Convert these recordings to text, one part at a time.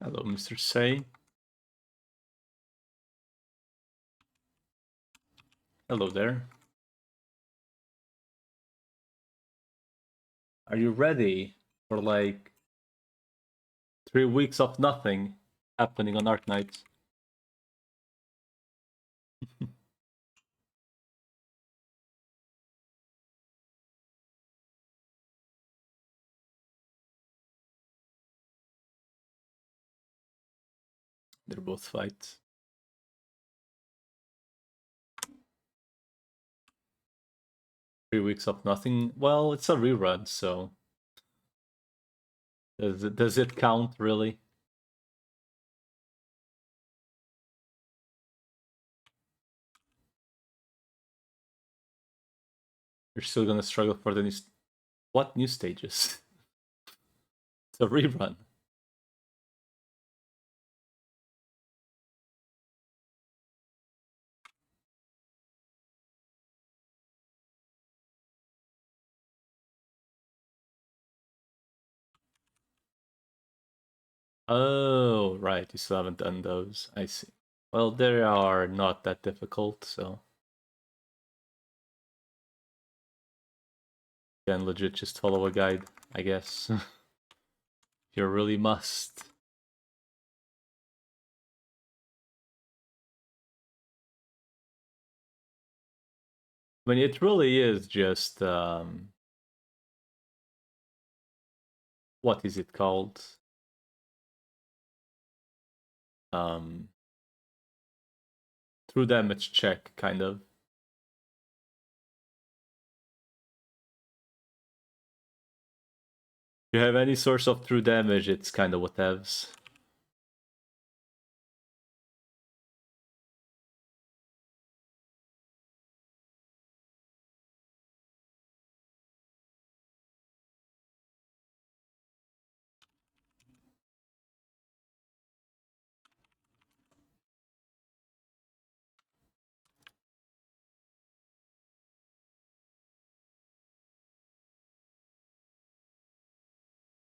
Hello, Mr. Say. Hello there. Are you ready for like 3 weeks of nothing happening on Arc Nights? They're both fights. Three weeks of nothing. Well, it's a rerun, so does it count really? You're still gonna struggle for the new. What new stages? It's a rerun. Oh, right. You still haven't done those. I see. Well, they are not that difficult, so you can legit just follow a guide, I guess. You really must. I mean, it really is just what is it called? Um, True damage check, kind of. If you have any source of true damage, it's kind of whatevs.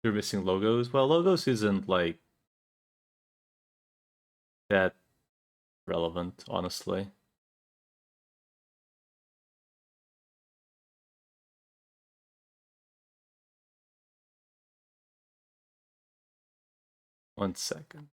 You're missing logos. Well, logos isn't like that relevant, honestly. One second.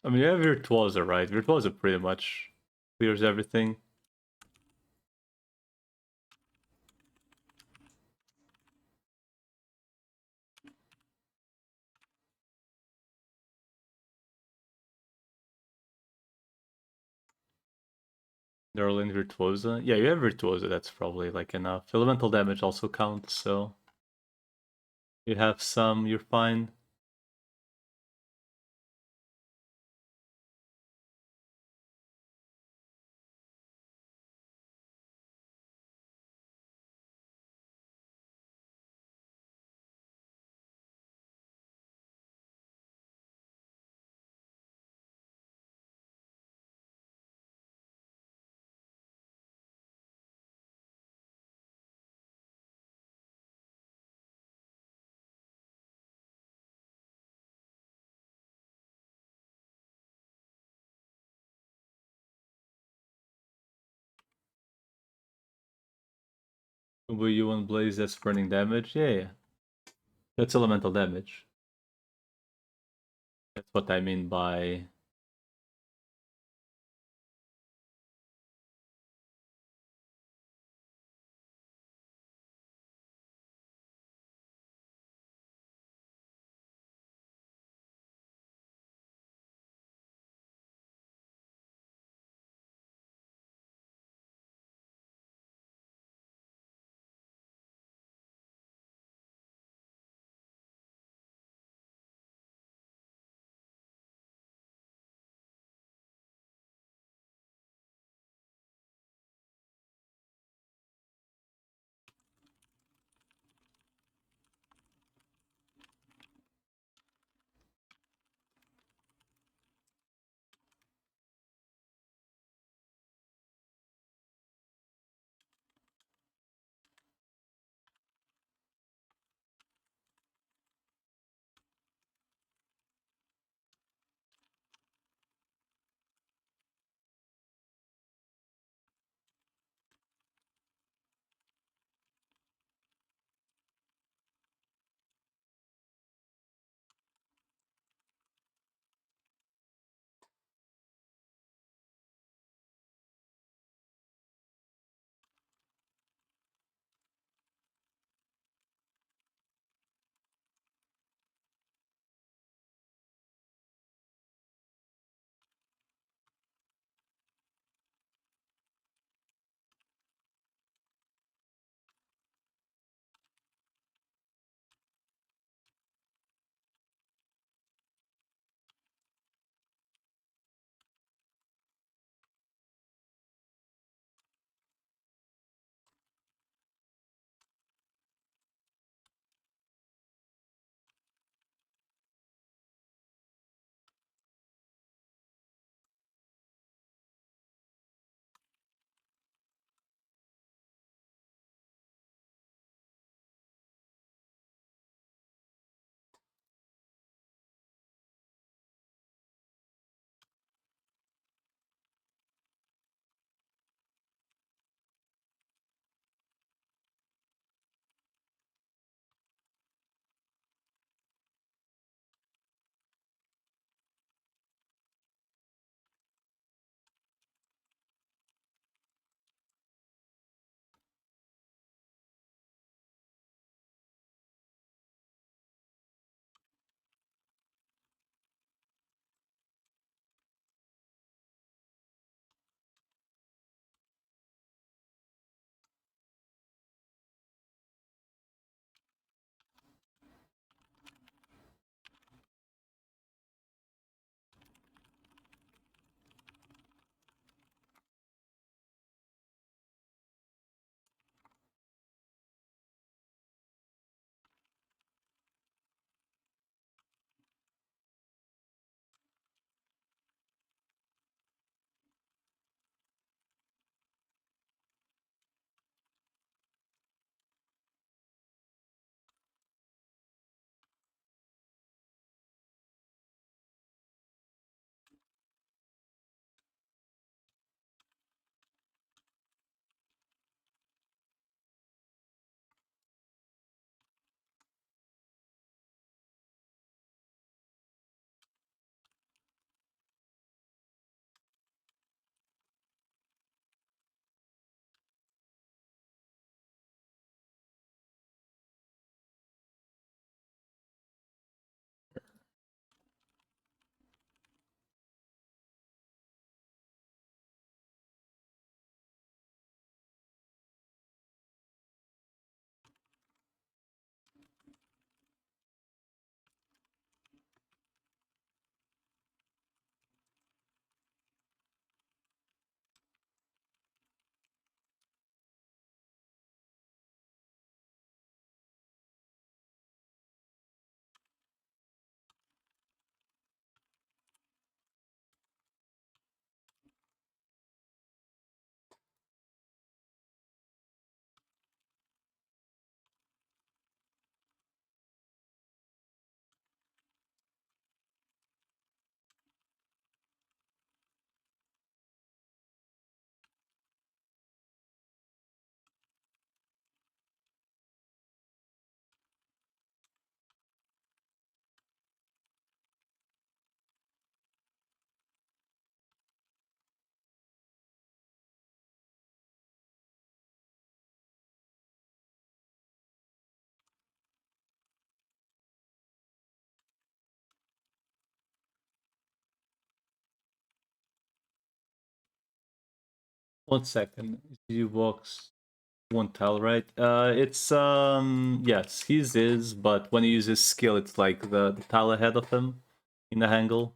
I mean, you have Virtuosa, right? Virtuosa pretty much clears everything. Nerlin Virtuosa. Yeah, you have Virtuosa, that's probably like enough. Elemental damage also counts, so you have some, you're fine. Will you and Blaze, that's burning damage? Yeah. That's elemental damage. That's what I mean by 1 second. He walks. Won't tell, right? It's yes, he's is, but when he uses skill, it's like the tile ahead of him in the angle.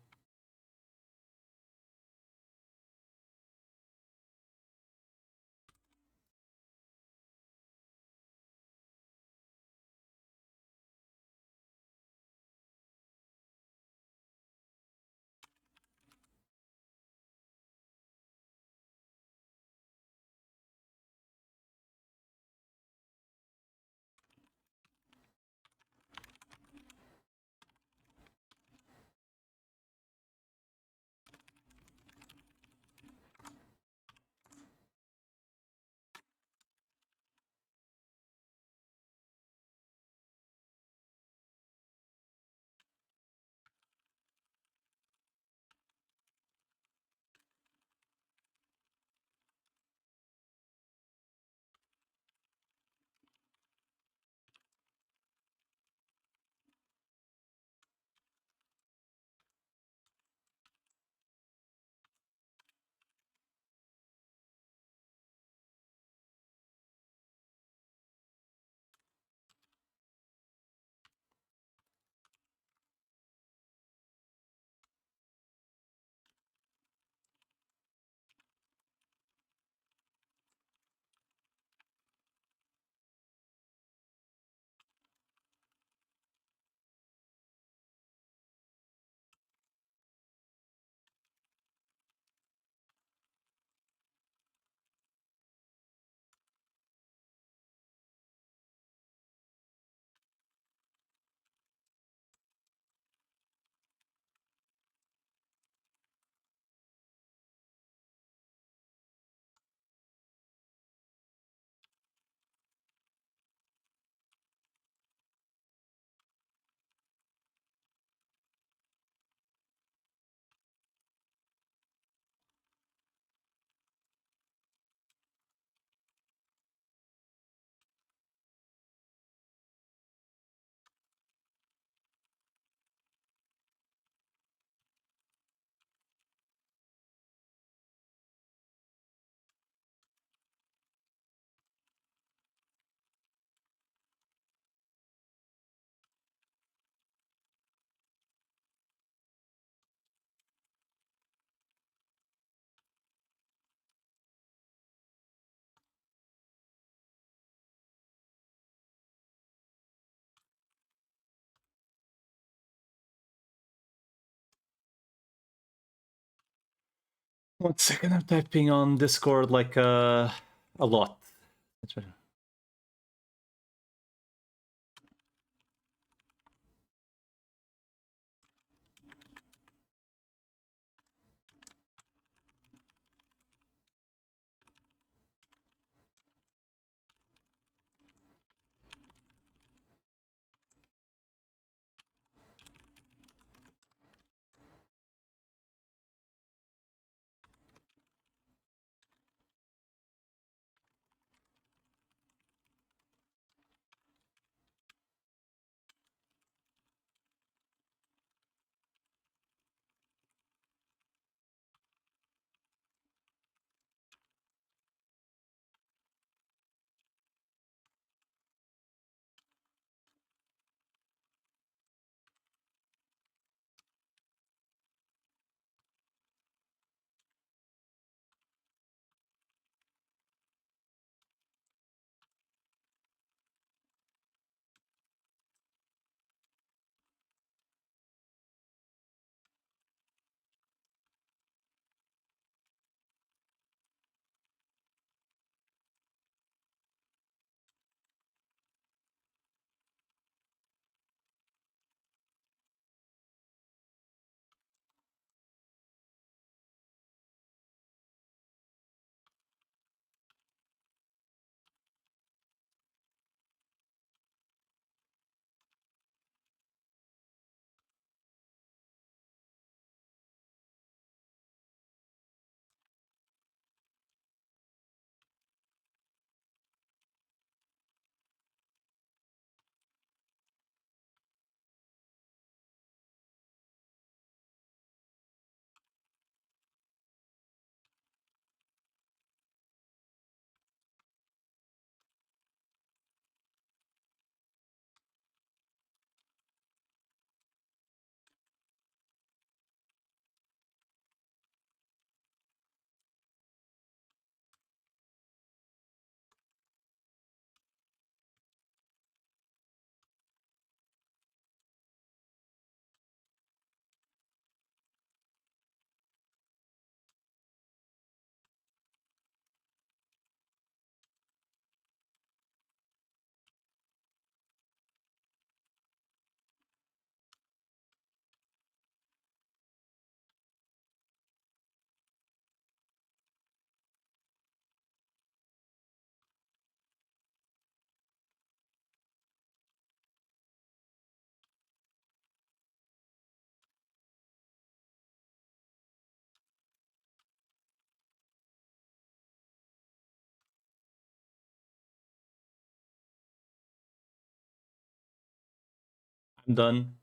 One second, I'm typing on Discord like a lot. I'm done.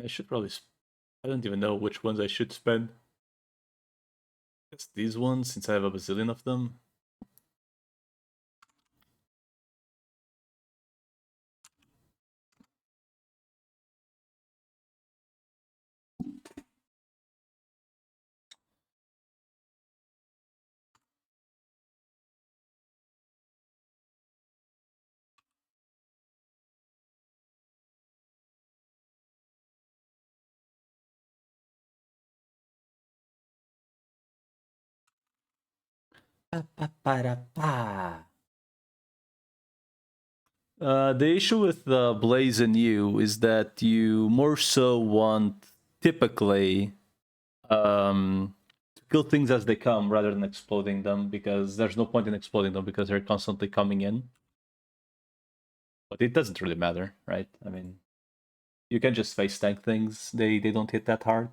I should probably. I don't even know which ones I should spend. Guess these ones, since I have a bazillion of them. The issue with Blaze and you is that you more so want typically to kill things as they come rather than exploding them, because there's no point in exploding them because they're constantly coming in. But it doesn't really matter, right? I mean, you can just face tank things; they don't hit that hard.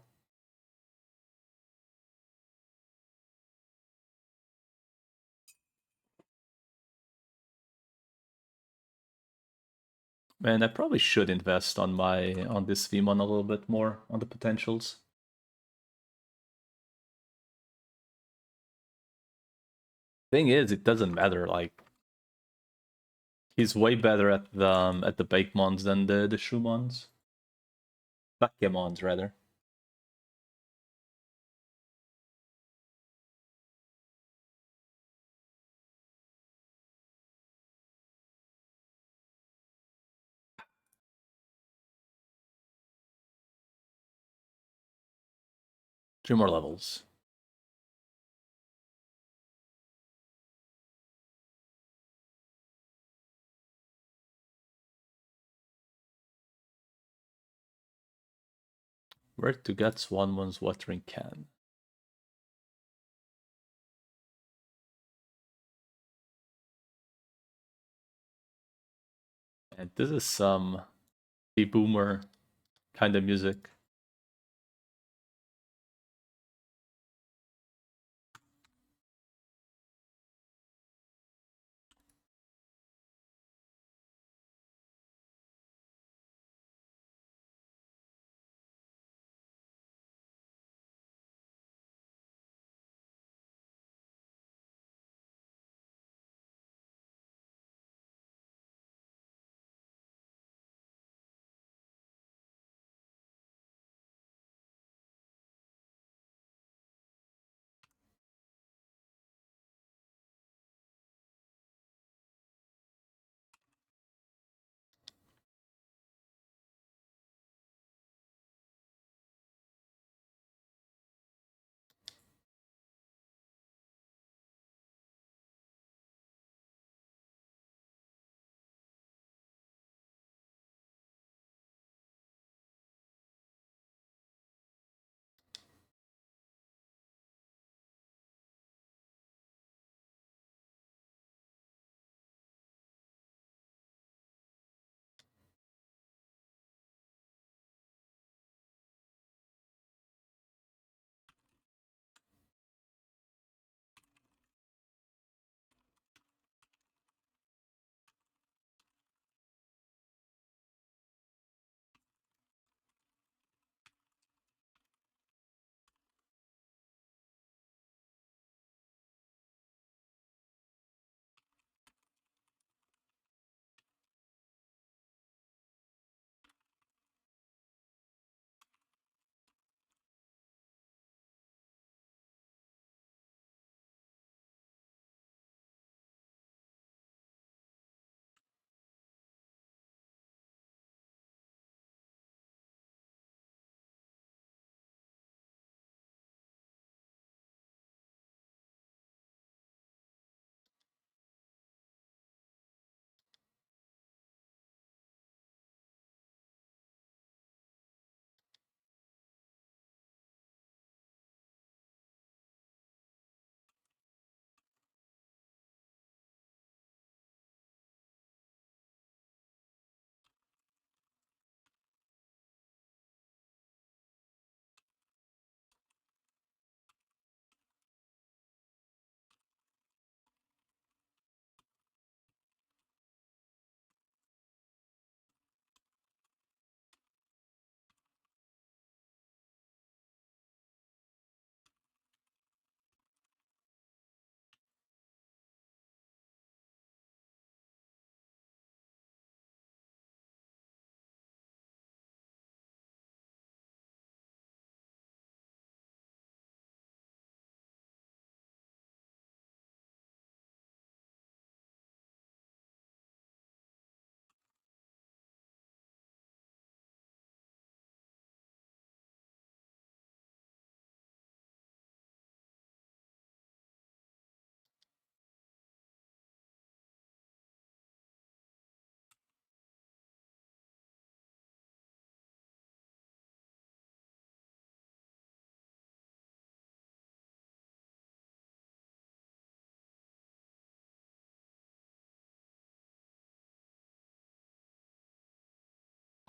Man, I probably should invest on this Vmon a little bit more on the potentials. Thing is, it doesn't matter. Like he's way better at the Bakemons than the Chuumons. Bakemons rather. 3 more levels. Where to get Swanmon's watering can? And this is some the boomer kind of music.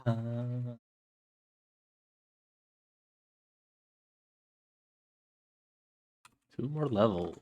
Uh, 2 more levels.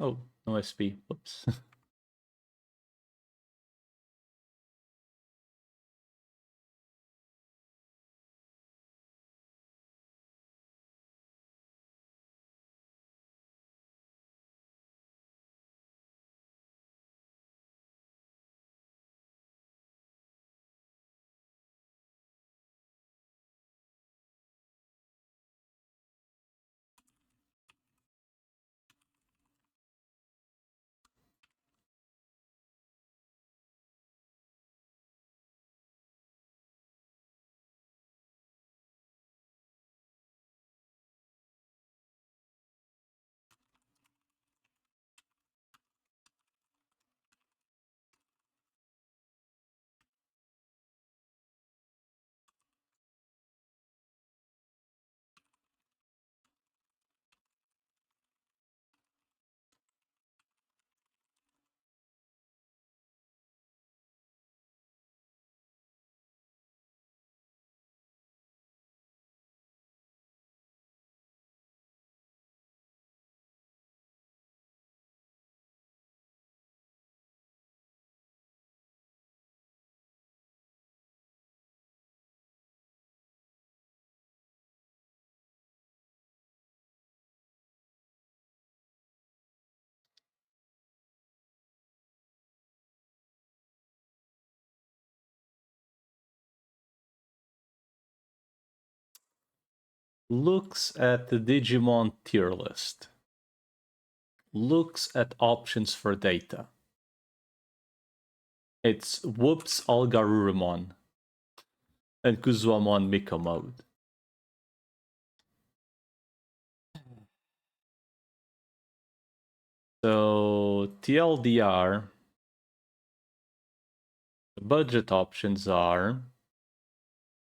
Oh, no SP. Whoops. Looks at the Digimon tier list. Looks at options for data. It's Whoops Algarurumon and Kuzuamon Miko mode. So TLDR, the budget options are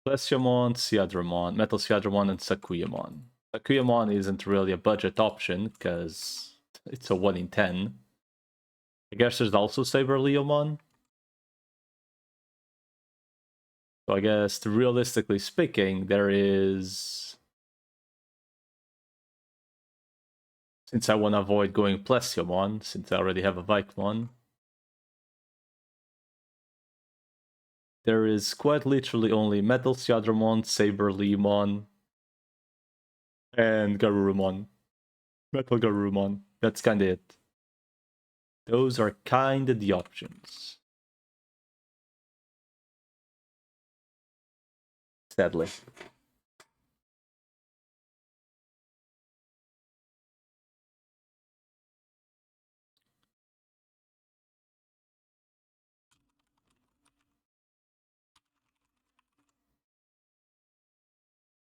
Plesiomon, Seadramon, Metal Seadramon, and Sakuyamon. Sakuyamon isn't really a budget option because it's a 1 in 10. I guess there's also Saber Leomon. So I guess realistically speaking, there is. Since I want to avoid going Plesiomon, since I already have a Vikemon, there is quite literally only Metal Seadramon, Saber Leomon, and Garurumon. Metal Garurumon. That's kinda it. Those are kinda the options. Sadly.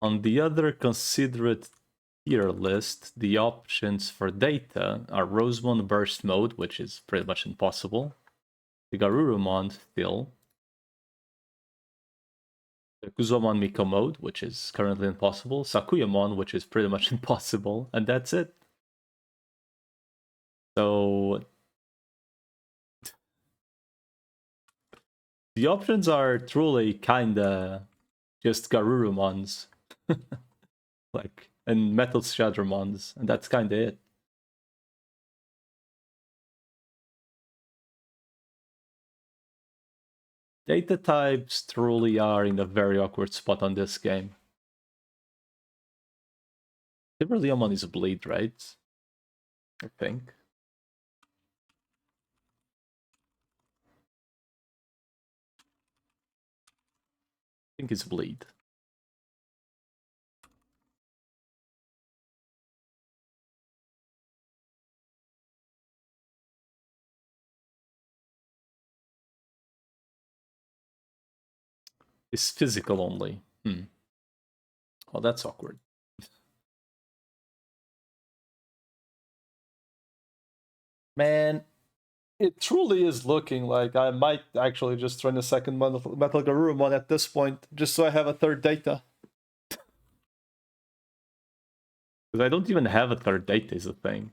On the other considerate tier list, the options for data are Rosemon Burst Mode, which is pretty much impossible. The Garurumon still. The Kuzomon Miko mode, which is currently impossible. Sakuyamon, which is pretty much impossible. And that's it. So the options are truly kinda just Garurumons. Like, and Metal Shadowmons, and that's kinda it. Data types truly are in a very awkward spot on this game. Leomon is a bleed, right? I think. I think it's bleed. It's physical only. Well, that's awkward. Man, it truly is looking like I might actually just run a second Metal Garurumon at this point, just so I have a third data. Because I don't even have a third data is a thing.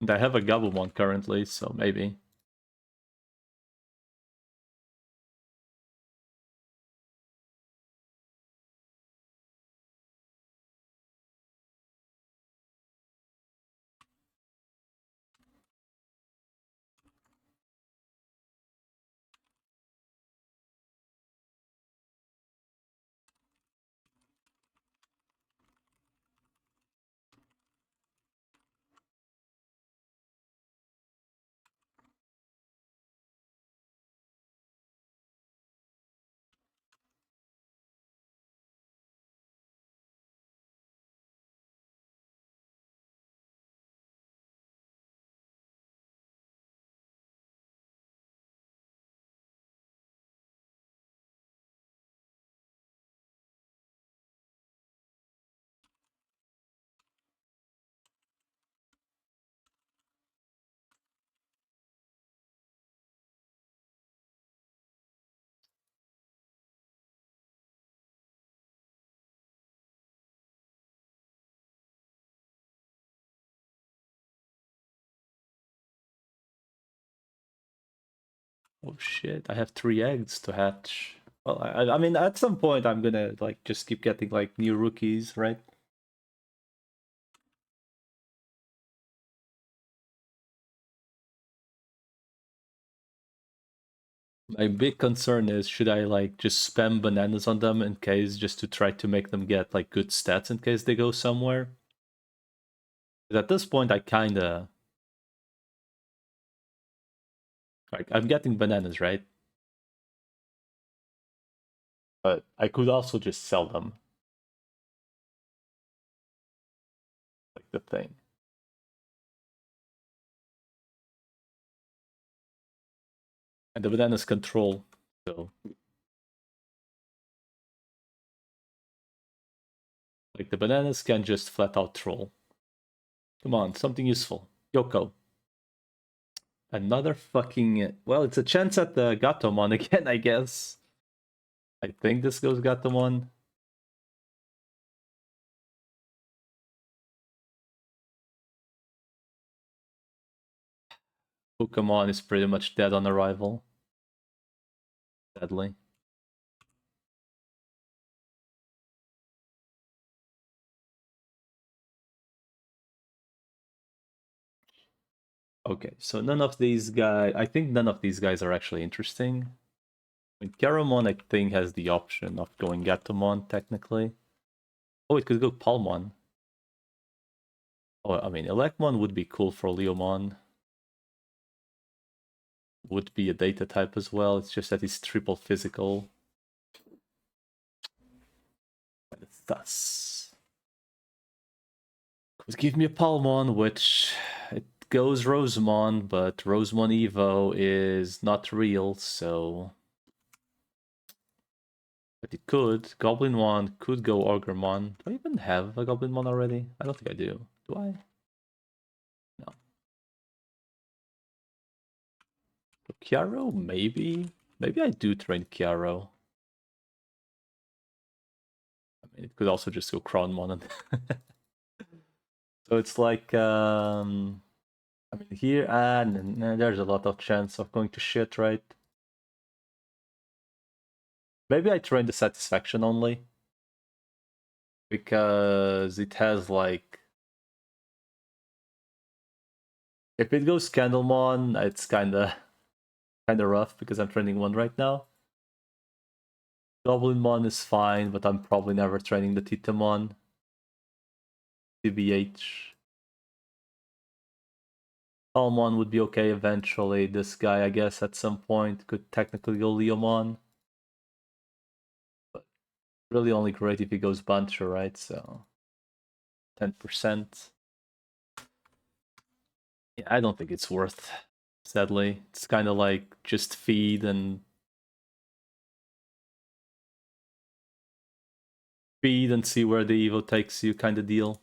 And I have a Gabumon currently, so maybe. Oh shit, I have 3 eggs to hatch. Well, I mean, at some point I'm gonna, like, just keep getting, like, new rookies, right? My big concern is, should I, like, just spam bananas on them in case, just to try to make them get, like, good stats in case they go somewhere? 'Cause at this point I kinda... Like, I'm getting bananas, right? But I could also just sell them. Like, the thing. And the bananas control, so... Like, the bananas can just flat out troll. Come on, something useful. Yoko. Another fucking... Well, it's a chance at the Gatomon again, I guess. I think this goes Gatomon. Pokemon is pretty much dead on arrival. Sadly. Okay, so none of these guys... I think none of these guys are actually interesting. I mean, Caramon, I think, has the option of going Gatomon, technically. Oh, it could go Palmon. Oh, I mean, Elecmon would be cool for Leomon. Would be a data type as well, it's just that it's triple physical. But it's thus. Could give me a Palmon, which... It goes Rosemon, but Rosemon Evo is not real, so... But it could. Goblinmon could go Ogremon. Do I even have a Goblinmon already? I don't think I do. Do I? No. So Chiaro, maybe? Maybe I do train Chiaro. I mean, it could also just go Crownmon. So it's like, I mean, here, there's a lot of chance of going to shit, right? Maybe I train the Satisfaction only. Because it has, like... If it goes Candlemon, it's kinda rough, because I'm training one right now. Goblinmon is fine, but I'm probably never training the Titamon. TBH. Palmon would be okay eventually. This guy, I guess, at some point could technically go Leomon. But really only great if he goes Bancho, right? So 10%. Yeah, I don't think it's worth, sadly. It's kind of like just feed and see where the Evo takes you kind of deal.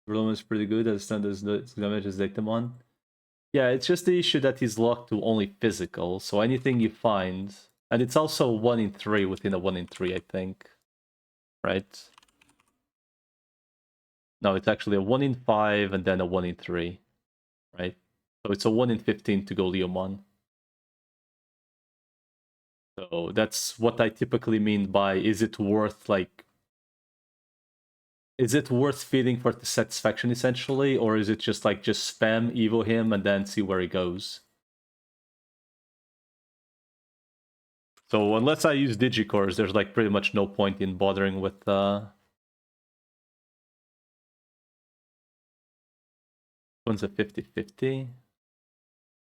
Room is pretty good as standard damage as Dectamon. Yeah, it's just the issue that he's locked to only physical, so anything you find... And it's also 1 in 3 within a 1 in 3, I think. Right? No, it's actually a 1 in 5 and then a 1 in 3. Right? So it's a 1 in 15 to go Leomon. So that's what I typically mean by, is it worth, like... Is it worth feeding for the satisfaction, essentially? Or is it just, like, just spam, evo him, and then see where he goes? So unless I use Digicores, there's, like, pretty much no point in bothering with... One's a 50-50.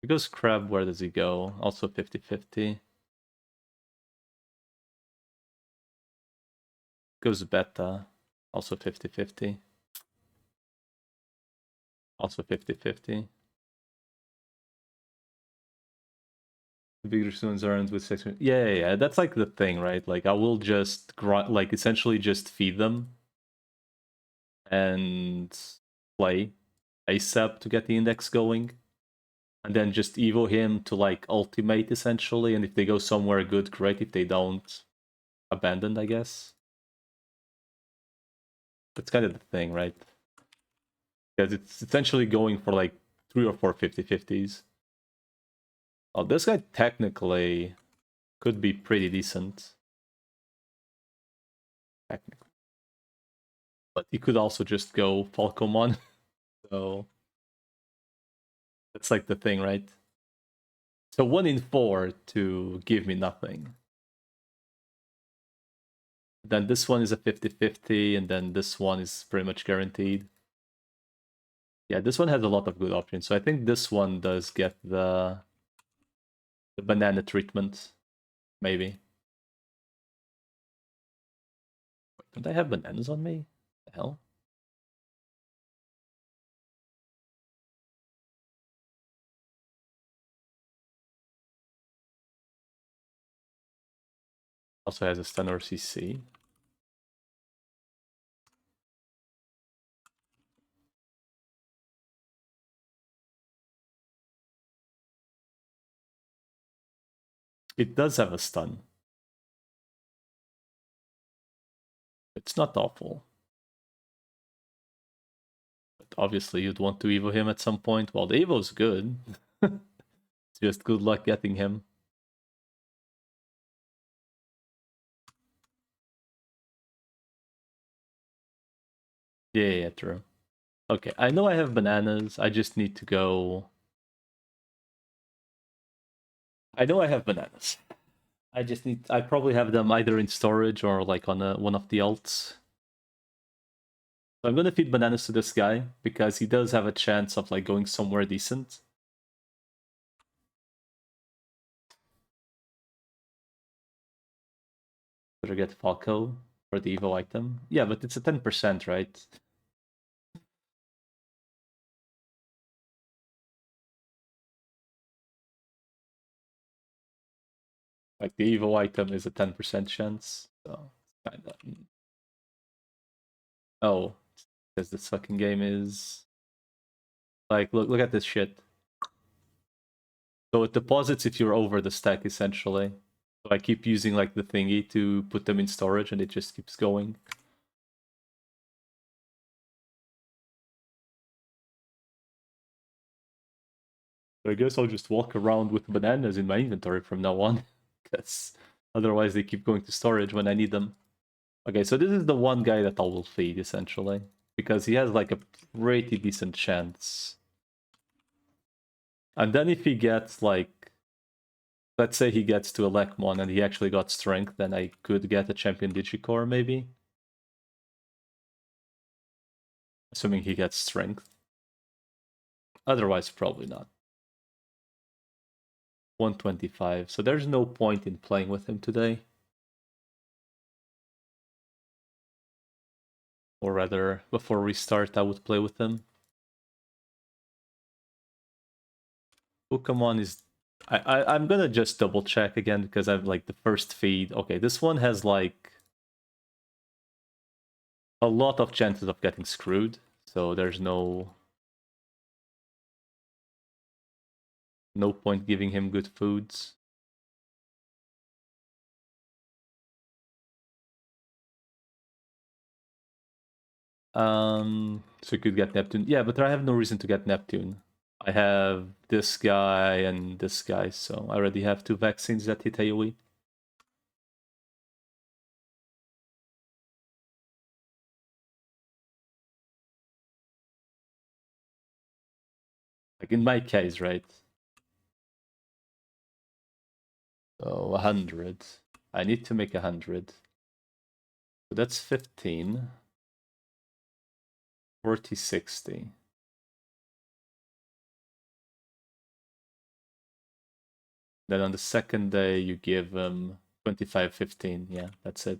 He goes Crab, where does he go? Also 50-50. Goes Beta, also 50-50. Also 50-50. The bigger students aren't with 6. Yeah, that's like the thing, right? Like, I will just like essentially just feed them and play ASAP to get the index going, and then just evo him to like ultimate essentially. And if they go somewhere good, great. If they don't, abandoned, I guess. That's kind of the thing, right? Because it's essentially going for like 3 or 4 50-50s. Oh, this guy technically could be pretty decent. Technically. But he could also just go Falcomon. So that's like the thing, right? So 1 in 4 to give me nothing. Then this one is a 50-50, and then this one is pretty much guaranteed. Yeah, this one has a lot of good options. So I think this one does get the banana treatment, maybe. Don't I have bananas on me? The hell? Also has a stun or CC. It does have a stun. It's not awful. But obviously you'd want to evo him at some point. Well, the evo's good. It's just good luck getting him. Yeah, true. Okay, I know I have bananas. I just need to go. I know I have bananas. I just need. I probably have them either in storage or like on one of the alts. So I'm gonna feed bananas to this guy because he does have a chance of like going somewhere decent. Better get Falco for the Evo item. Yeah, but it's a 10%, right? Like the Evo item is a 10% chance, so kinda. Oh, because this fucking game is like look at this shit. So it deposits if you're over the stack essentially. So I keep using like the thingy to put them in storage and it just keeps going. So I guess I'll just walk around with bananas in my inventory from now on. Because otherwise they keep going to storage when I need them. Okay, so this is the one guy that I will feed essentially. Because he has like a pretty decent chance. And then if he gets like, let's say he gets to a Lekmon and he actually got strength, then I could get a champion Digicore maybe. Assuming he gets strength. Otherwise, probably not. 125. So there's no point in playing with him today. Or rather, before we start, I would play with him. Pokemon is... I'm gonna just double check again because I've like the first feed. Okay, this one has like a lot of chances of getting screwed. So there's no point giving him good foods. So you could get Neptune. Yeah, but I have no reason to get Neptune. I have this guy and this guy, so I already have 2 vaccines that hit AoE. Like in my case, right? So 100. I need to make 100. So that's 15. 40, 60. Then on the second day, you give 25, 15. Yeah, that's it.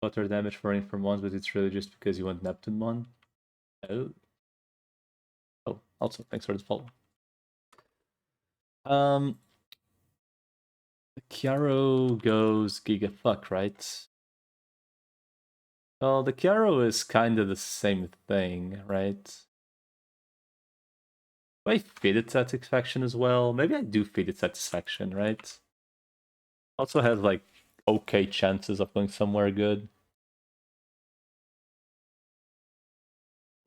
Water damage for Mons, but it's really just because you want Neptune Mon. Oh. Oh, also, thanks for the follow. Chiaro goes Giga Fuck, right? Well, the Chiaro is kind of the same thing, right? Do I feed it Satisfaction as well? Maybe I do feed it Satisfaction, right? Also has like okay chances of going somewhere good.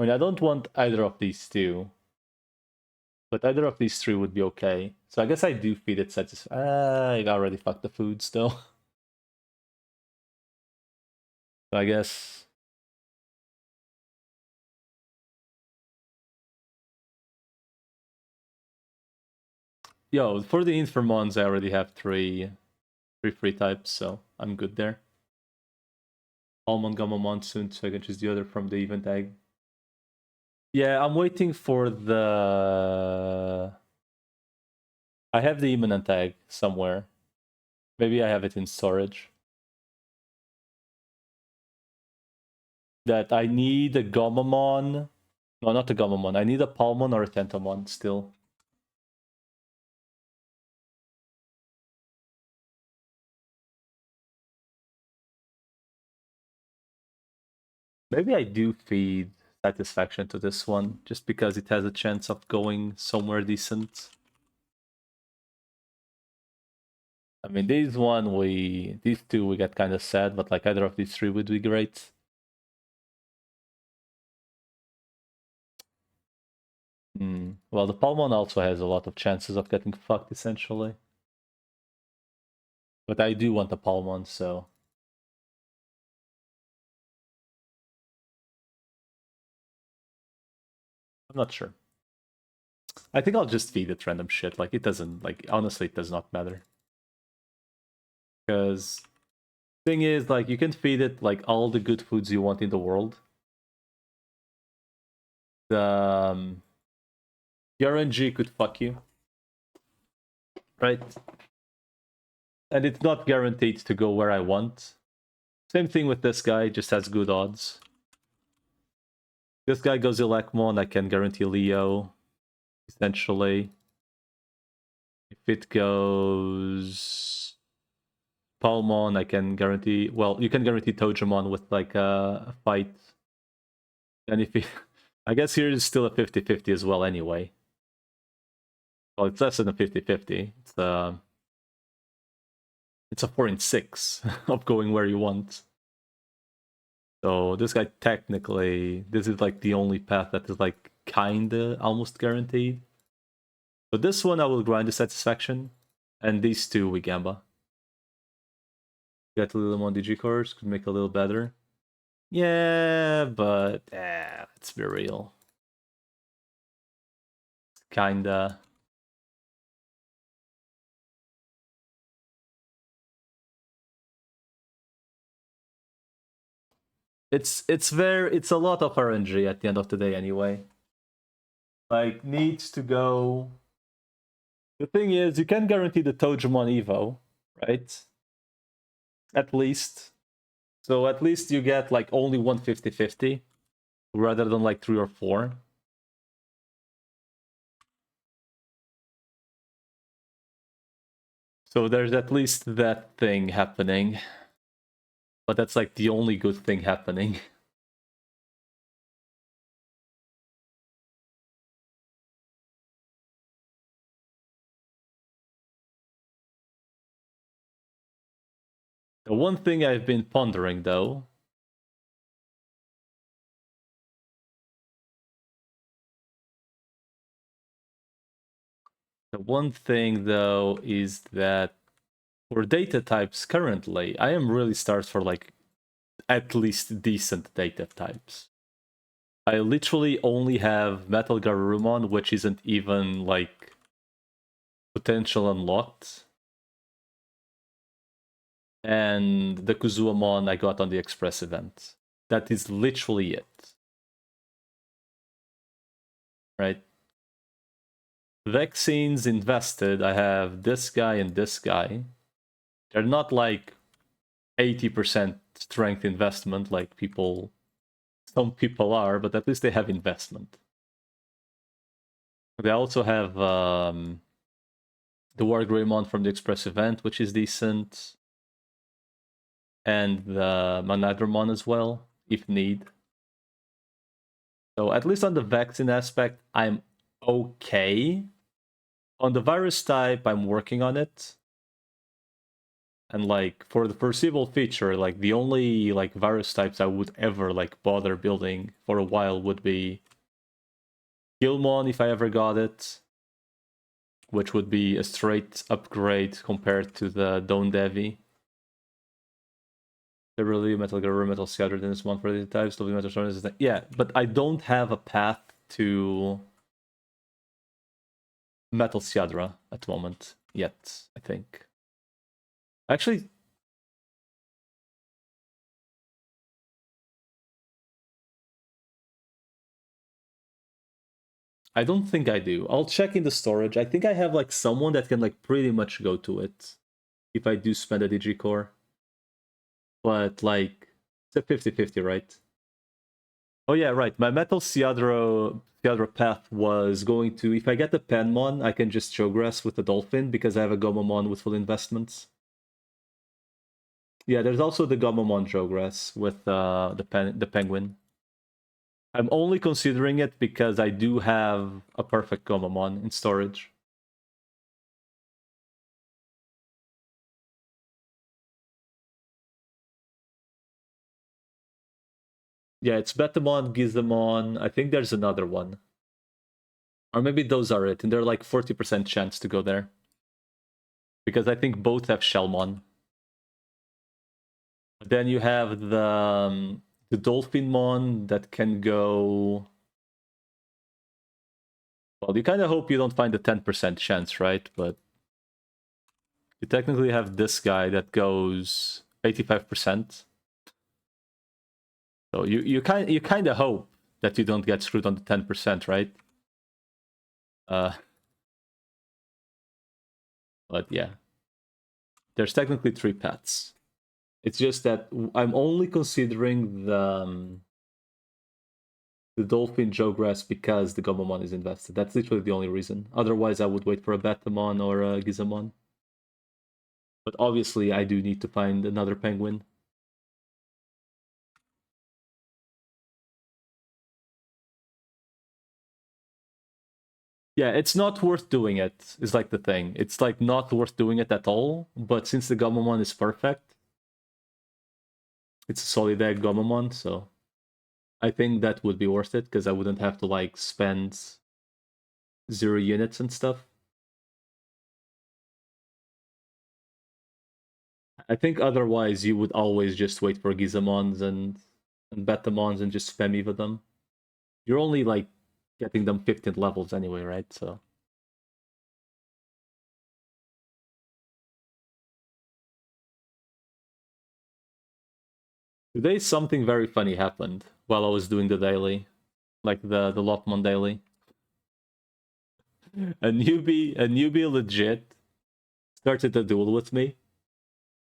I mean, I don't want either of these two, but either of these three would be okay. So I guess I do feed it I already fucked the food still. So I guess. Yo, for the Infermons, I already have three free types, so I'm good there. Almond Gamma Monsoon, so I can choose the other from the event egg. Yeah, I'm waiting for the... I have the imminent egg somewhere. Maybe I have it in storage. That I need a Gammamon. No, not a Gammamon. I need a Palmon or a Tentomon still. Maybe I do feed Satisfaction to this one, just because it has a chance of going somewhere decent. I mean, these two we get kind of sad, but like either of these three would be great. Well, the Palmon also has a lot of chances of getting fucked, essentially. But I do want the Palmon, so... I'm not sure. I think I'll just feed it random shit. Like, it doesn't... Like, honestly, it does not matter. Because... Thing is, like, you can feed it, like, all the good foods you want in the world. The RNG could fuck you. Right? And it's not guaranteed to go where I want. Same thing with this guy, just has good odds. This guy goes Elecmon, I can guarantee Leo, essentially. If it goes Palmon, I can guarantee... Well, you can guarantee Tojamon with, like, a fight. And if he... I guess here is still a 50-50 as well, anyway. Well, it's less than a 50-50. It's a 4 in 6 of going where you want. So this guy technically, this is like the only path that is like kinda almost guaranteed. So this one I will grind the Satisfaction, and these two we Gamba. Get a little more DG cores, could make a little better. Yeah, but let's be real. Kinda. It's a lot of RNG at the end of the day anyway. Like, needs to go... The thing is, you can guarantee the Tojamon Evo, right? At least. So at least you get like only 150-50 rather than like 3 or 4. So there's at least that thing happening. But that's like the only good thing happening. The one thing I've been pondering though, is that for data types currently, I am really starved for like at least decent data types. I literally only have Metal Garurumon, which isn't even like potential unlocked. And the Kuzuamon I got on the Express event. That is literally it. Right? Vaccines invested, I have this guy and this guy. They're not like 80% strength investment like some people are, but at least they have investment. They also have the Wargreymon from the Express event, which is decent. And the Manadramon as well, if need. So at least on the vaccine aspect, I'm okay. On the virus type, I'm working on it. And like for the foreseeable future, like the only like virus types I would ever like bother building for a while would be Chuumon if I ever got it, which would be a straight upgrade compared to the Dawn Devi. There really Metal Gear Metal Scattered in this one for the types, Lovely Metal Storm is yeah, but I don't have a path to Metal Sciadra at the moment yet, I think. Actually, I don't think I do. I'll check in the storage. I think I have like someone that can like pretty much go to it if I do spend a Digicore. But like, it's a 50-50, right? Oh yeah, right. My Metal Sciadra path was going to, if I get the Penmon, I can just Showgrass with the Dolphin because I have a Gomamon with full investments. Yeah, there's also the Gomamon Showgrass with the Penguin. I'm only considering it because I do have a perfect Gomamon in storage. Yeah, it's Betamon, Gizamon. I think there's another one. Or maybe those are it, and they're like 40% chance to go there. Because I think both have Shellmon. Then you have the Dolphinmon that can go... Well, you kind of hope you don't find a 10% chance, right? But you technically have this guy that goes 85%. So you kind of hope that you don't get screwed on the 10%, right? But yeah, there's technically 3 pets. It's just that I'm only considering the Dolphin Jogress because the Gomamon is invested. That's literally the only reason. Otherwise, I would wait for a Betamon or a Gizamon. But obviously, I do need to find another Penguin. Yeah, it's not worth doing it, is like the thing. It's like not worth doing it at all, but since the Gomamon is perfect, it's a solid egg Gomamon, so I think that would be worth it, because I wouldn't have to like spend 0 units and stuff. I think otherwise you would always just wait for Gizamons and Betamons and spam Eva them. You're only like getting them 15 levels anyway, right? So today something very funny happened while I was doing the daily, like the Lopmon daily. A newbie legit started a duel with me.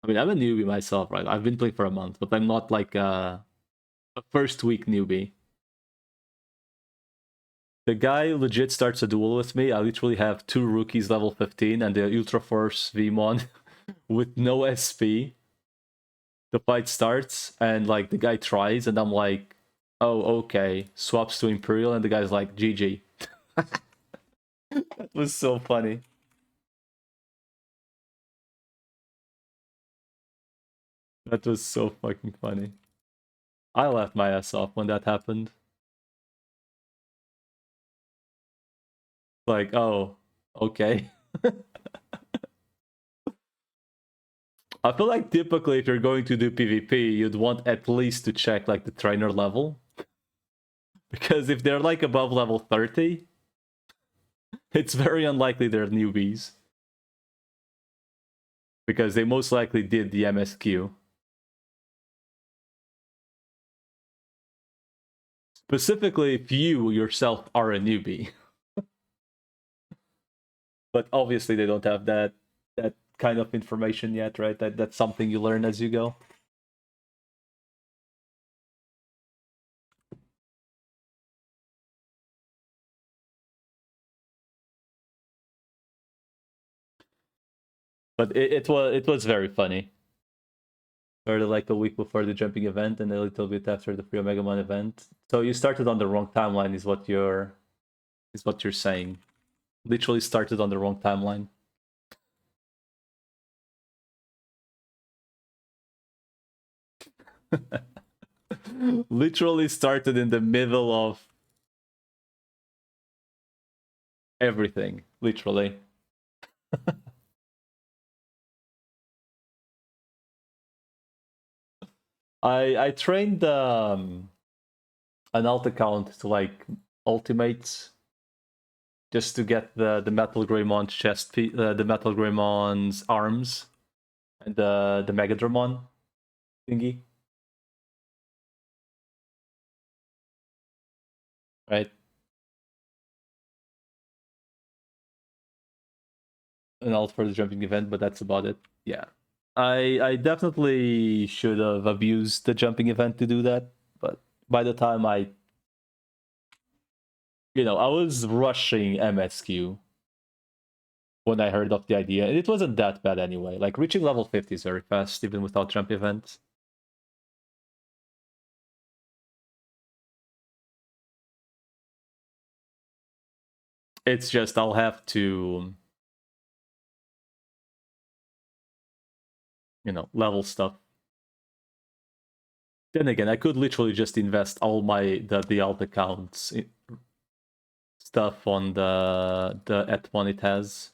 I mean, I'm a newbie myself, right? I've been playing for a month, but I'm not like a first week newbie. The guy legit starts a duel with me. I literally have 2 rookies level 15 and the Ultra Force Vmon with no SP. The fight starts and like the guy tries and I'm like, oh, okay. Swaps to Imperial and the guy's like, GG. That was so funny. That was so fucking funny. I laughed my ass off when that happened. Like, oh, okay. I feel like typically if you're going to do PvP, you'd want at least to check like the trainer level. Because if they're like above level 30, it's very unlikely they're newbies. Because they most likely did the MSQ. Specifically if you yourself are a newbie. But obviously they don't have that kind of information yet, right? That's something you learn as you go. But it was very funny. Started like a week before the jumping event and a little bit after the free Omegamon event. So you started on the wrong timeline is what you're saying. Literally started on the wrong timeline. Literally started in the middle of everything. Literally. I trained an alt account to like ultimates just to get the Metal Greymon chest the Metal Greymon's arms and the Megadramon thingy. Right? An alt for the jumping event, but that's about it. Yeah. I definitely should have abused the jumping event to do that, but by the time I was rushing MSQ when I heard of the idea, and it wasn't that bad anyway. Like reaching level 50 is very fast, even without jump events. It's just I'll have to level stuff. Then again, I could literally just invest all the alt accounts stuff on the Etmon it has,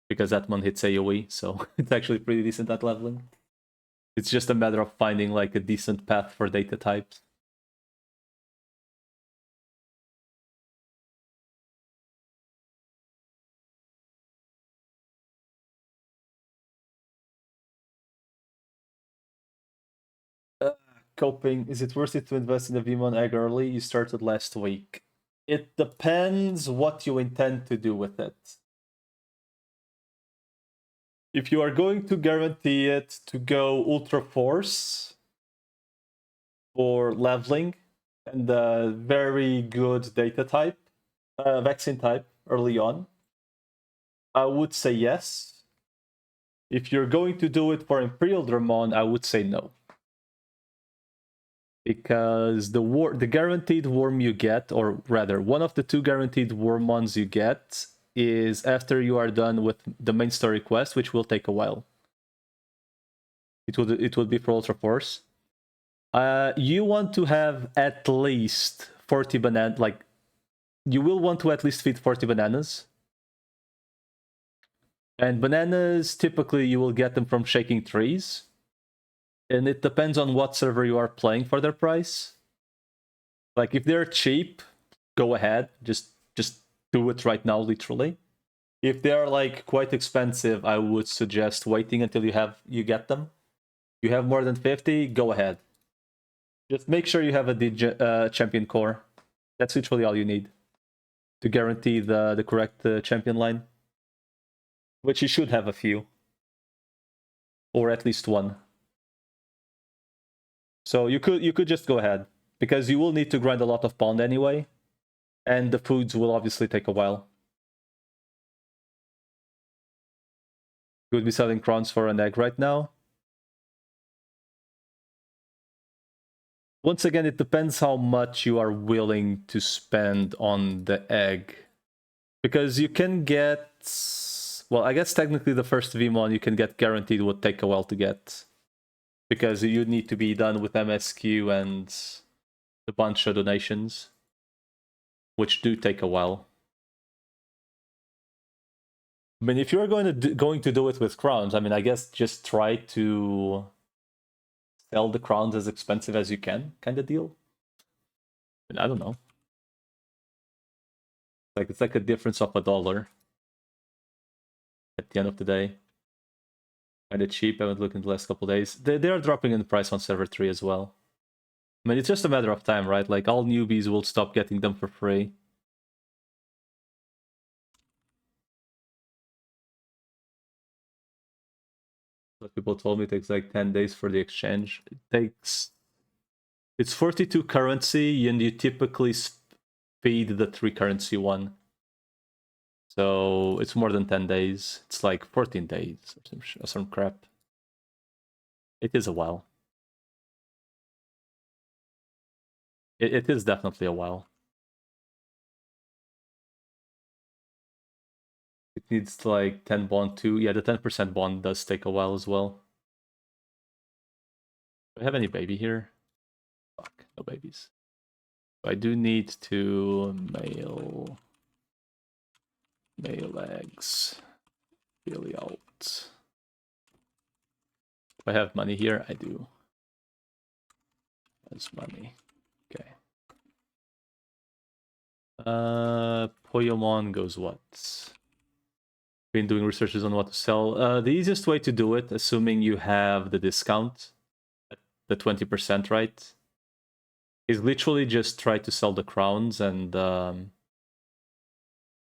because Etmon hits AoE, so it's actually pretty decent at leveling. It's just a matter of finding like a decent path for data types. Coping, is it worth it to invest in a Vmon egg early? You started last week. It depends what you intend to do with it. If you are going to guarantee it to go Ultra Force for leveling and a very good data type, vaccine type early on, I would say yes. If you're going to do it for Imperial Dramon, I would say no. Because the guaranteed worm you get, or rather, one of the two guaranteed wormmons you get is after you are done with the main story quest, which will take a while. It would be for Ultra Force. You want to have at least 40 bananas, like you will want to at least feed 40 bananas. And bananas, typically you will get them from shaking trees. And it depends on what server you are playing for their price. Like if they're cheap, go ahead. Just do it right now, literally. If they are like quite expensive, I would suggest waiting until you get them. You have more than 50, go ahead. Just make sure you have a champion core. That's literally all you need to guarantee the correct champion line, which you should have a few, or at least one. So you could just go ahead, because you will need to grind a lot of pound anyway, and the foods will obviously take a while. You would be selling crowns for an egg right now. Once again, it depends how much you are willing to spend on the egg. Because you can get... Well, I guess technically the first Vmon you can get guaranteed would take a while to get. Because you need to be done with MSQ and a bunch of donations, which do take a while. I mean, if you're going to do it with crowns, I mean, I guess just try to sell the crowns as expensive as you can, kind of deal. I mean, I don't know. It's like a difference of $1 at the end of the day. Kind of cheap. I haven't looked in the last couple days. They are dropping in price on server 3 as well. I mean, it's just a matter of time, right? Like all newbies will stop getting them for free. But people told me it takes like 10 days for the exchange. It's 42 currency, and you typically feed the 3 currency one. So it's more than 10 days. It's like 14 days or some crap. It is a while. It is definitely a while. It needs like 10 bond too. Yeah, the 10% bond does take a while as well. Do I have any baby here? Fuck, no babies. I do need to mail eggs. Really out. Do I have money here? I do. That's money. Okay. Poyomon goes what? Been doing researches on what to sell. The easiest way to do it, assuming you have the discount, the 20%, right, is literally just try to sell the crowns and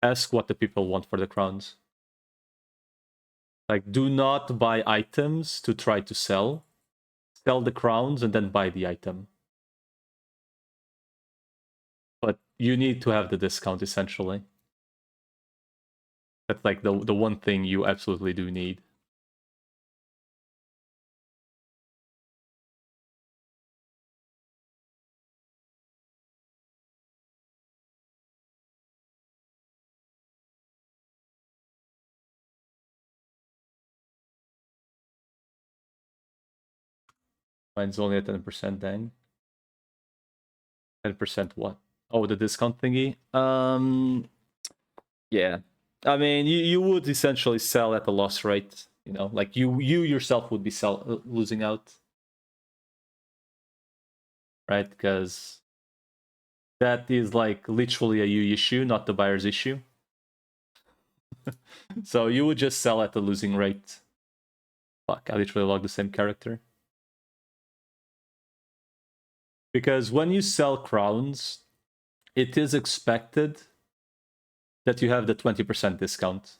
ask what the people want for the crowns. Like, do not buy items to try to sell. Sell the crowns and then buy the item. But you need to have the discount, essentially. That's like the one thing you absolutely do need. Mine's only at 10%, dang. 10% what? Oh, the discount thingy? Yeah. I mean, you would essentially sell at a loss rate, you know, like you yourself would be losing out. Right? Because that is like literally a you issue, not the buyer's issue. So you would just sell at the losing rate. Fuck, I literally logged the same character. Because when you sell crowns, it is expected that you have the 20% discount.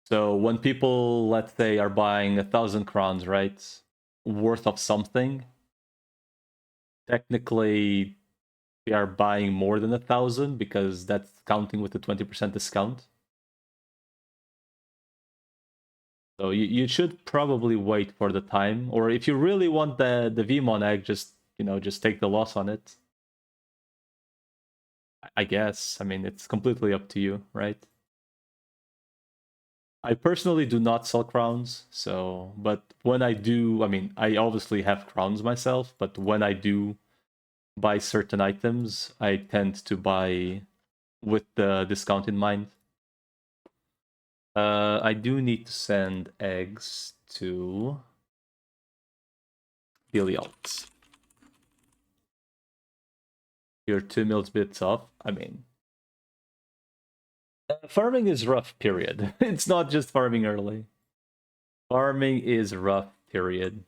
So when people, let's say, are buying 1,000 crowns, right, worth of something, technically they are buying more than 1,000 because that's counting with the 20% discount. So you should probably wait for the time, or if you really want the Vmon egg, just just take the loss on it. I guess. I mean, it's completely up to you, right? I personally do not sell crowns, so but when I do, I mean, I obviously have crowns myself, but when I do buy certain items, I tend to buy with the discount in mind. I do need to send eggs to Helios. You're 2 mils bits off. I mean, farming is rough, period. It's not just farming early. Farming is rough, period.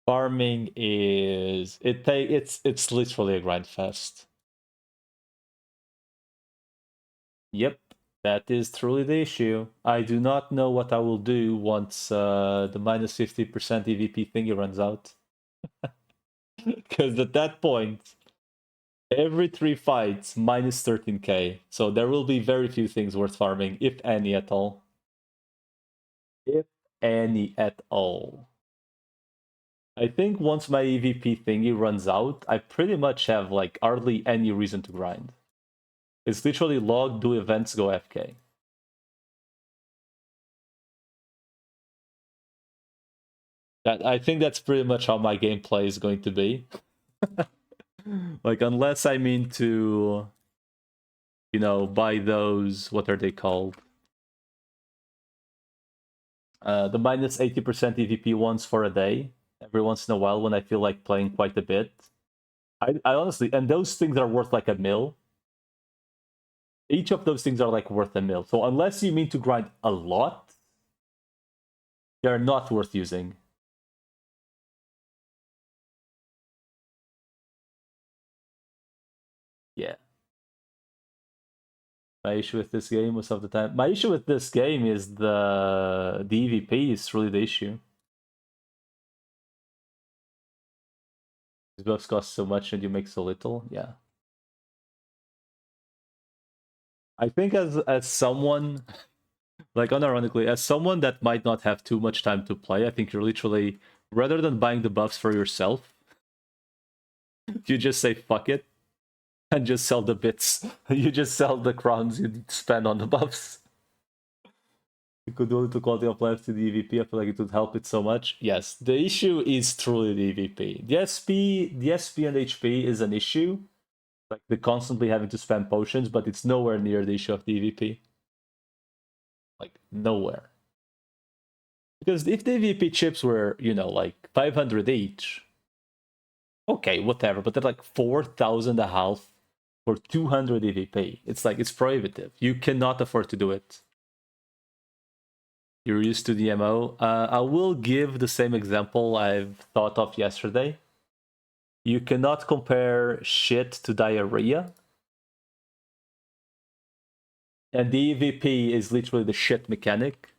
Farming is it's literally a grind fest. Yep, that is truly the issue. I do not know what I will do once the minus 50% EVP thingy runs out. Because at that point, every 3 fights minus 13k. So there will be very few things worth farming, if any at all. If any at all. I think once my EVP thingy runs out, I pretty much have like hardly any reason to grind. It's literally log, do events, go FK. I think that's pretty much how my gameplay is going to be. Like, unless I mean to, buy those, what are they called? The minus 80% EVP ones for a day, every once in a while when I feel like playing quite a bit. I honestly, and those things are worth like a mil. Each of those things are like worth a mil. So unless you mean to grind a lot, they're not worth using. Yeah. My issue with this game most of the time. My issue with this game is the EVP is really the issue. These buffs cost so much and you make so little. Yeah. I think as someone Like, unironically, as someone that might not have too much time to play, I think you're literally, rather than buying the buffs for yourself, you just say fuck it and just sell the bits. You just sell the crowns you spend on the buffs. You could do it to quality of life to the EVP. I feel like it would help it so much. Yes, the issue is truly the EVP. The SP and HP is an issue. Like, the constantly having to spam potions, but it's nowhere near the issue of the EVP. Like, nowhere. Because if the EVP chips were, like 500 each, okay, whatever, but they're like 4,000 a half for 200 EVP. It's like, it's prohibitive. You cannot afford to do it. You're used to the MO. I will give the same example I've thought of yesterday. You cannot compare shit to diarrhea. And the EVP is literally the shit mechanic.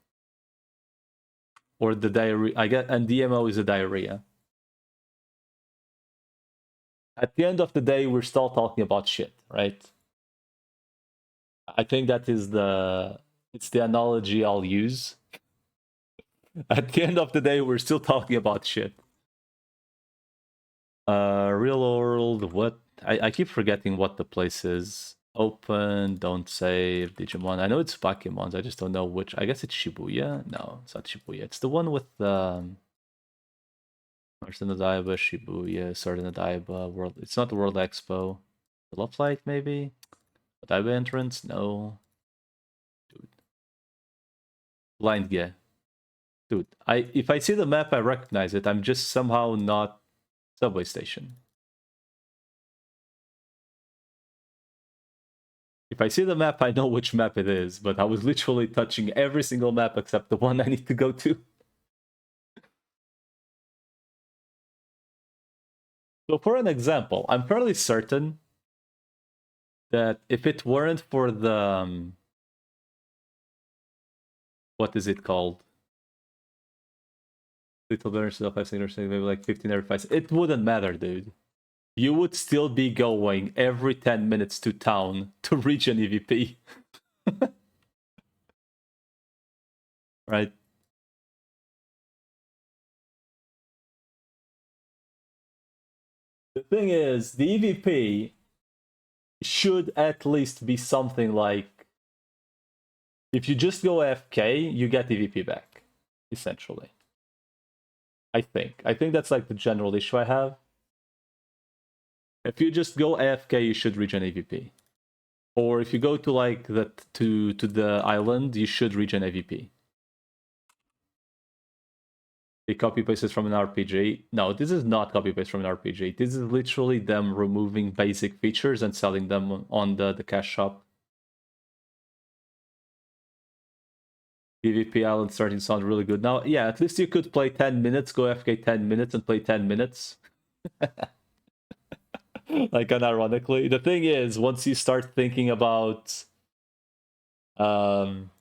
Or the diarrhea, I get, and DMO is a diarrhea. At the end of the day, we're still talking about shit, right? I think that is it's the analogy I'll use. At the end of the day, we're still talking about shit. Real world, what? I keep forgetting what the place is. Open, don't save, Digimon. I know it's Bakemon, I just don't know which. I guess it's Shibuya? No, it's not Shibuya. It's the one with Sword in Odaiba, Shibuya, Sword in Odaiba, World. It's not the World Expo. The Love Light, maybe? Odaiba entrance? No. Dude. Blind Ge. Dude, if I see the map, I recognize it. I'm just somehow not subway station. If I see the map, I know which map it is, but I was literally touching every single map except the one I need to go to. So for an example, I'm fairly certain that if it weren't for the... what is it called? Little better stuff, 5 singers, maybe like 15 every 5. It wouldn't matter, dude. You would still be going every 10 minutes to town to reach an EVP. Right? The thing is, the EVP should at least be something like, if you just go AFK, you get EVP back, essentially. I think that's like the general issue I have. If you just go AFK, you should reach an AVP. Or if you go to like to the island, you should reach an AVP. They copy pasted from an RPG. No, this is not copy paste from an RPG. This is literally them removing basic features and selling them on the cash shop. PvP Island starting to sound really good now. Yeah, at least you could play 10 minutes, go AFK 10 minutes and play 10 minutes. Like, unironically. The thing is, once you start thinking about... once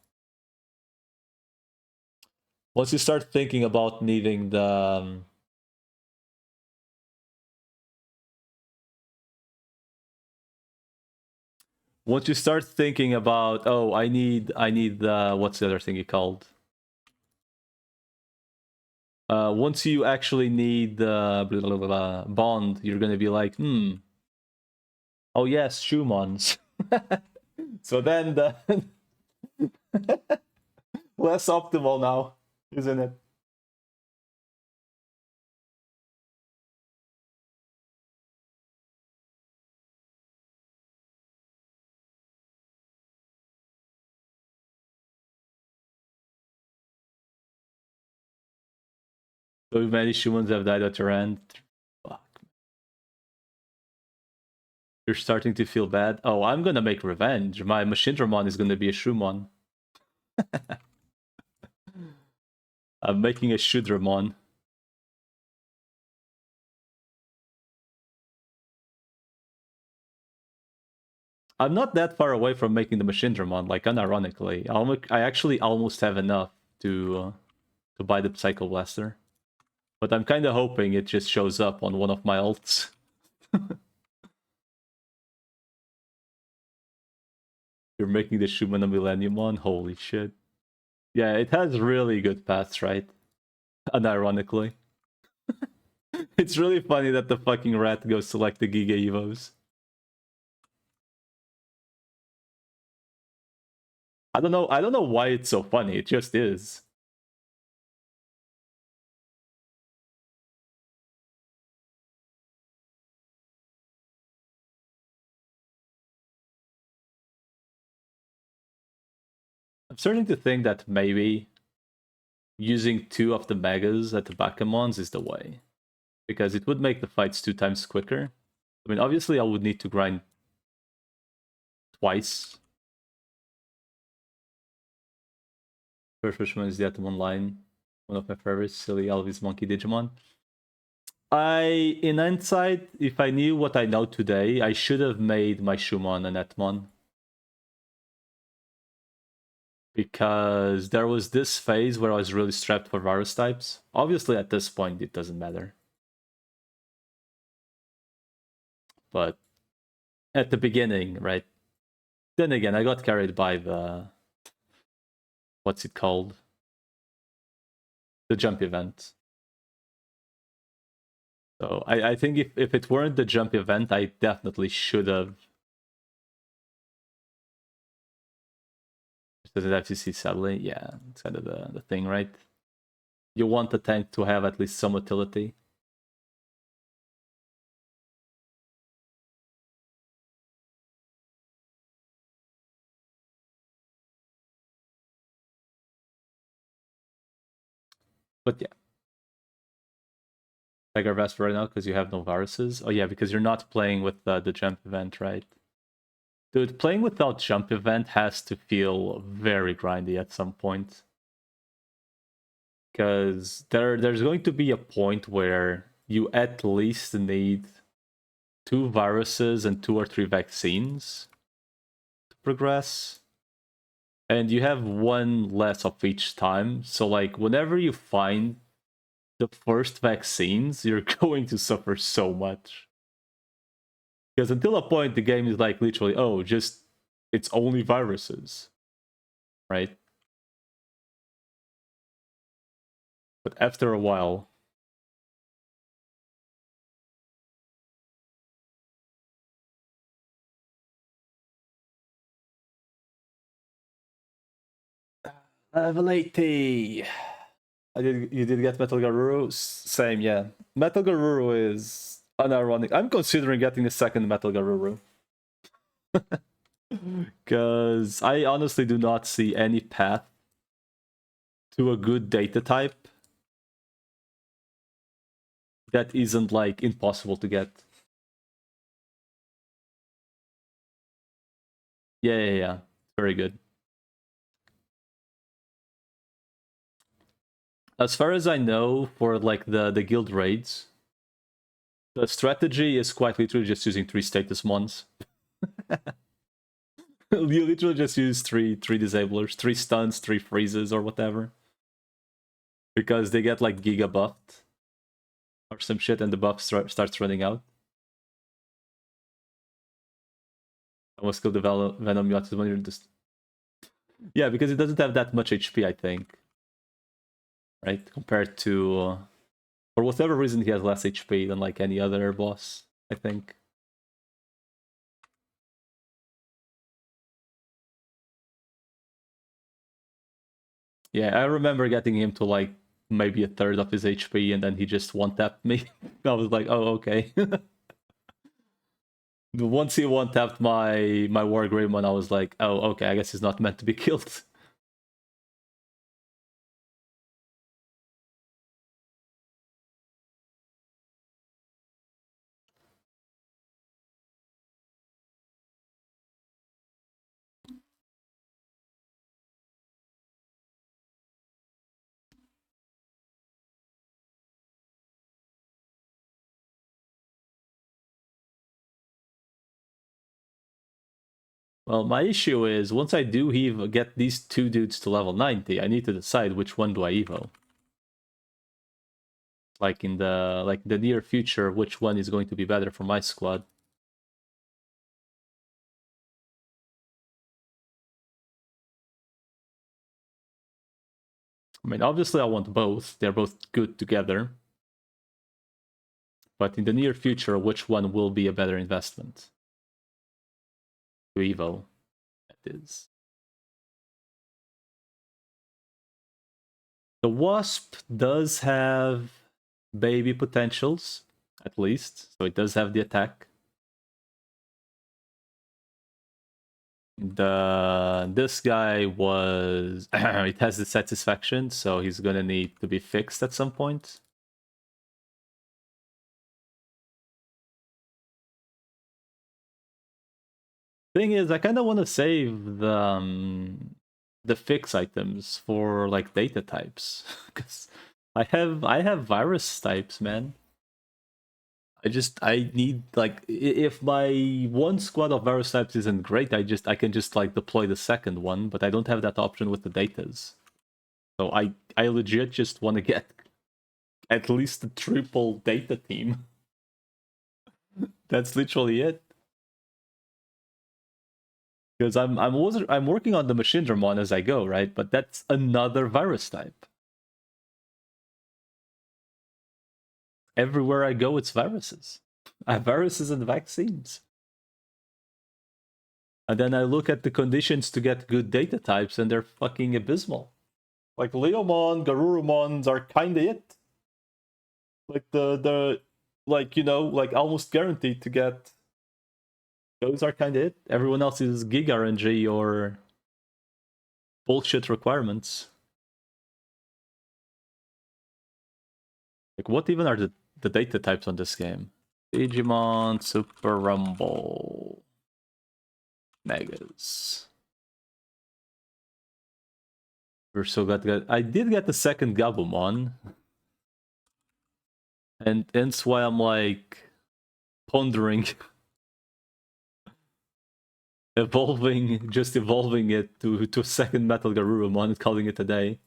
you start thinking about needing the... once you start thinking about, oh, I need what's the other thing you called? Once you actually need the bond, you're gonna be like, oh yes, Chuumons. So then the less optimal now, isn't it? So many Chuumons have died at your end. Fuck. You're starting to feel bad. Oh, I'm gonna make revenge. My Machindramon is gonna be a Chuumon. I'm making a Shudramon. I'm not that far away from making the Machindramon, like, unironically. I actually almost have enough to buy the Psycho Blaster. But I'm kind of hoping it just shows up on one of my ults. You're making the Chuumon a Millenniumon? Holy shit. Yeah, it has really good paths, right? Unironically. It's really funny that the fucking rat goes to like the Giga Evos. I don't know why it's so funny, it just is. I'm starting to think that maybe using 2 of the megas at the Bakemons is the way. Because it would make the fights 2 times quicker. I mean, obviously I would need to grind twice. First Fisherman is the item online. One of my favorites, silly Elvis Monkey Digimon. In hindsight, if I knew what I know today, I should have made my Chuumon and Bakemon. Because there was this phase where I was really strapped for virus types. Obviously, at this point, it doesn't matter. But at the beginning, right? Then again, I got carried by the... What's it called? The jump event. So I think if it weren't the jump event, I definitely should have. Does it FCC sadly? Yeah, it's kind of the thing, right? You want the tank to have at least some utility. But yeah. Tiger Vest right now because you have no viruses. Oh yeah, because you're not playing with the jump event, right? Dude, playing without jump event has to feel very grindy at some point. Because there's going to be a point where you at least need 2 viruses and 2 or 3 vaccines to progress. And you have 1 less of each time. So like whenever you find the first vaccines, you're going to suffer so much. Because until a point, the game is like literally, oh, just it's only viruses, right? But after a while, level 80. You did get Metal Garuru? Same, yeah. Metal Garuru is unironic. I'm considering getting the second Metal Garuru. Because I honestly do not see any path to a good data type that isn't like impossible to get. Yeah. Very good. As far as I know, for like the guild raids, the strategy is quite literally just using 3 status mons. You literally just use three disablers, 3 stuns, 3 freezes, or whatever. Because they get like giga buffed or some shit, and the buff starts running out. Almost kill the Venom Yachts when you're just... Yeah, because it doesn't have that much HP, I think. Right? Compared to... for whatever reason, he has less HP than like any other boss, I think. Yeah, I remember getting him to like maybe a third of his HP, and then he just one-tapped me. I was like, oh, okay. Once he one-tapped my War Greymon, I was like, oh, okay, I guess he's not meant to be killed. Well, my issue is, once I do get these 2 dudes to level 90, I need to decide which one do I evo. Like in the near future, which one is going to be better for my squad. I mean, obviously I want both. They're both good together. But in the near future, which one will be a better investment? To Evo, that is. The Wasp does have baby potentials, at least. So it does have the attack. This guy was it has the satisfaction, so he's gonna need to be fixed at some point. Thing is, I kind of want to save the fix items for like data types because I have virus types, man. I need like if my one squad of virus types isn't great, I can just like deploy the second one, but I don't have that option with the datas. So I legit just want to get at least a triple data team. That's literally it. Because I'm working on the machine Dramon as I go, right? But that's another virus type. Everywhere I go, it's viruses. I have viruses and vaccines. And then I look at the conditions to get good data types, and they're fucking abysmal. Like Leomon, Garurumons are kinda it. Like the like, you know, like almost guaranteed to get. Those are kinda it. Everyone else is gig RNG or bullshit requirements. Like, what even are the data types on this game? Digimon, Super Rumble, Megas. We're so glad. I did get the second Gabumon, and that's why I'm like pondering just evolving it to a second Metal Garurumon and calling it a day.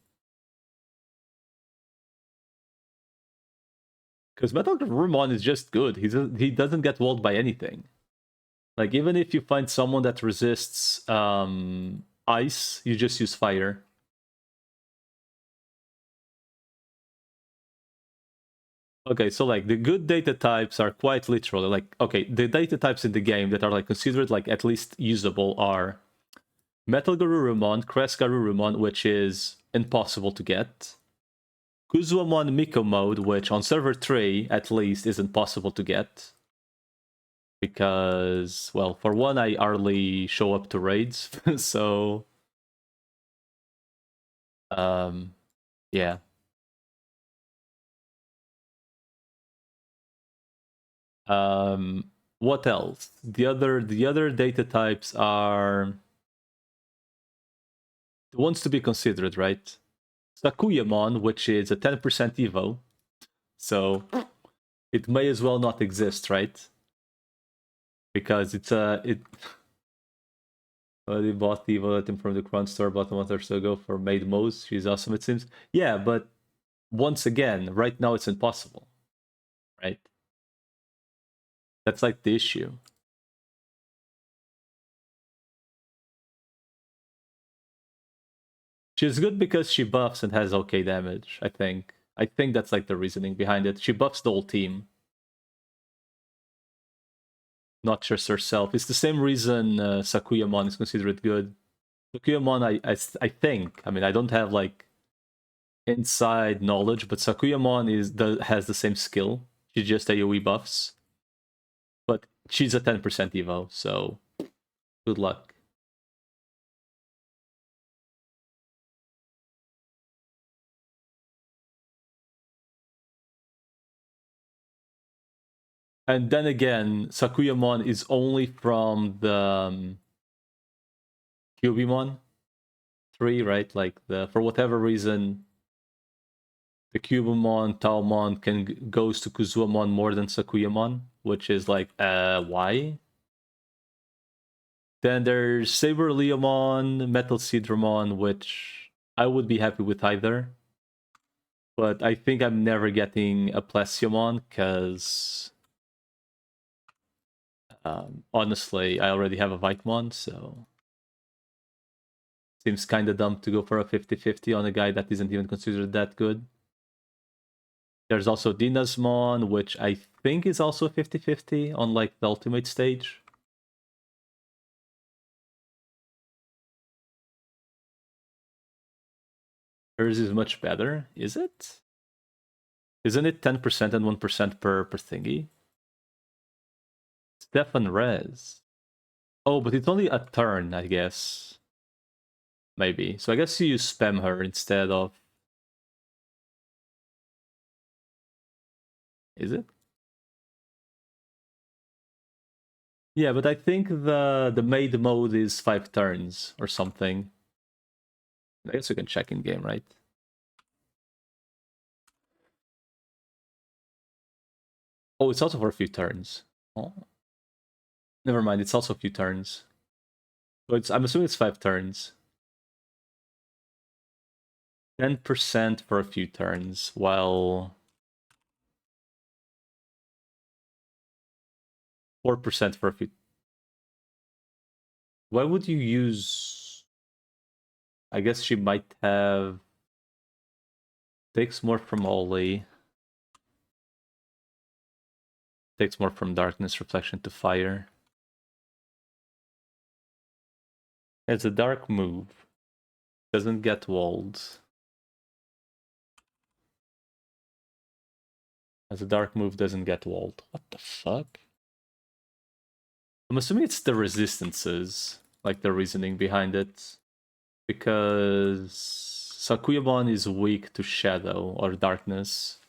Because Metal Garurumon is just good. He doesn't get walled by anything. Like, even if you find someone that resists ice, you just use fire. Okay, so like the good data types are quite literally like, okay, the data types in the game that are like considered like at least usable are Metal Garurumon, Crest Garurumon, which is impossible to get, Kuzuamon Miko mode, which on server 3 at least is impossible to get. Because, well, for one, I hardly show up to raids, so yeah. What else? The other data types are the ones to be considered, right? Sakuyamon, which is a 10% Evo, so it may as well not exist, right? Because it's they bought the Evo item from the Crown store about a month or so ago for Maid Mose. She's awesome, it seems. Yeah, but once again, right now it's impossible, right? That's like the issue. She's good because she buffs and has okay damage, I think. I think that's like the reasoning behind it. She buffs the whole team, not just herself. It's the same reason Sakuyamon is considered good. Sakuyamon, I think, I mean, I don't have like inside knowledge, but Sakuyamon has the same skill. She just AoE buffs. But she's a 10% Evo, so good luck. And then again, Sakuyamon is only from the Cubimon 3, right? Like for whatever reason, the Cubimon, Taomon goes to Kuzuamon more than Sakuyamon, which is like, why? Then there's Saber Leomon, Metal Seedramon, which I would be happy with either. But I think I'm never getting a Plesiomon, because honestly, I already have a Vikemon, so Seems kinda dumb to go for a 50-50 on a guy that isn't even considered that good. There's also Dinasmon, which I think is also 50-50 on like the ultimate stage. Hers is much better, is it? Isn't it 10% and 1% per thingy? Stefan Rez. Oh, but it's only a turn, I guess. Maybe. So I guess you spam her instead of... Is it? Yeah, but I think the maid mode is 5 turns or something. I guess we can check in game, right? Oh, it's also for a few turns. Oh. Never mind, it's also a few turns. So I'm assuming it's 5 turns. 10% for a few turns, while 4% for a few... Why would you use... I guess she might have... Takes more from Oli. Takes more from Darkness, Reflection to Fire. It's a dark move. Doesn't get walled. As a dark move, doesn't get walled. What the fuck? I'm assuming it's the resistances, like the reasoning behind it. Because Sakuyamon is weak to Shadow or Darkness.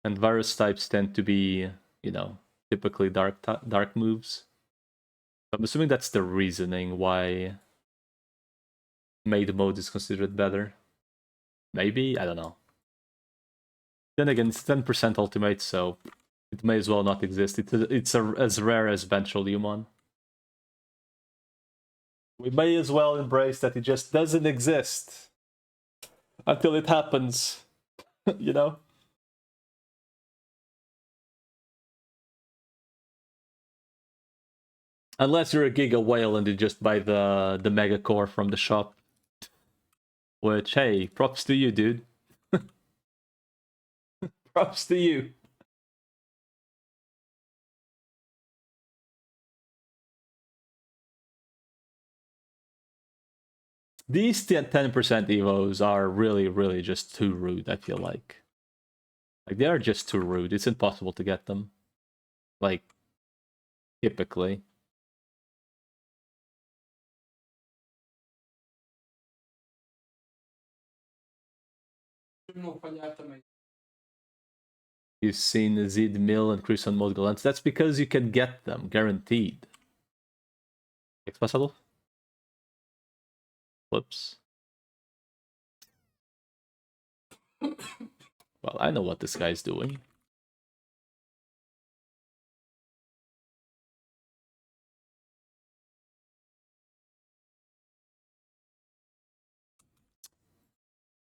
And virus types tend to be, you know, typically dark moves. I'm assuming that's the reasoning why maid mode is considered better. Maybe? I don't know. Then again, it's 10% ultimate, so it may as well not exist. It's as rare as Ventral Humon. We may as well embrace that it just doesn't exist until it happens, you know? Unless you're a Giga Whale and you just buy the Mega Core from the shop. Which, hey, props to you, dude. Props to you. These 10% evos are really, really just too rude, I feel like. Like, they are just too rude. It's impossible to get them. Like, typically. You've seen Zid Mill and Chris on Modgalans. That's because you can get them, guaranteed. Pasado? Whoops. Well, I know what this guy's doing.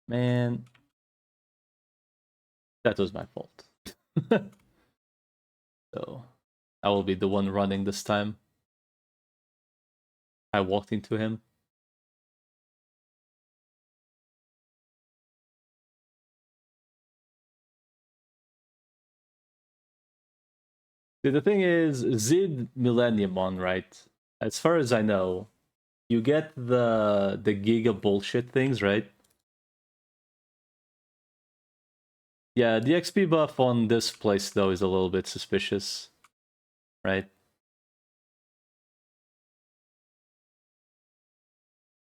Man. That was my fault. So, I will be the one running this time. I walked into him. See, the thing is, Zid Millenniumon, right? As far as I know, you get the Giga bullshit things, right? Yeah, the XP buff on this place, though, is a little bit suspicious, right?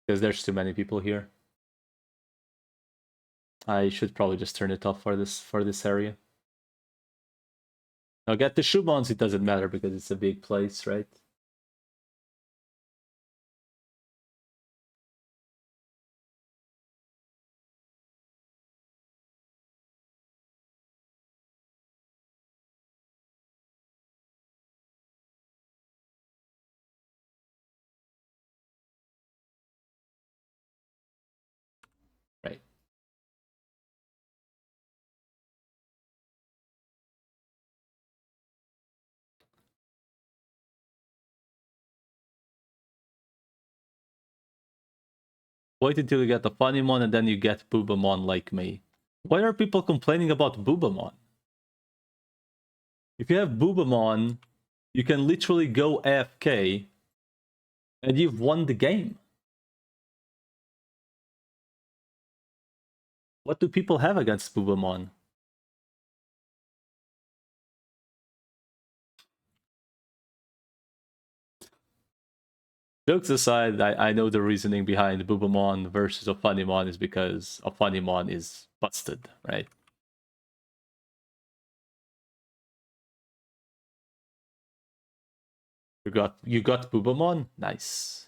Because there's too many people here. I should probably just turn it off for this area. Now get the Chuumons, it doesn't matter because it's a big place, right? Right. Wait until you get the Funnymon and then you get Boobamon like me. Why are people complaining about Boobamon? If you have Boobamon, you can literally go AFK and you've won the game. What do people have against Boobamon? Jokes aside, I know the reasoning behind Boobamon versus a Funnymon is because a Funnymon is busted, right? You got Boobamon? Nice.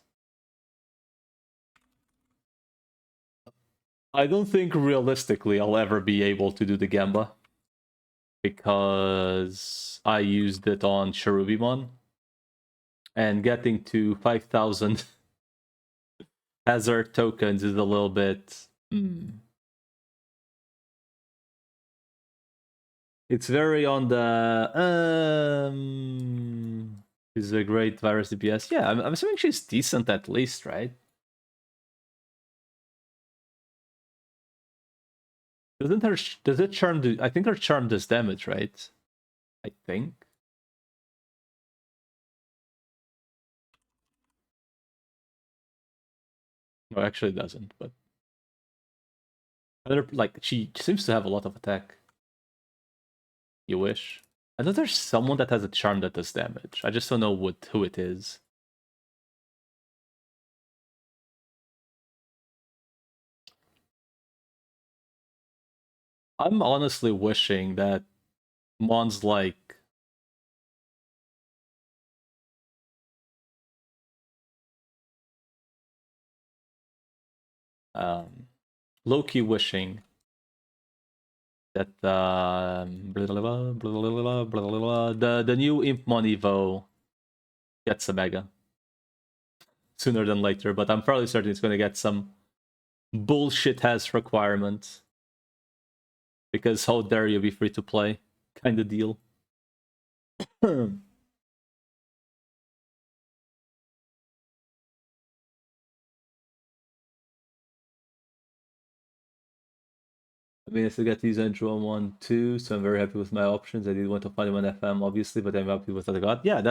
I don't think realistically I'll ever be able to do the Gamba because I used it on Cherubimon and getting to 5,000 hazard tokens is a little bit... It's very on the... She's a great virus DPS. Yeah, I'm assuming she's decent at least, right? Does it charm do... I think her charm does damage, right? I think. No, actually it doesn't, but... Like, she seems to have a lot of attack. You wish. I know there's someone that has a charm that does damage. I just don't know who it is. I'm honestly wishing that mons like... low-key wishing that the new Impmon Evo gets a Mega sooner than later, but I'm fairly certain it's going to get some bullshit has requirement because how dare you be free to play kind of deal. I mean, I still get to use Android 1 too, so I'm very happy with my options. I did want to find 1 FM, obviously, but I'm happy with what I got. Yeah,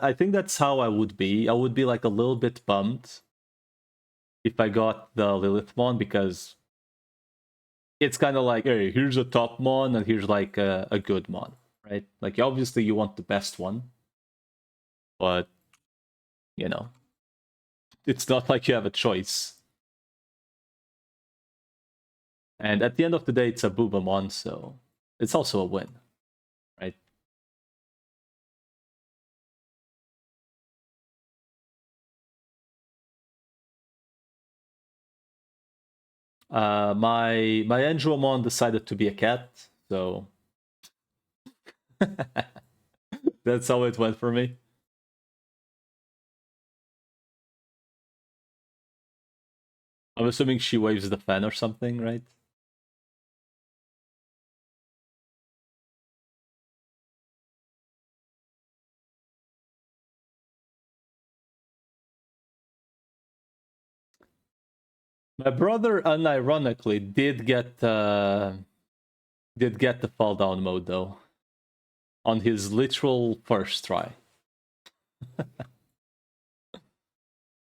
I think that's how I would be. I would be like a little bit bummed if I got the Lilithmon because it's kind of like, hey, here's a top mon and here's like a good mon, right? Like, obviously you want the best one, but you know, it's not like you have a choice. And at the end of the day, it's a Boobamon, so it's also a win, right? My Angelomon decided to be a cat, so that's how it went for me. I'm assuming she waves the fan or something, right? My brother, unironically, did get the fall down mode though, on his literal first try.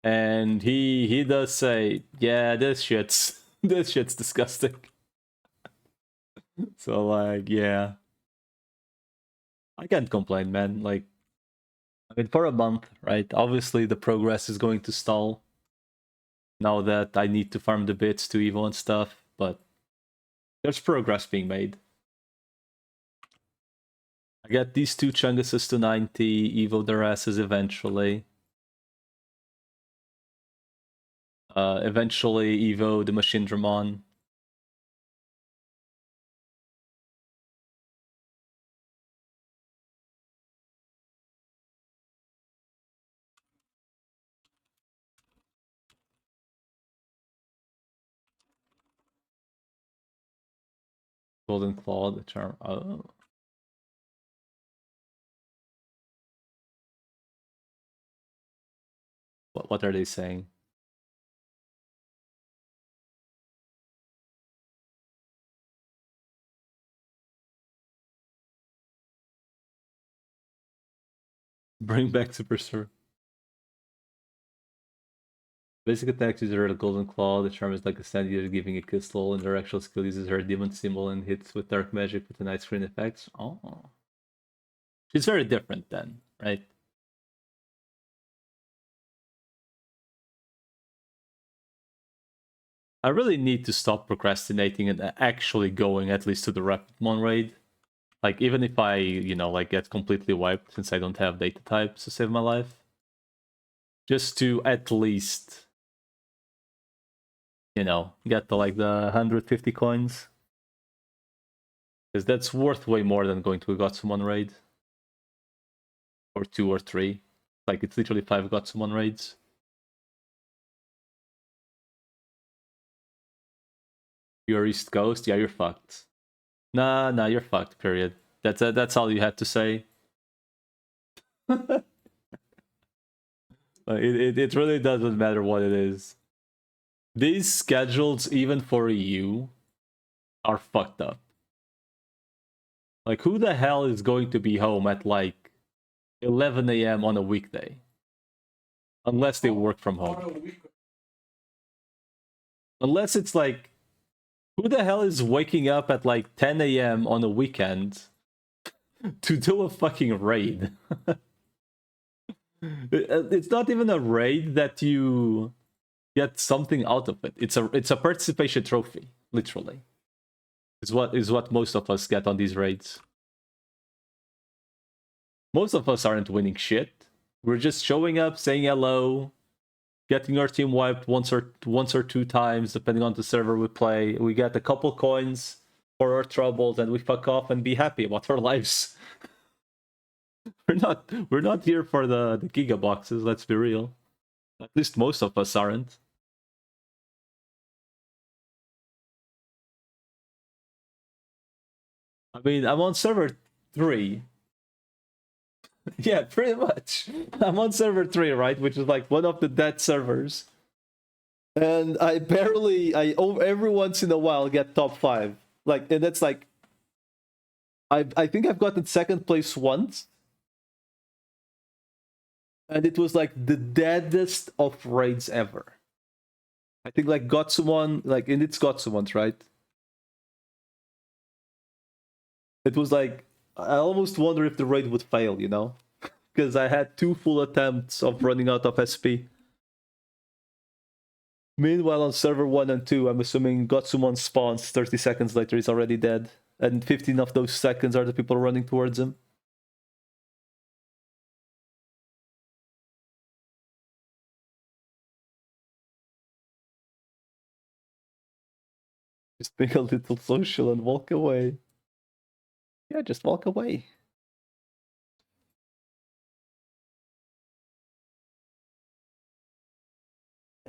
And he does say, yeah, this shit's disgusting. So like, yeah, I can't complain, man. Like, I mean, for a month, right? Obviously, the progress is going to stall now that I need to farm the bits to Evo and stuff, but there's progress being made. I get these 2 Chunguses to 90, Evo their asses eventually. Eventually Evo the Machine Dramon. Golden Claw, the charm. Oh. What are they saying? Bring back Super Sir. Basic attack uses her Golden Claw. The charm is like a stand user giving a crystal, and her actual skill uses her Demon Symbol and hits with Dark Magic with the night screen effects. Oh. She's very different then, right? I really need to stop procrastinating and actually going at least to the Rapidmon raid. Like, even if I, like get completely wiped since I don't have data types to save my life. Just to at least, get to like the 150 coins. Because that's worth way more than going to a Gotsumon raid. Or 2 or 3. Like, it's literally 5 Gotsumon raids. You're East Coast? Yeah, you're fucked. Nah, you're fucked, period. That's all you had to say. It really doesn't matter what it is. These schedules, even for you, are fucked up. Like, who the hell is going to be home at like 11 a.m. on a weekday? Unless they work from home. Unless it's like, who the hell is waking up at like 10 a.m. on a weekend to do a fucking raid? It's not even a raid that you get something out of it. It's a participation trophy, literally. Is what most of us get on these raids. Most of us aren't winning shit. We're just showing up, saying hello, getting our team wiped once or two times, depending on the server we play. We get a couple coins for our troubles, and we fuck off and be happy about our lives. We're not here for the giga boxes. Let's be real. At least most of us aren't. I mean, I'm on server 3. Yeah, pretty much. I'm on server 3, right? Which is like one of the dead servers. And I every once in a while get top 5. Like, and that's like, I think I've gotten second place once. And it was like the deadest of raids ever. I think like Gotsumon, like, and it's Gotsumons, right? It was like, I almost wonder if the raid would fail, because I had 2 full attempts of running out of SP. Meanwhile, on server 1 and 2, I'm assuming Gotsumon spawns 30 seconds later, he's already dead. And 15 of those seconds are the people running towards him. Just make a little social and walk away. Yeah, just walk away.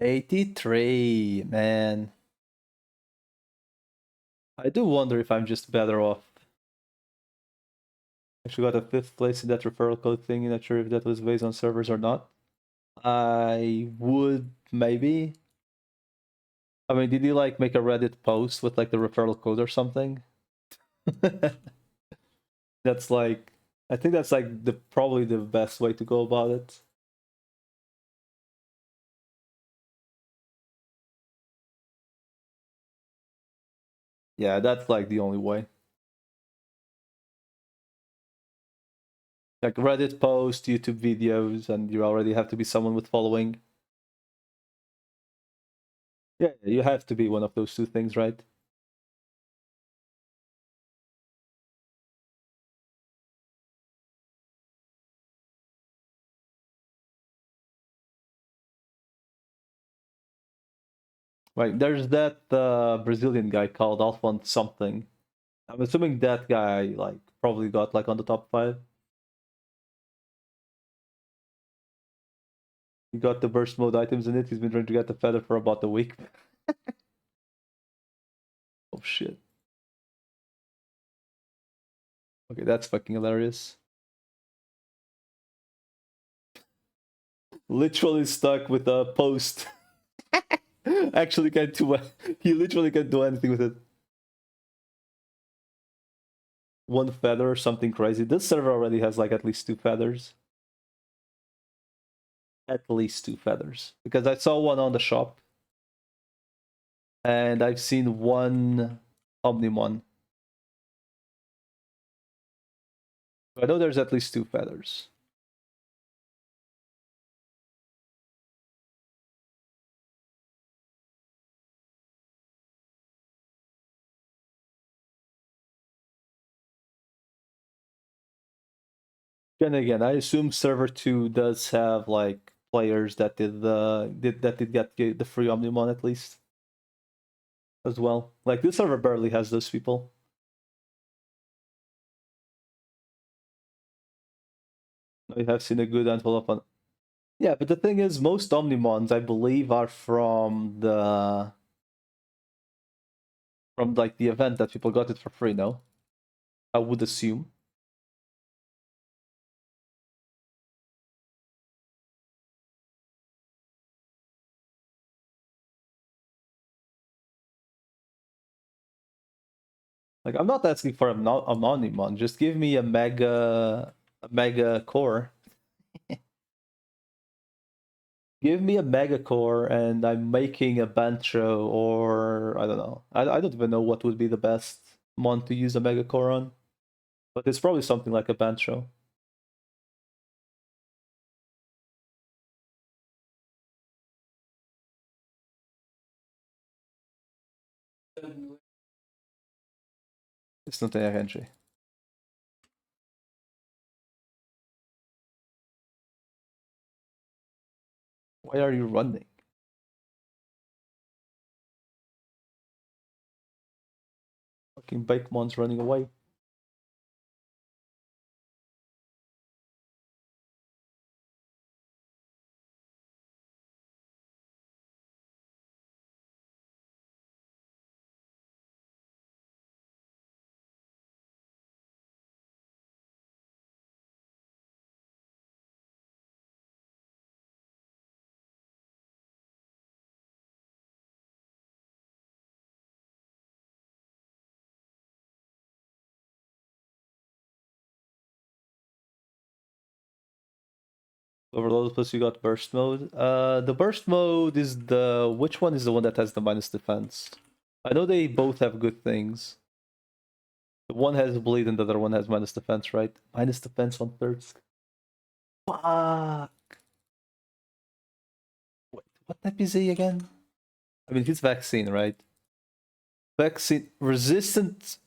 $83, man. I do wonder if I'm just better off. Actually got a 5th place in that referral code thing. Not sure if that was based on servers or not. I would maybe. I mean, did you like make a Reddit post with like the referral code or something? That's like, I think that's like probably the best way to go about it. Yeah, that's like the only way. Like Reddit post, YouTube videos, and you already have to be someone with following. Yeah, you have to be one of those 2 things, right? Right, there's that Brazilian guy called Alphonse something. I'm assuming that guy like probably got like on the top 5. He got the burst mode items in it. He's been trying to get the feather for about a week. Oh shit. Okay, that's fucking hilarious. Literally stuck with a post. Actually can't do he literally can't do anything with it. 1 feather or something crazy. This server already has like at least 2 feathers. at least 2 feathers. Because I saw one on the shop. And I've seen one Omnimon. I know there's at least 2 feathers. Then again, I assume server 2 does have like players that did get the free Omnimon at least as well. Like this server barely has those people. I have seen a good envelope on. Yeah, but the thing is, most Omnimons I believe are from like the event that people got it for free. No, I would assume. Like I'm not asking for a Omnimon. Just give me a mega core. Give me a mega core, and I'm making a Bantro, or I don't know. I don't even know what would be the best mon to use a mega core on, but it's probably something like a Bantro. It's not a RNG. Why are you running? Fucking Bakemon's running away. Overload plus you got burst mode. The burst mode is which one is the one that has the minus defense? I know they both have good things. The one has bleed and the other one has minus defense, right? Minus defense on thirds. Fuck. Wait, what type is he again? I mean, he's vaccine, right? Vaccine resistant.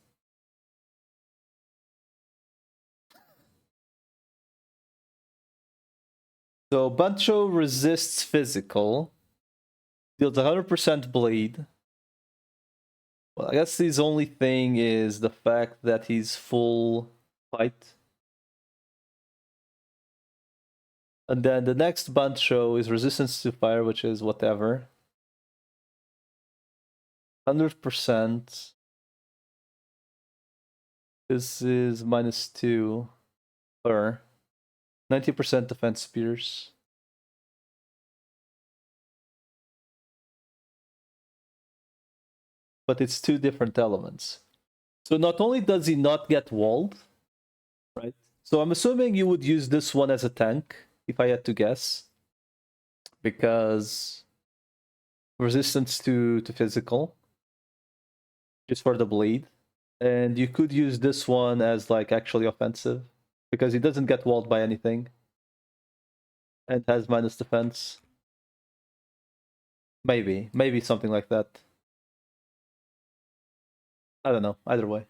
So Bancho resists physical. Deals 100% bleed. Well, I guess his only thing is the fact that he's full fight. And then the next Bancho is resistance to fire, which is whatever. 100%. This is -2 per 90% defense spears. But it's 2 different elements. So not only does he not get walled, right? So I'm assuming you would use this one as a tank, if I had to guess. Because resistance to physical, just for the bleed. And you could use this one as like actually offensive, because he doesn't get walled by anything. And has minus defense. Maybe something like that. I don't know, either way.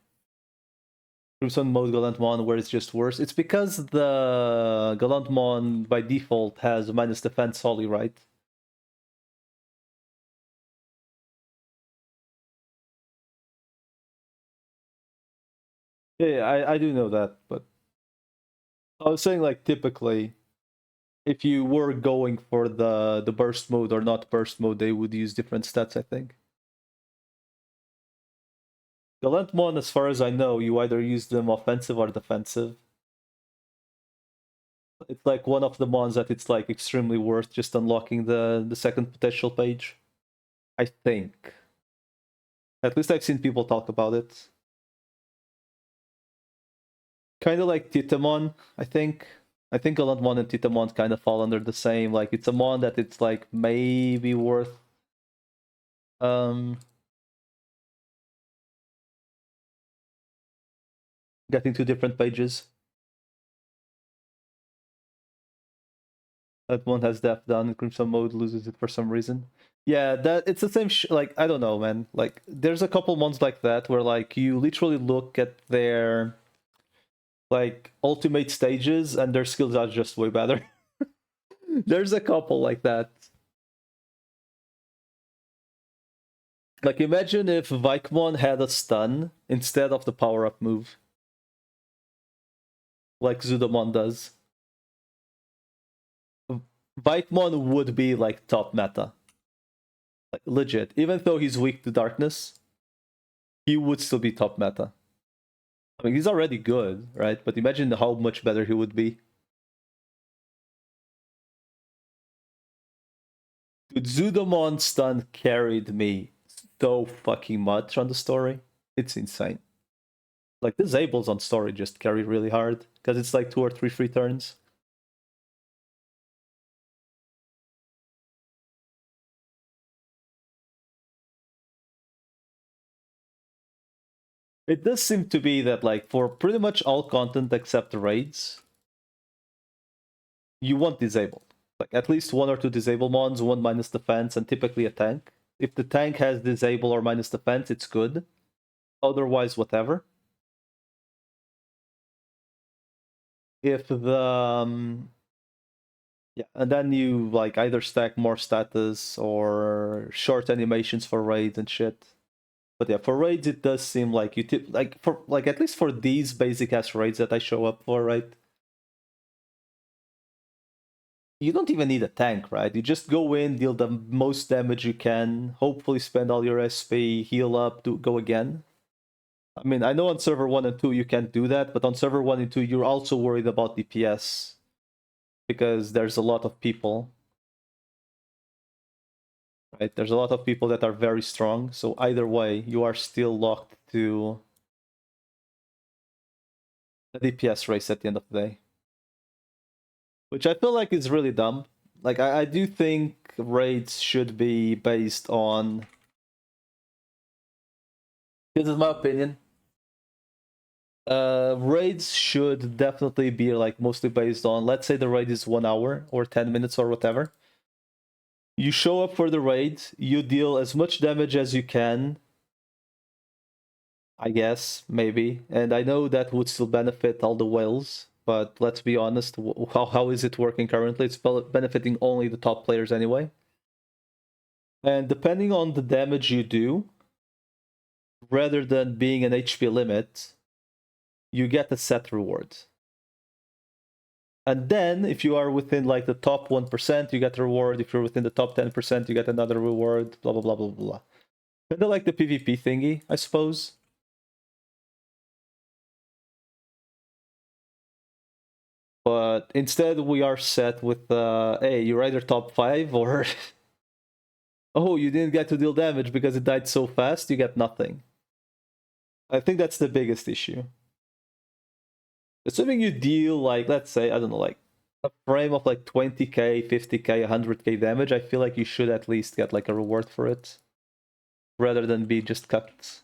Crimson mode Gallantmon where it's just worse. It's because the Gallantmon by default has minus defense solely, right? Yeah, I do know that, but I was saying like typically if you were going for the burst mode or not burst mode, they would use different stats, I think. Gallantmon, as far as I know, you either use them offensive or defensive. It's like one of the mons that it's like extremely worth just unlocking the second potential page. I think. At least I've seen people talk about it. Kind of like Titamon, I think. I think Galantamon and Titamon kind of fall under the same. Like, it's a mon that it's like maybe worth getting two different pages. That one has Death done in Crimson mode, loses it for some reason. Yeah, that it's the same. Like, I don't know, man. Like, there's a couple mons like that where like you literally look at their like ultimate stages and their skills are just way better. There's a couple like that. Like, imagine if Bakemon had a stun instead of the power-up move. Like Zudomon does. Bakemon would be like top meta. Like, legit. Even though he's weak to darkness, he would still be top meta. I mean, he's already good, right? But imagine how much better he would be. Dude, Zudomon stun carried me so fucking much on the story. It's insane. Like, disables on story just carry really hard, because it's like 2 or 3 free turns. It does seem to be that, like, for pretty much all content except the raids, you want disabled. Like, at least 1 or 2 disable mons, 1 minus defense, and typically a tank. If the tank has disable or minus defense, it's good. Otherwise, whatever. If the... yeah, and then you, like, either stack more status or short animations for raids and shit. But yeah, for raids, it does seem like you like for like at least for these basic ass raids that I show up for, right? You don't even need a tank, right? You just go in, deal the most damage you can, hopefully spend all your SP, heal up, go again. I mean, I know on server 1 and 2 you can't do that, but on server 1 and 2 you're also worried about DPS because there's a lot of people. Right? There's a lot of people that are very strong, so either way, you are still locked to the DPS race at the end of the day. Which I feel like is really dumb. Like, I do think raids should be based on... This is my opinion. Raids should definitely be like mostly based on, let's say the raid is 1 hour or 10 minutes or whatever. You show up for the raid, you deal as much damage as you can, I guess, maybe. And I know that would still benefit all the whales, but let's be honest, how is it working currently? It's benefiting only the top players anyway. And depending on the damage you do, rather than being an HP limit, you get a set reward. And then, if you are within like the top 1%, you get a reward. If you're within the top 10%, you get another reward, blah, blah, blah, blah, blah. Kind of like the PvP thingy, I suppose. But instead, we are set with, hey, you're either top 5 or... oh, you didn't get to deal damage because it died so fast, you get nothing. I think that's the biggest issue. Assuming you deal, like, let's say, I don't know, like, a frame of like 20k, 50k, 100k damage, I feel like you should at least get like a reward for it. Rather than be just cut.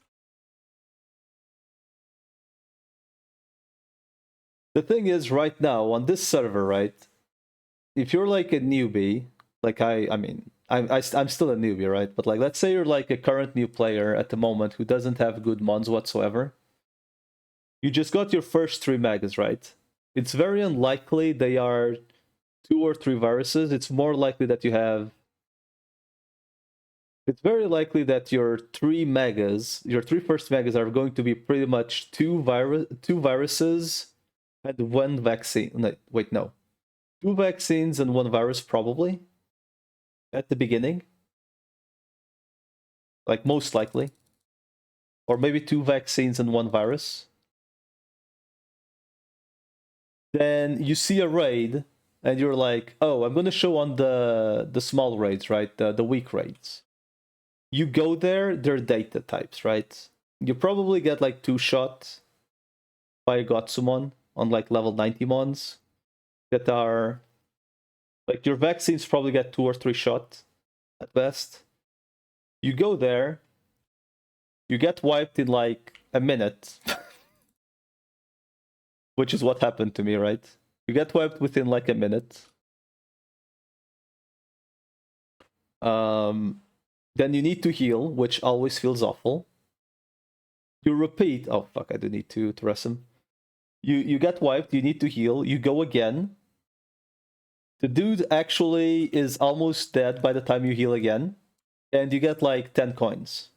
The thing is, right now, on this server, right, if you're like a newbie, like I mean, I'm still a newbie, right? But like, let's say you're like a current new player at the moment who doesn't have good mons whatsoever. You just got your first 3 megas, right? It's very unlikely they are 2 or 3 viruses. It's more likely that you have... It's very likely that your 3 megas, your 3 first megas are going to be pretty much 2 viruses and 1 vaccine. No, wait, no. 2 vaccines and 1 virus, probably, at the beginning. Like, most likely. Or maybe 2 vaccines and 1 virus. Then you see a raid, and you're like, oh, I'm going to show on the small raids, right? The weak raids. You go there, they're data types, right? You probably get like 2 shots by a Gotsumon on like level 90 mons. that are like your vaccines probably get 2 or 3 shots at best. You go there, you get wiped in like a minute, which is what happened to me, right? You get wiped within like a minute. Then you need to heal, which always feels awful. You repeat. Oh fuck! I do need to rest him. You get wiped. You need to heal. You go again. The dude actually is almost dead by the time you heal again, and you get like 10 coins.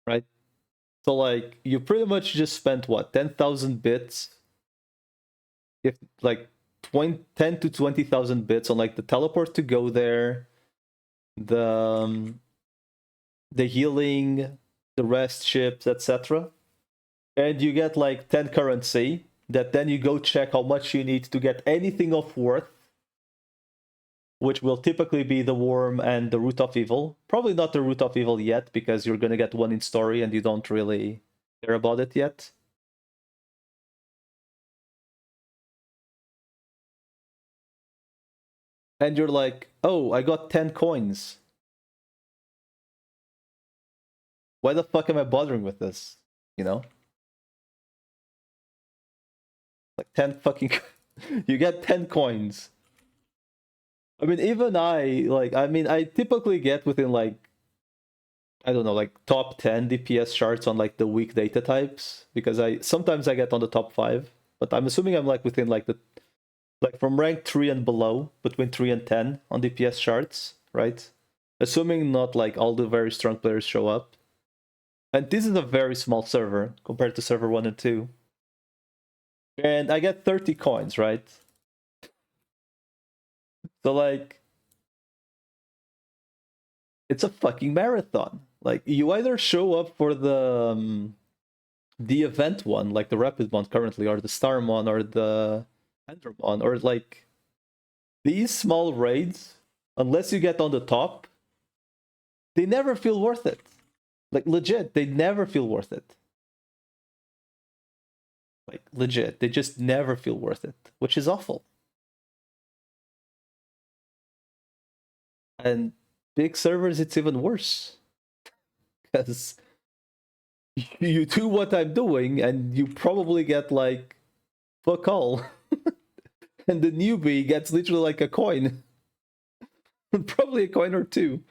Right? So like you pretty much just spent what 10,000 bits, if like 10 to 20,000 bits on like the teleport to go there, the healing, the rest ships, etc. And you get like 10 currency that then you go check how much you need to get anything of worth, which will typically be the worm and the root of evil. Probably not the root of evil yet, because you're gonna get one in story and you don't really care about it yet. And you're like, oh, I got 10 coins. Why the fuck am I bothering with this? You know? Like 10 fucking... you get 10 coins. I mean, even I typically get within like, I don't know, like top 10 DPS charts on like the weak data types, because sometimes I get on the top 5, but I'm assuming I'm like within like from rank 3 and below, between 3 and 10 on DPS charts, right? Assuming not like all the very strong players show up. And this is a very small server compared to server 1 and 2. And I get 30 coins, right? So like, it's a fucking marathon. Like, you either show up for the event one, like the rapid one currently, or the Starmon, or the Endermon, or like these small raids, unless you get on the top, they never feel worth it. Like, legit, they never feel worth it. Like, legit, they just never feel worth it, which is awful. And big servers, it's even worse. Because you do what I'm doing, and you probably get like fuck all. And the newbie gets literally like a coin. Probably a coin or two.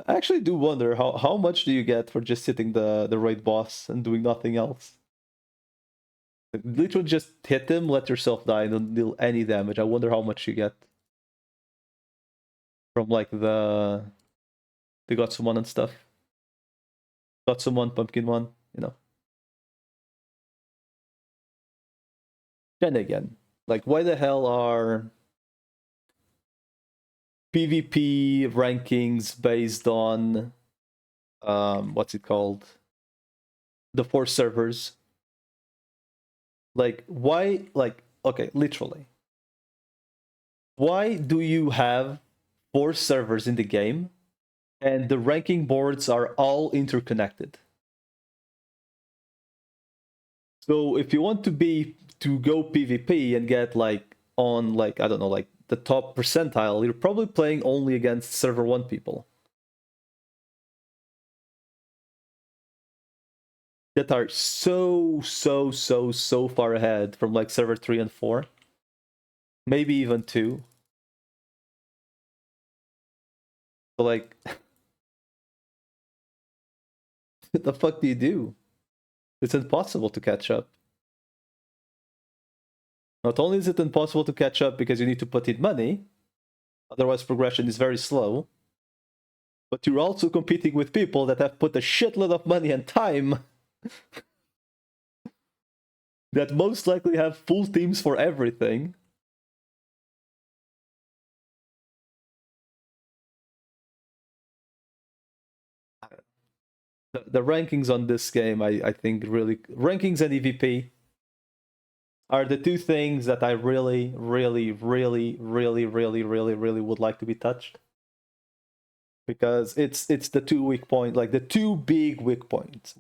I actually do wonder how much do you get for just hitting the raid boss and doing nothing else? Like, literally just hit him, let yourself die, and don't deal any damage. I wonder how much you get from like the Chuumon and stuff. Chuumon, Pumpkinmon, you know. Then again, like, why the hell are PvP rankings based on what's it called? The 4 servers. Like, why, like, okay, literally. Why do you have 4 servers in the game and the ranking boards are all interconnected? So if you want to go PvP and get like on like, I don't know, like the top percentile, you're probably playing only against server 1 people that are so far ahead from like server 3 and 4, maybe even 2. So like, what the fuck do you do? It's impossible to catch up. Not only is it impossible to catch up because you need to put in money, otherwise progression is very slow, but you're also competing with people that have put a shitload of money and time that most likely have full teams for everything. The rankings on this game, I think really... Rankings and EVP are the 2 things that I really would like to be touched. Because it's the 2 weak points, like the 2 big weak points.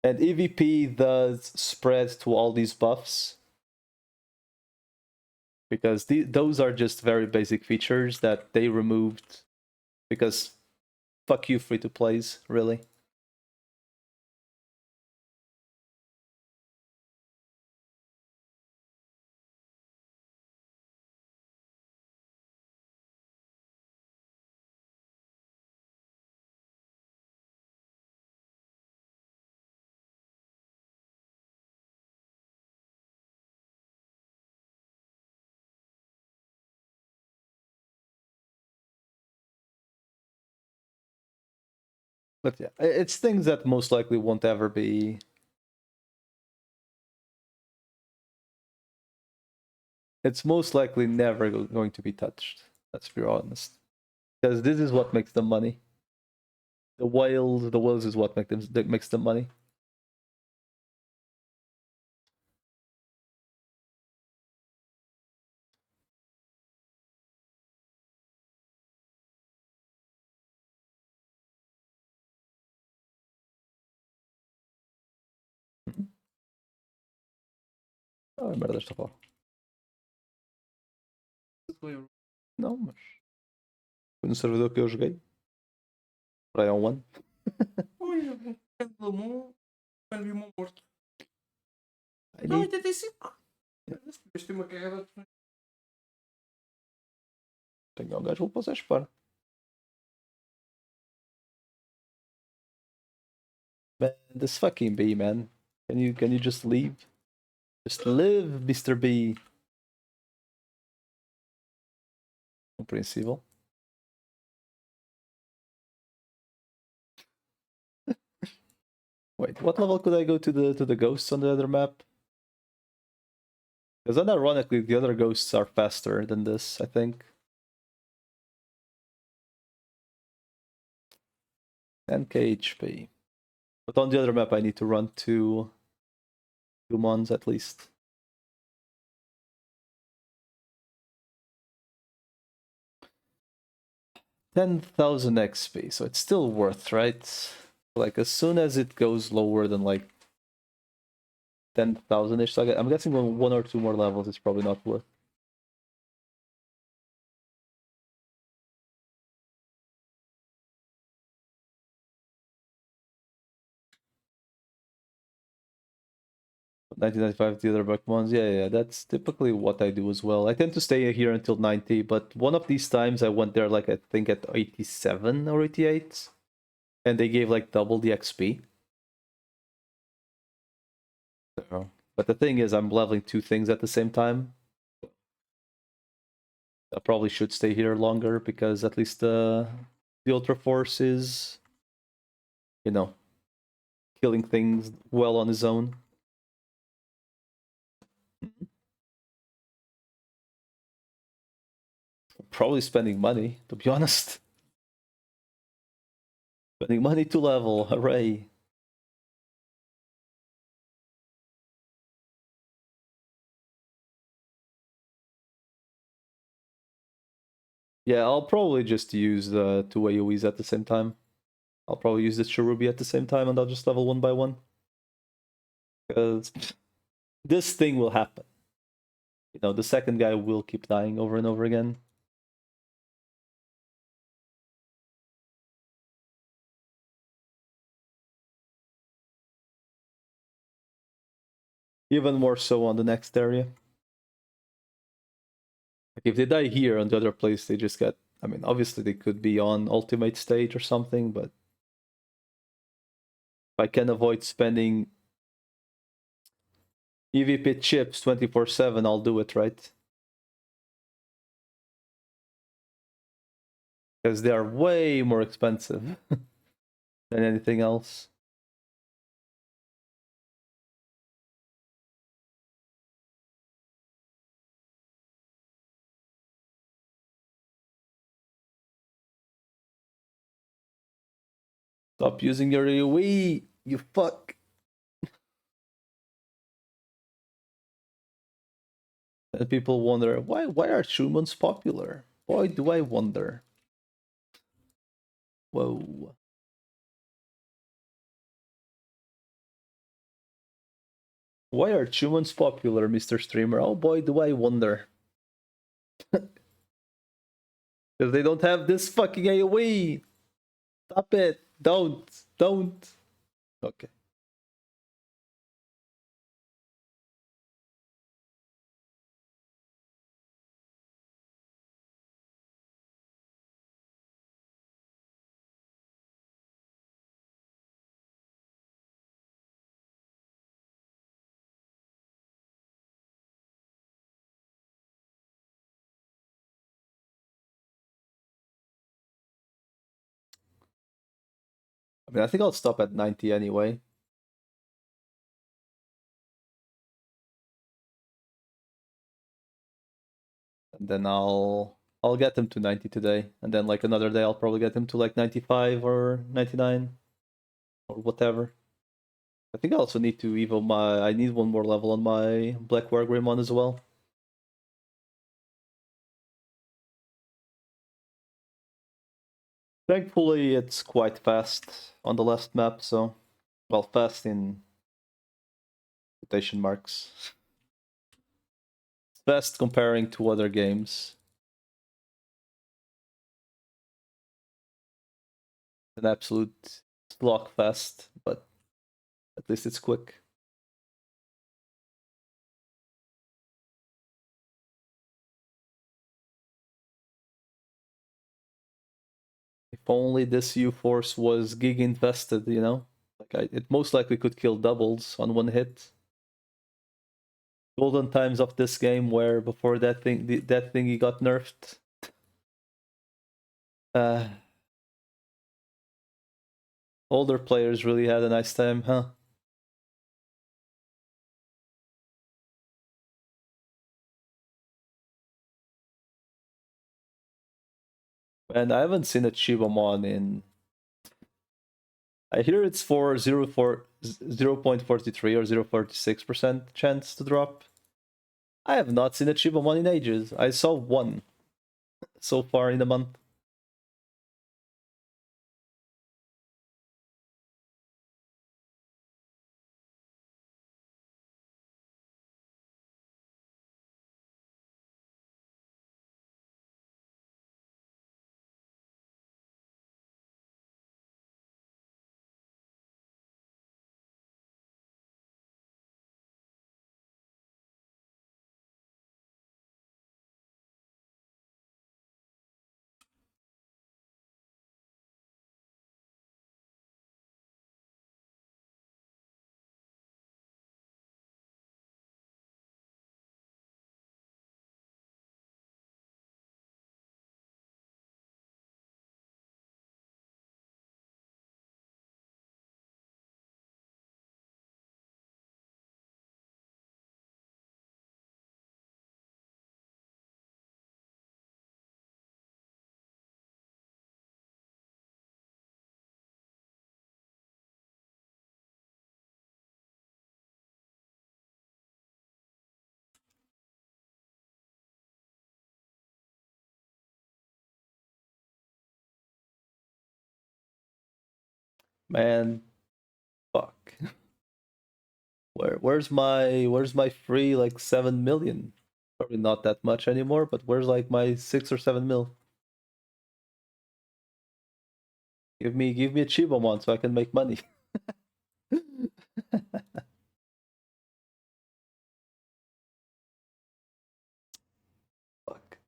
And EVP does spread to all these buffs, because those are just very basic features that they removed because fuck you free to plays, really. But yeah, it's things that most likely won't ever be. It's most likely never going to be touched. Let's be honest, because this is what makes them money. The whales is what makes them money. Ah, merda desta pau. Não, mas foi no servidor que eu joguei. Para aí há um ano. Ui, Lamon, quando vi um morto. I Não, need... 85. Depois tem uma carreira de. Tenho um gajo, vou passar a espar. Man, this fucking bee, man. Can you just leave? Just live, Mr. B. Compreensível. Wait, what level could I go to the ghosts on the other map? Because unironically, the other ghosts are faster than this, I think. 10k HP. But on the other map, I need to run two Chuumons at least. $10,000 XP, so it's still worth, right? Like, as soon as it goes lower than, like, 10,000-ish, so I'm guessing one or two more levels it's probably not worth. But 1995, the other Bakemons, yeah, that's typically what I do as well. I tend to stay here until 90, but one of these times I went there, like, I think at 87 or 88, and they gave, like, double the XP. So, but the thing is, I'm leveling two things at the same time. I probably should stay here longer because at least the Ultra Force is, you know, killing things well on his own. Probably spending money, to be honest. Spending money to level, hooray. Yeah, I'll probably just use the two AoEs at the same time. I'll probably use the Cherubi at the same time and I'll just level one by one. Because this thing will happen. You know, the second guy will keep dying over and over again. Even more so on the next area. Like if they die here on the other place, they just get... I mean, obviously they could be on ultimate stage or something, but... if I can avoid spending EVP chips 24/7, I'll do it, right? Because they are way more expensive than anything else. Stop using your AoE, you fuck. And people wonder, why are Chuumons popular? Why do I wonder? Whoa. Why are Chuumons popular, Mr. Streamer? Oh boy, do I wonder. Because they don't have this fucking AoE. Stop it. Don't. Okay. I mean, I think I'll stop at 90 anyway. And then I'll get him to 90 today. And then like another day I'll probably get him to like 95 or 99 or whatever. I think I also need to evo I need one more level on my Black Wargreymon as well. Thankfully it's quite fast on the last map, so well, fast in quotation marks. Fast comparing to other games. An absolute slog fest, but at least it's quick. If only this U-Force was gig invested, you know? Like it most likely could kill doubles on one hit. Golden times of this game where before that thingy got nerfed. Older players really had a nice time, huh? And I haven't seen a Chibamon in. I hear it's for 0.43 or 0.46% chance to drop. I have not seen a Chibamon in ages. I saw one so far in a month. Man, fuck. Where's my free like 7 million? Probably not that much anymore, but where's like my 6 or 7 mil? Give me a Chibomon so I can make money. Fuck.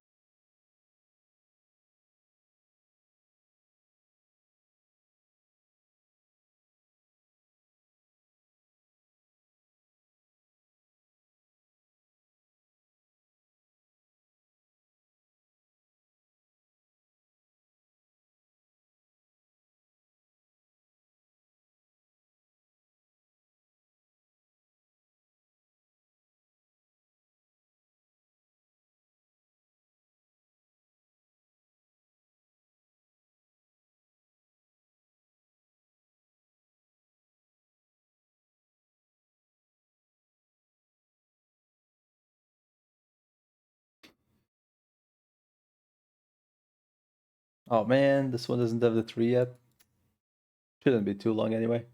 Oh man, this one doesn't have the 3 yet. Shouldn't be too long anyway.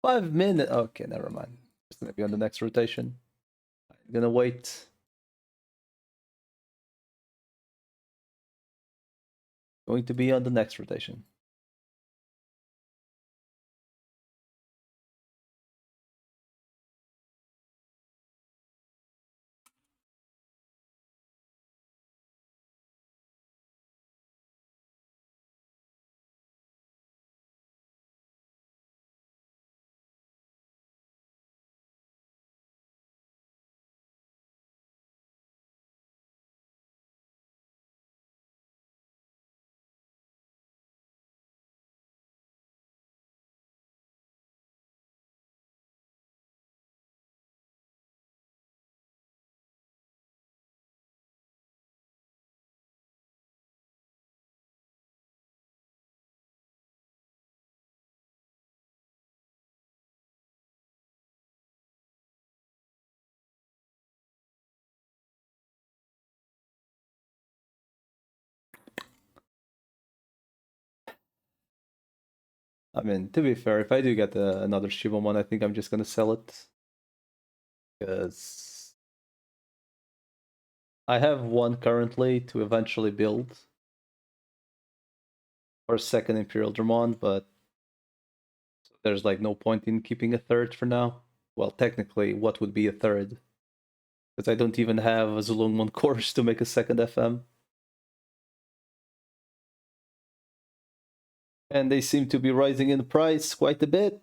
5 minutes. Okay, never mind. It's gonna be on the next rotation. I'm gonna wait. Going to be on the next rotation. I mean, to be fair, if I do get another Chuumon, I think I'm just gonna sell it. Because I have one currently to eventually build for a second Imperial Dramon, but there's like no point in keeping a third for now. Well, technically, what would be a third? Because I don't even have a Zulungmon course to make a second FM. And they seem to be rising in price quite a bit.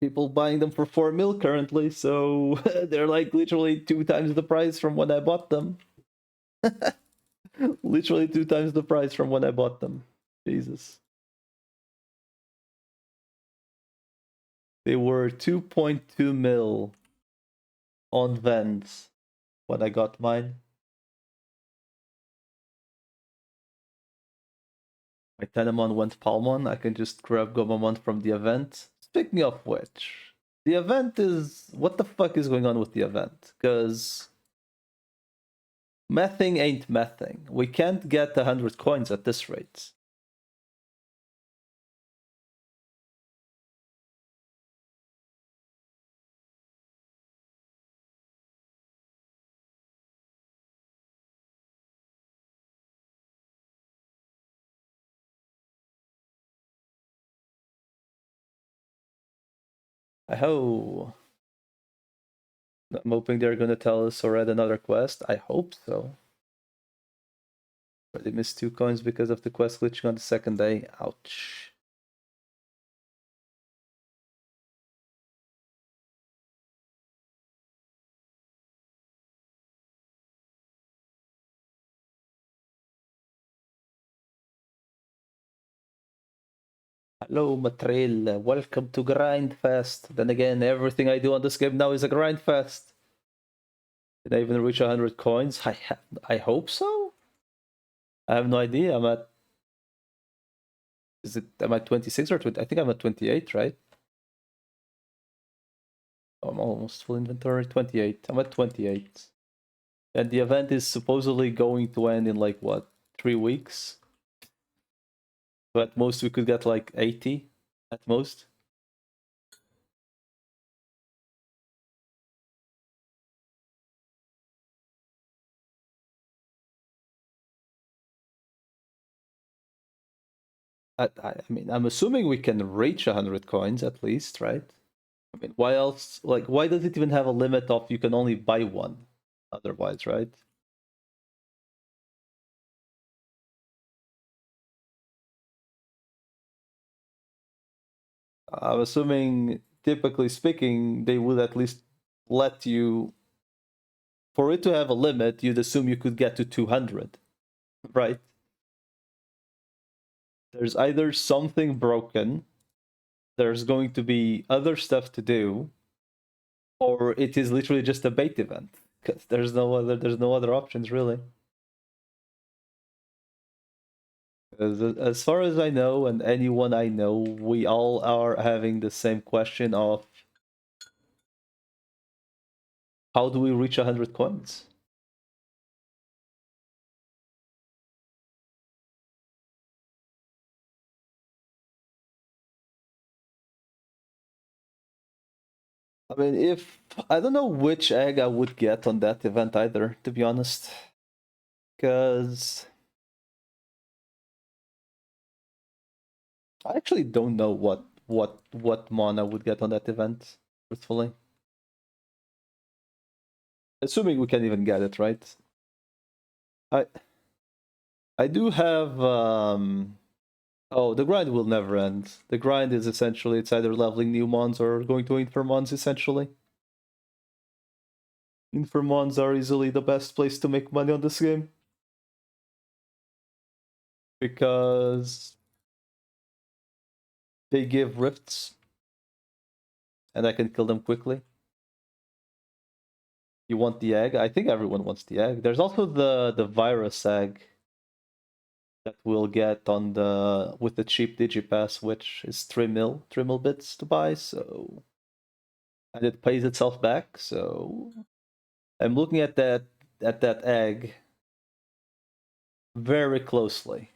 People buying them for 4 mil currently, so they're like literally 2 times the price from when I bought them. Literally 2 times the price from when I bought them. Jesus. They were 2.2 mil on Vents when I got mine. My Tenemon went Palmon. I can just grab Gomamon from the event. Speaking of which, the event is... What the fuck is going on with the event? Because mething ain't mething. We can't get 100 coins at this rate. Oh, I'm hoping they're gonna tell us or add another quest. I hope so. Already missed 2 coins because of the quest glitching on the second day. Ouch. Hello, Matril. Welcome to Grindfest. Then again, everything I do on this game now is a Grindfest. Did I even reach 100 coins? I hope so. I have no idea. I'm at... Am I 26 or 20? I think I'm at 28, right? I'm almost full inventory. 28. I'm at 28. And the event is supposedly going to end in like, what, 3 weeks? So at most we could get like 80 at most. I mean, I'm assuming we can reach 100 coins at least, right? I mean, why else? Like, why does it even have a limit of you can only buy one otherwise, right? I'm assuming, typically speaking, they would at least let you... For it to have a limit, you'd assume you could get to 200, right? There's either something broken, there's going to be other stuff to do, or it is literally just a bait event. Because there's no other options really. As far as I know, and anyone I know, we all are having the same question of how do we reach 100 coins? I mean, if I don't know which egg I would get on that event either, to be honest, because I actually don't know what mon I would get on that event, truthfully. Assuming we can even get it, right? I do have oh, the grind will never end. The grind is essentially it's either leveling new mons or going to Infermons essentially. Infermons are easily the best place to make money on this game. Because they give rifts and I can kill them quickly. You want the egg? I think everyone wants the egg. There's also the virus egg that we'll get on the with the cheap digipass, which is 3 mil bits to buy, so and it pays itself back, so I'm looking at that egg very closely.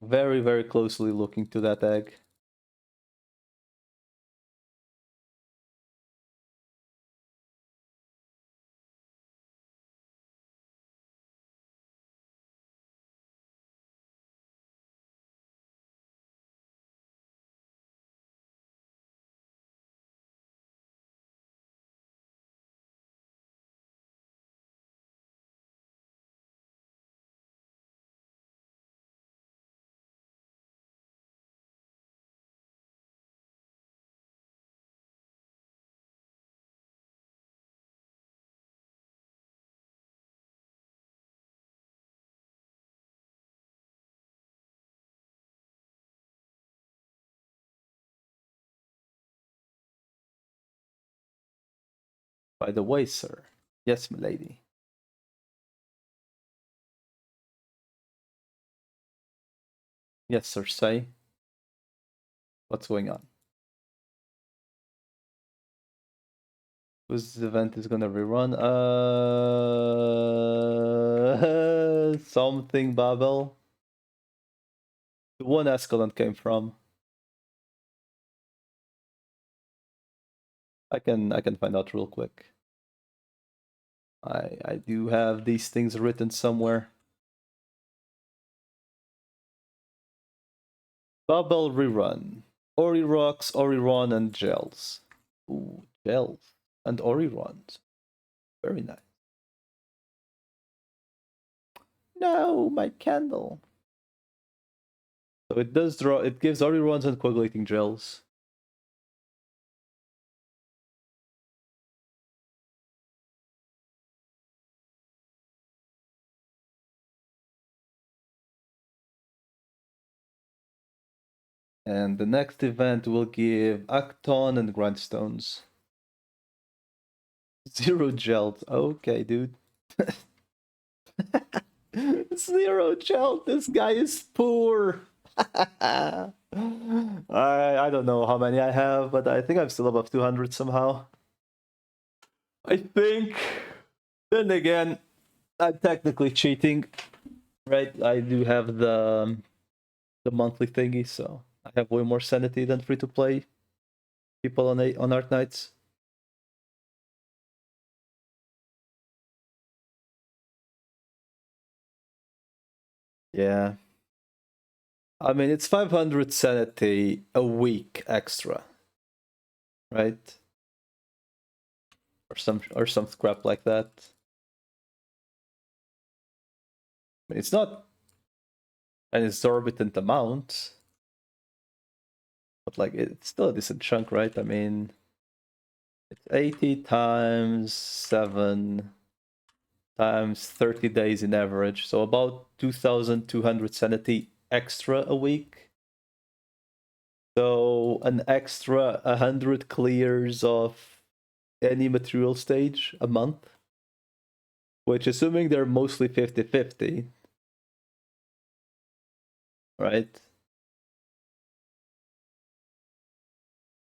Very, very closely looking to that egg. By the way, sir. Yes, milady. Yes, sir, say. What's going on? Whose event is gonna rerun? Something Babel. The one Escalon came from. I can find out real quick. I do have these things written somewhere. Bubble rerun. Ori rocks, Oriron, and gels. Ooh, gels and Orirons. Very nice. No, my candle. So it does draw. It gives Orirons and coagulating gels. And the next event will give Acton and Grindstones. 0 gels. Okay, dude. 0 gel. This guy is poor. I don't know how many I have, but I think I'm still above 200 somehow. I think. Then again, I'm technically cheating, right? I do have the monthly thingy, so I have way more sanity than free to play people on Art Nights. Yeah. I mean, it's 500 sanity a week extra, right? Or some crap like that. I mean, it's not an exorbitant amount, but like it's still a decent chunk, right? I mean, it's 80 times 7 times 30 days in average, so about 2,200 sanity extra a week. So an extra 100 clears of any material stage a month, which assuming they're mostly 50-50, right?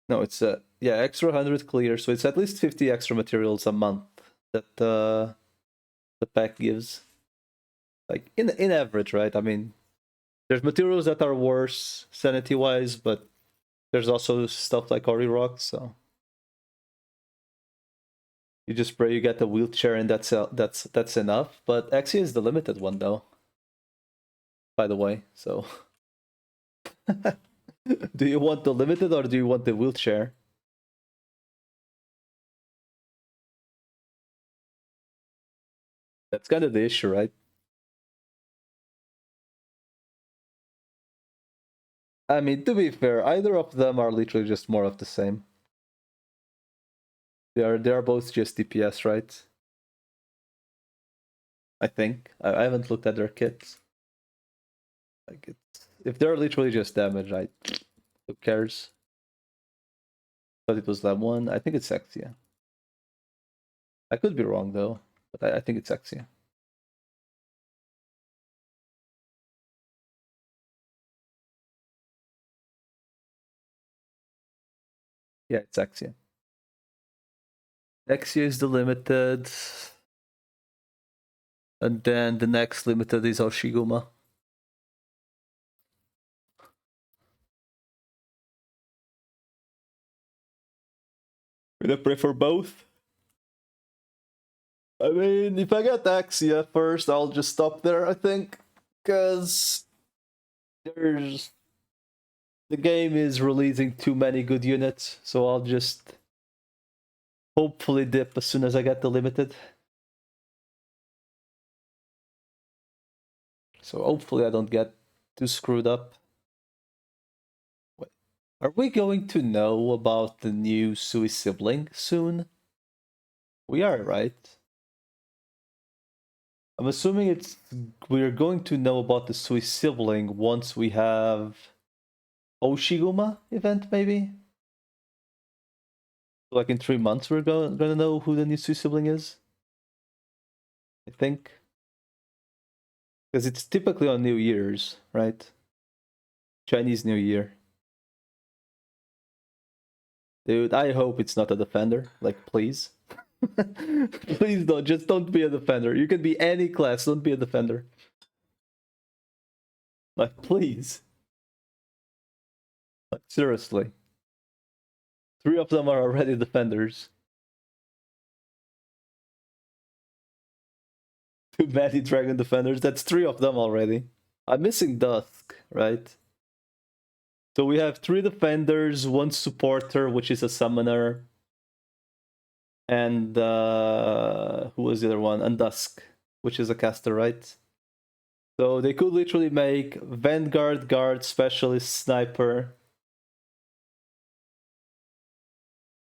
No, it's yeah, extra 100 clear, so it's at least 50 extra materials a month that the pack gives. Like in average, right? I mean, there's materials that are worse sanity wise, but There's also stuff like Ori Rock, so you just pray you get the wheelchair and that's enough. But Exia is the limited one though. By the way, so do you want the limited or do you want the wheelchair? That's kind of the issue, right? I mean, to be fair, either of them are literally just more of the same. They are both just DPS, right? I think. I haven't looked at their kits. Like if they're literally just damage, who cares? But it was that one. I think it's Exia. I could be wrong though, but I think it's Exia. Yeah, it's Exia. Exia is the limited. And then the next limited is Oshiguma. Gonna pray for both. I mean, if I get Axia first, I'll just stop there, I think. Because the game is releasing too many good units, so I'll just hopefully dip as soon as I get the limited. So hopefully I don't get too screwed up. Wait, are we going to know about the new Sui sibling soon? We are, right? I'm assuming we're going to know about the Sui sibling once we have Oshiguma event, maybe? Like in 3 months we're gonna know who the new Sui sibling is? I think. Because it's typically on New Year's, right? Chinese New Year. Dude, I hope it's not a defender. Like, please. Please don't be a defender. You can be any class, don't be a defender. Like, please. Like, seriously. 3 of them are already defenders. Too many dragon defenders. That's 3 of them already. I'm missing Dusk, right? So we have 3 defenders, 1 supporter, which is a summoner, and who was the other one? And Dusk, which is a caster, right? So they could literally make Vanguard, Guard, Specialist, Sniper.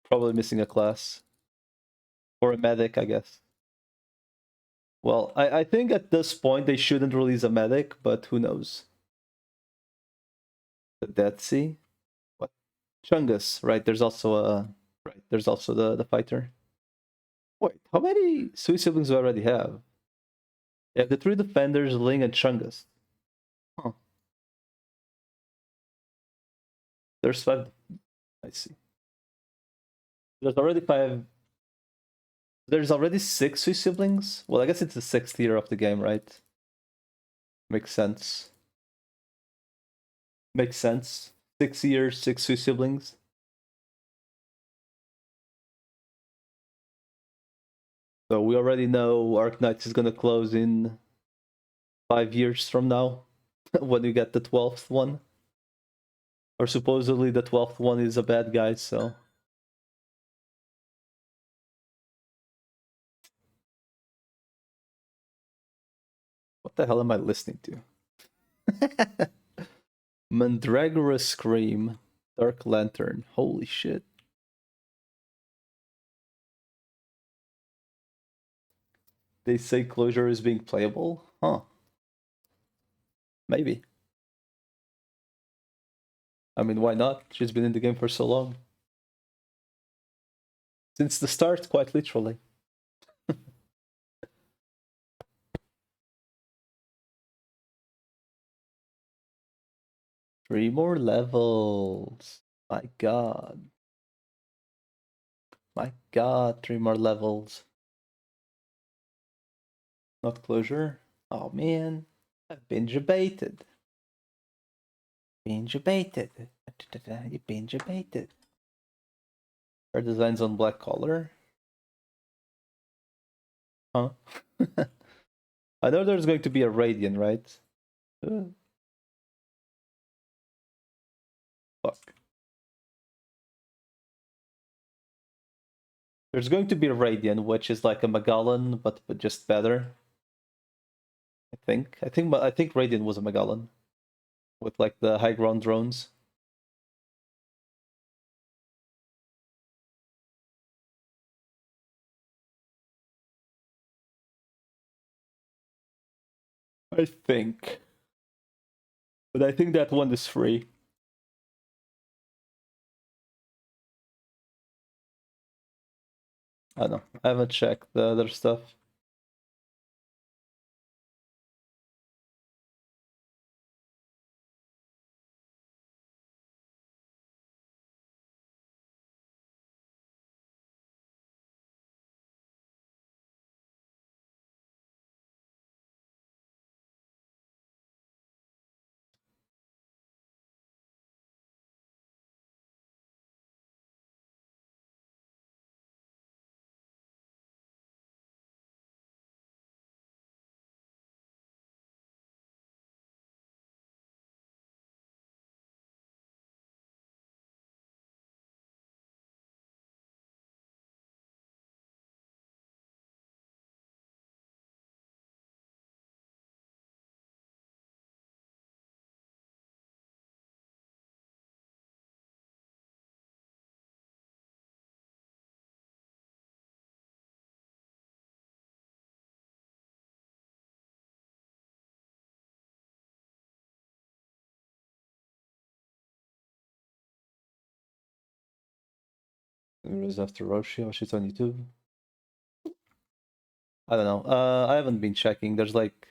Probably missing a class. Or a medic, I guess. Well, I think at this point they shouldn't release a medic, but who knows? The Dead Sea? What? Chungus, right? There's also the fighter. Wait, how many Sui siblings do I already have? Yeah, the 3 defenders, Ling and Chungus. Huh. There's 5. I see. There's already 5. There's already 6 Sui siblings? Well, I guess it's the 6th year of the game, right? Makes sense. Makes sense. 6 years, 6 Sui siblings. So we already know Arknights is gonna close in 5 years from now when you get the 12th one. Or supposedly the 12th one is a bad guy, so. What the hell am I listening to? Mandragora Scream, Dark Lantern. Holy shit. They say Closure is being playable? Huh. Maybe. I mean, why not? She's been in the game for so long. Since the start, quite literally. 3 more levels. My god. My god, 3 more levels. Not Closure? Oh man, I've been debated. Being debated. You're being debated. Her designs on black collar. Huh? I know there's going to be a Radiant, right? Fuck. There's going to be a Radiant, which is like a Magellan, but just better. I think Radiant was a Magellan with like the high ground drones. I think. But I think that one is free. I don't know. I haven't checked the other stuff. Whereas after Roshi, oh, she's on YouTube. I don't know. I haven't been checking. There's like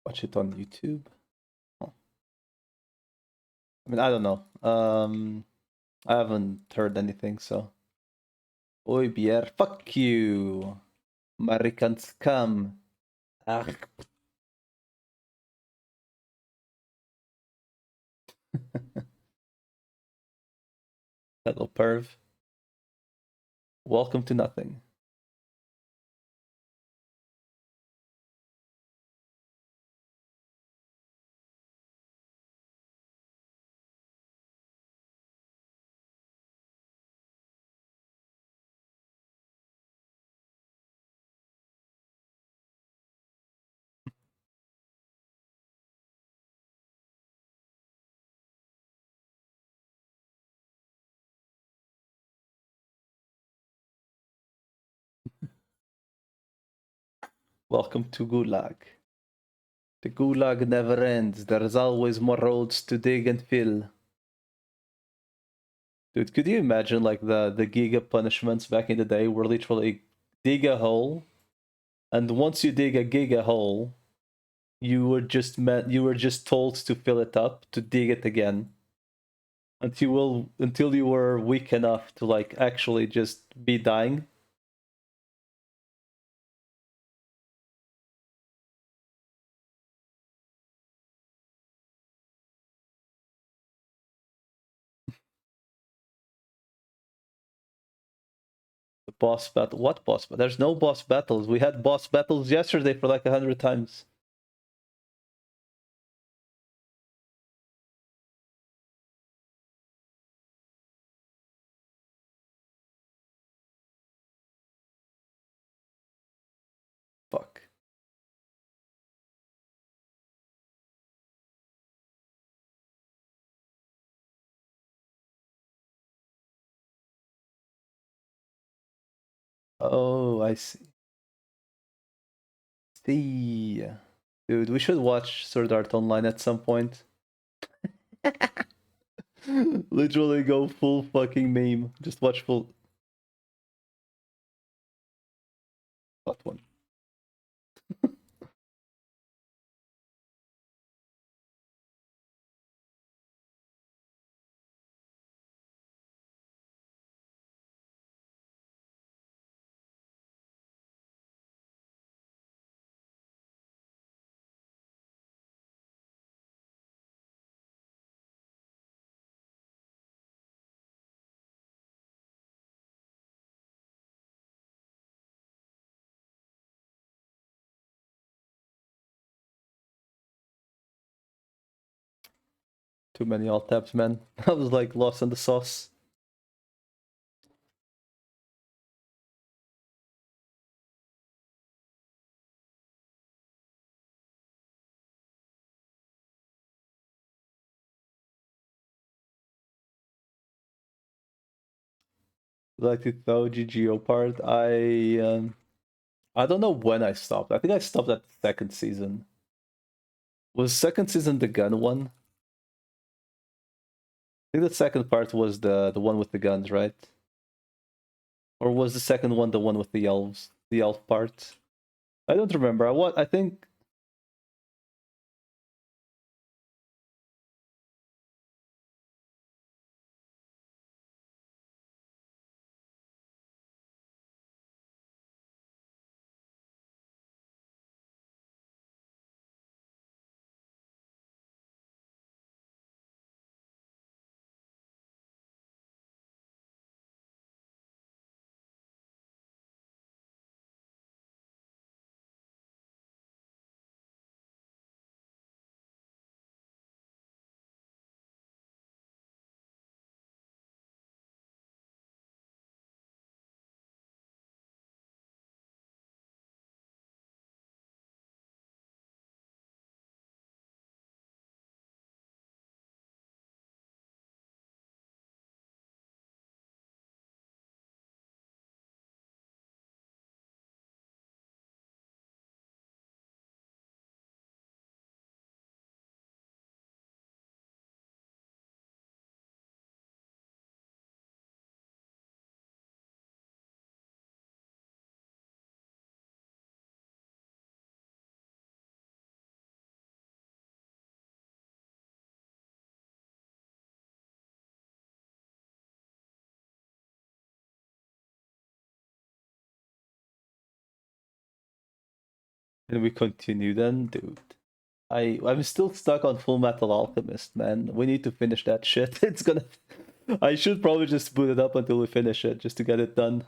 watch it on YouTube. Oh. I mean, I don't know. I haven't heard anything, so. Oi, Bier, fuck you. American scum. Ah. Little perv. Welcome to nothing. Welcome to Gulag. The Gulag never ends. There's always more roads to dig and fill. Dude, could you imagine like the Giga punishments back in the day were literally dig a hole, and once you dig a Giga hole, you were just told to fill it up, to dig it again. Until you were weak enough to like actually just be dying. The boss battle. What boss battle? There's no boss battles. We had boss battles yesterday for like 100 times. Oh, I see. See. Dude, we should watch Sword Art Online at some point. Literally go full fucking meme. Just watch full. That one. Too many alt tabs, man. I was like lost in the sauce. Like the GGO part, I don't know when I stopped. I think I stopped at the second season. Was second season the gun one? I think the second part was the one with the guns, right? Or was the second one the one with the elves? The elf part? I don't remember. I think and we continue then, dude. I'm still stuck on Full Metal Alchemist, man. We need to finish that shit. It's gonna. I should probably just boot it up until we finish it, just to get it done.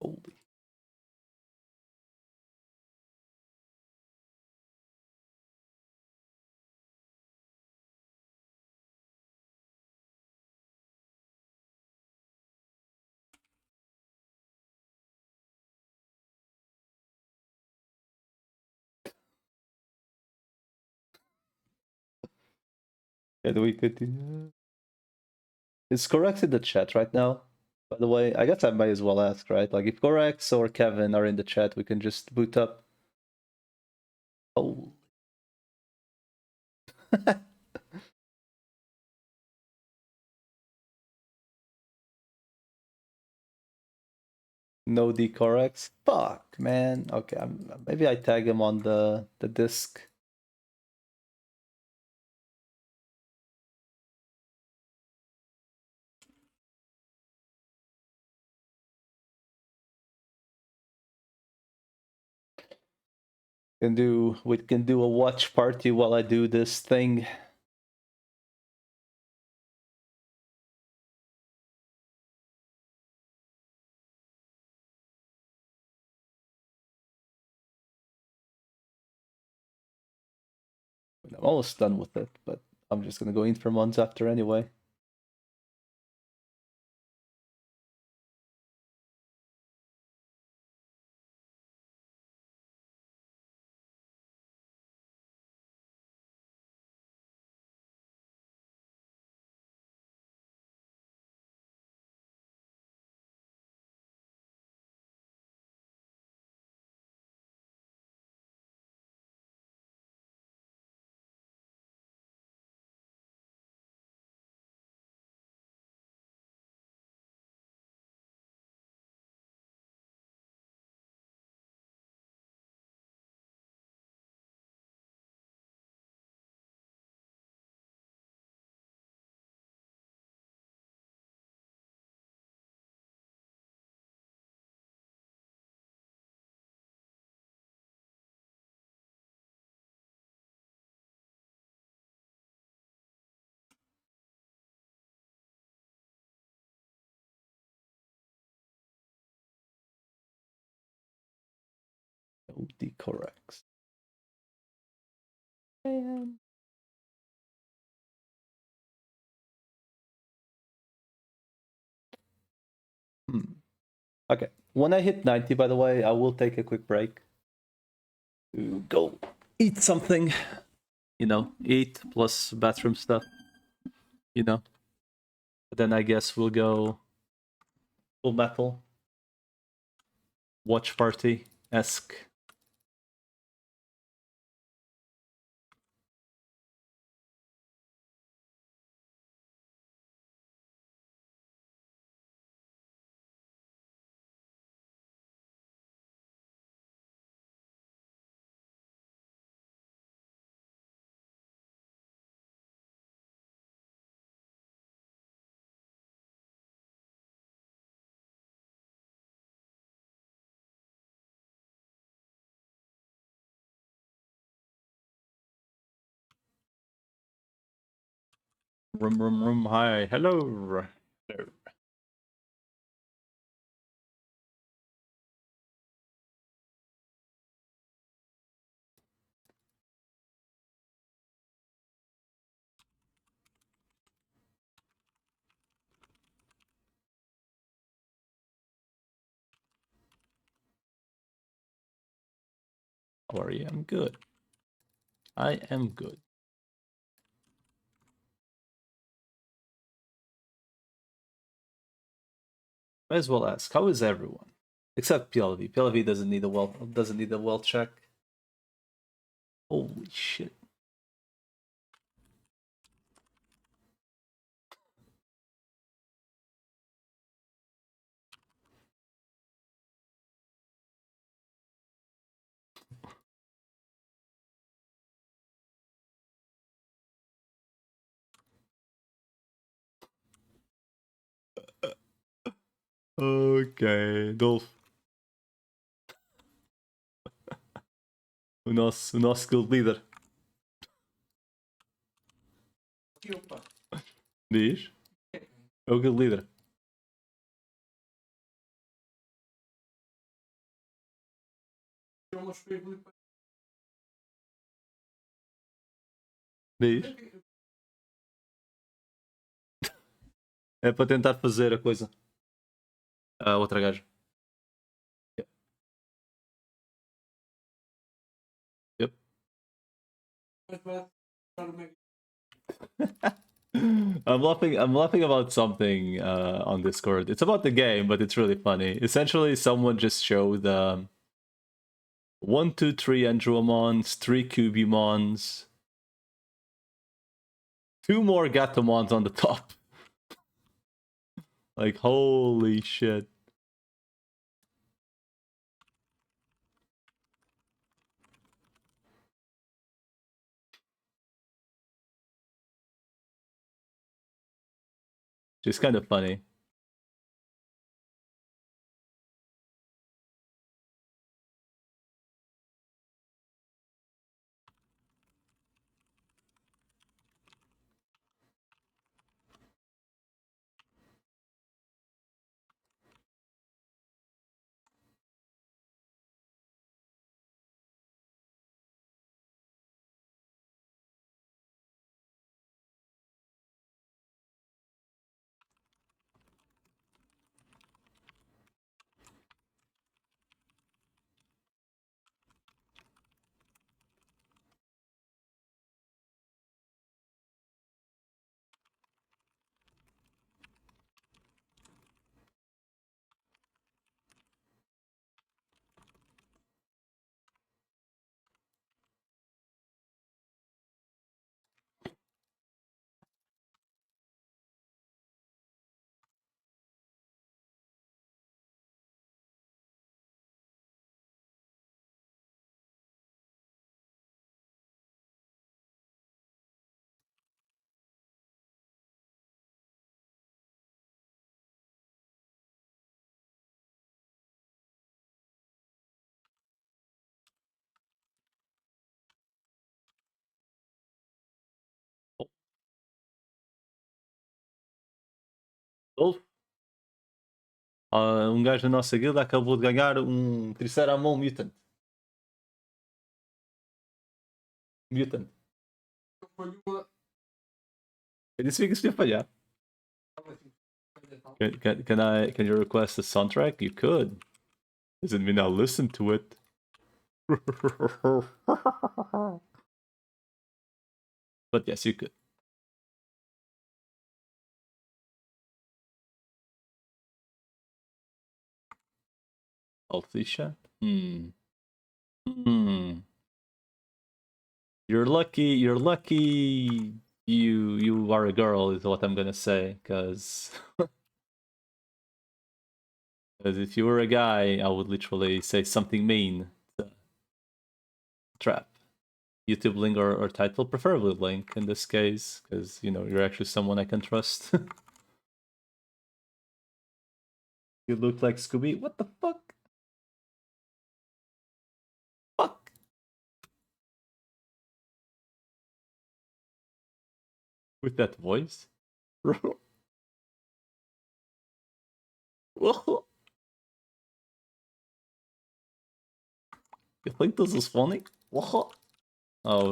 Holy. And we continue. Is Corax in the chat right now? By the way, I guess I might as well ask, right? Like, if Corax or Kevin are in the chat, we can just boot up. Oh. No Corax. Fuck, man. Okay, maybe I tag him on the disc. We can do a watch party while I do this thing. I'm almost done with it, but I'm just gonna go in for months after anyway. correct. And... Okay. When I hit 90, by the way, I will take a quick break to go eat something. You know, eat plus bathroom stuff. You know. But then I guess we'll go full metal. Watch party-esque. Room. Hi. Hello. Hello. How are you? I'm good. I am good. Might as well ask, how is everyone? Except PLV. PLV doesn't need a well check. Holy shit. Ok, Dolph. O nosso guild leader. Aqui, opa. Diz? É o guild leader. Eu não escrevo para. Diz? É para tentar fazer a coisa. A outra gaja. Yep. Mas vai dar uma. I'm laughing about something on Discord. It's about the game, but it's really funny. Essentially, someone just showed 1, 2, 3 Andromons, 3 Cubimons, 2 more Gatomons on the top. Like, holy shit. Just kind of funny. Dolph, um gajo da nossa guilda acabou de ganhar um Triceramon Mutant. Mutant. Foi uma. Eles ficam se falhar. Can you request a soundtrack? You could. Doesn't mean I'll listen to it. But yes, you could. Altisha? You're lucky you are a girl is what I'm gonna say, cause if you were a guy, I would literally say something mean. Trap. YouTube link or title, preferably link in this case, because you know you're actually someone I can trust. You look like Scooby. What the fuck? Fuck. With that voice? You think this is funny? Oh,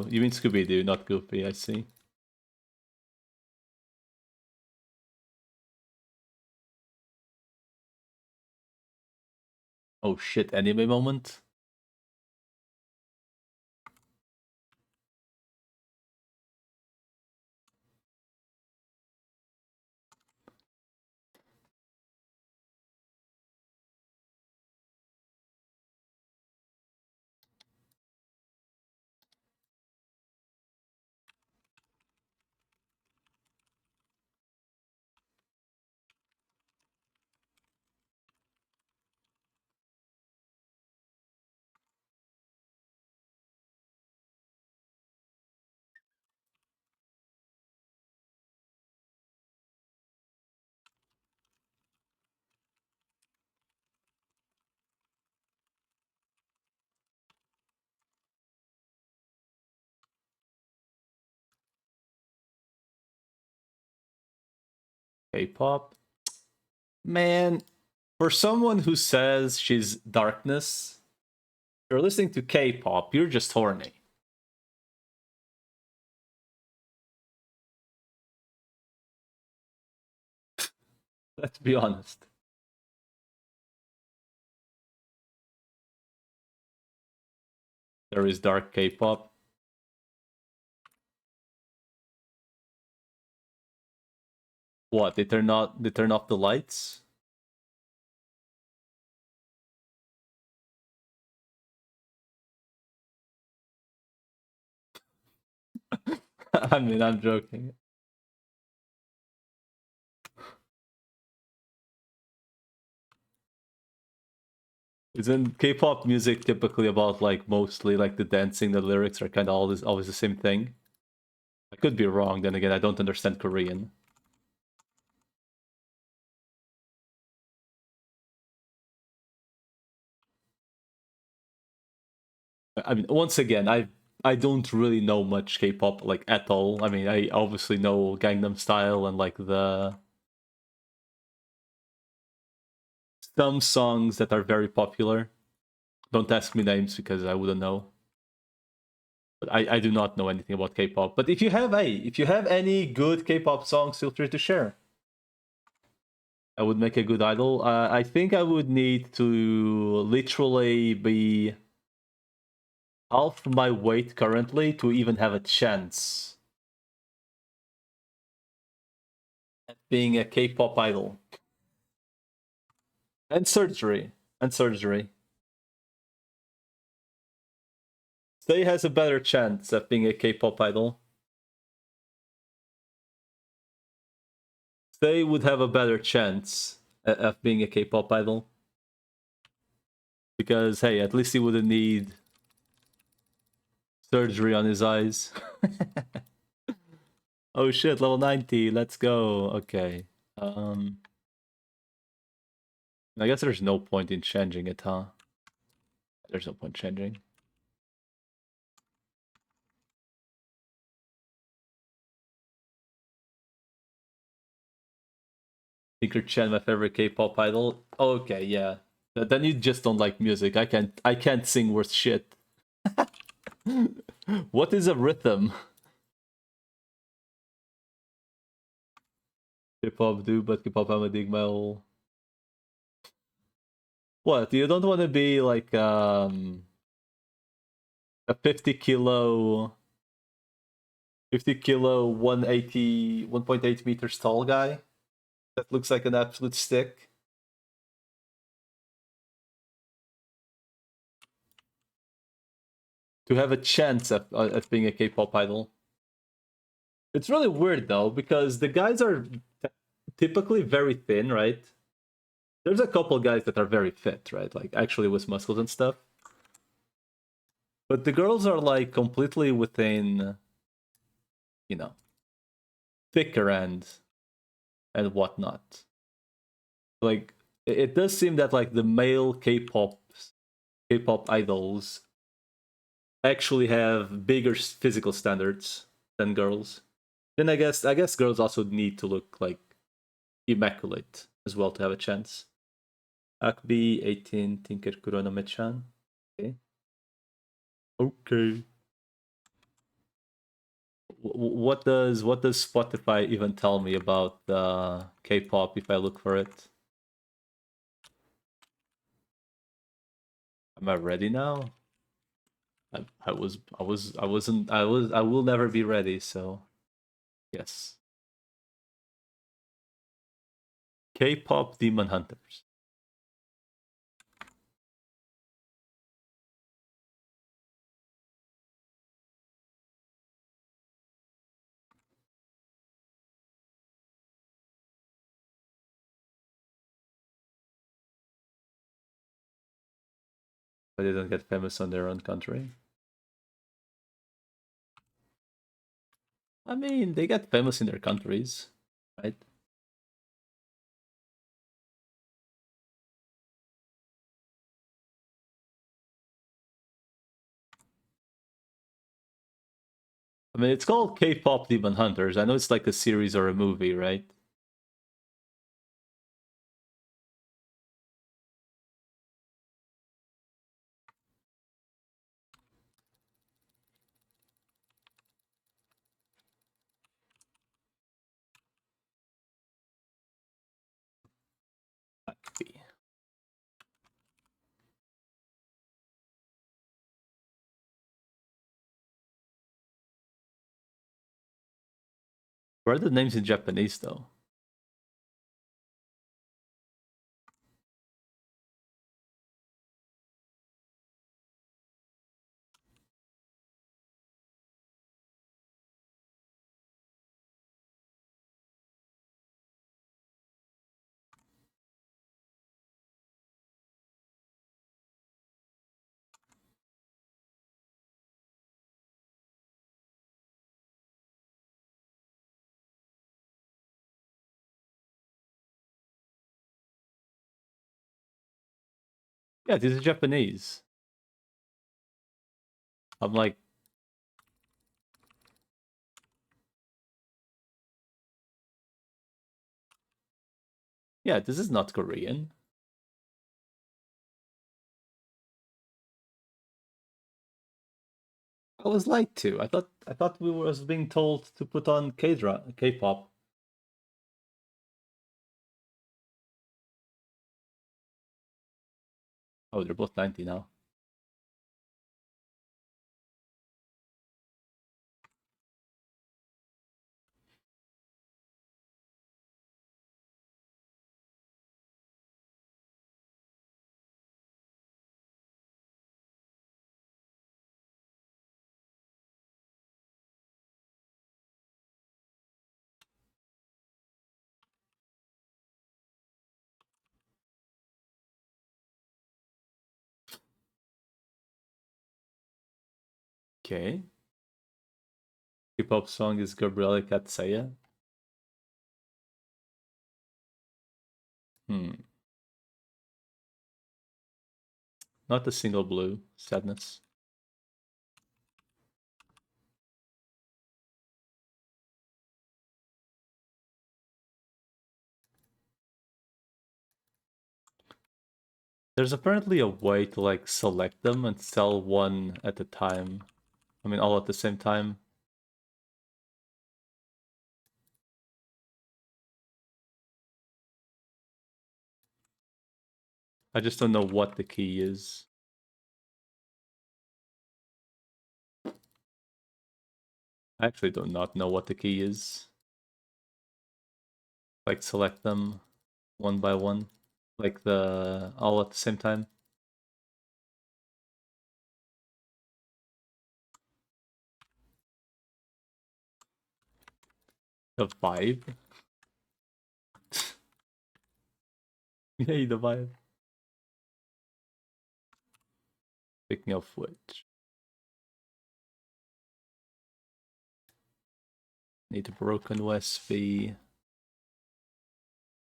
you mean Scooby-Doo, not Goofy, I see. Oh shit, anime moment? K-pop? Man, for someone who says she's darkness, you're listening to K-pop, you're just horny. Let's be honest. There is dark K-pop. What? They turn off the lights? I mean, I'm joking. Isn't K-pop music typically about like mostly like the dancing, the lyrics are kind of always the same thing? I could be wrong, then again, I don't understand Korean. I mean, once again, I don't really know much K-pop like at all. I mean, I obviously know Gangnam Style and like the some songs that are very popular. Don't ask me names because I wouldn't know. But I do not know anything about K-pop. But if you have any good K-pop songs, feel free to share. I would make a good idol. I think I would need to literally be half my weight currently to even have a chance at being a K-pop idol. And surgery. Stay has a better chance at being a K-pop idol. Stay would have a better chance at being a K-pop idol. Because, hey, at least he wouldn't need surgery on his eyes. Oh shit, level 90, let's go. Okay. I guess there's no point in changing it, huh? There's no point changing. Tinker Chen, my favorite K-pop idol. Okay, yeah. Then you just don't like music. I can't sing worth shit. What is a rhythm? K-pop do, but K-pop Amadigma. What? You don't want to be like a 50 kilo 180 1.8 meters tall guy that looks like an absolute stick? To have a chance at being a K-pop idol. It's really weird though, because the guys are typically very thin, right? There's a couple guys that are very fit, right? Like actually with muscles and stuff. But the girls are like completely within, you know, thicker and whatnot. Like it does seem that like the male K-pop idols actually have bigger physical standards than girls. Then I guess girls also need to look like immaculate as well to have a chance. Akbi 18 Tinker Kurona Mechan. Okay. Okay. What does Spotify even tell me about K-pop if I look for it? Am I ready now? I will never be ready, so yes. K-pop Demon Hunters. But they don't get famous on their own country. I mean, they get famous in their countries, right? I mean, it's called K-pop Demon Hunters. I know it's like a series or a movie, right? Where are the names in Japanese though? Yeah, these are Japanese. I'm like, yeah, this is not Korean. I was lied to. I thought we was being told to put on K-pop. Oh, they're both 90 now. Okay. K-pop song is Gabriele Katsaya. Hmm. Not a single blue. Sadness. There's apparently a way to like select them and sell one at a time. I mean, all at the same time. I just don't know what the key is. I actually do not know what the key is. Like, select them one by one. Like, the all at the same time. The vibe? Yay, the vibe. Speaking of which. Need a broken USB.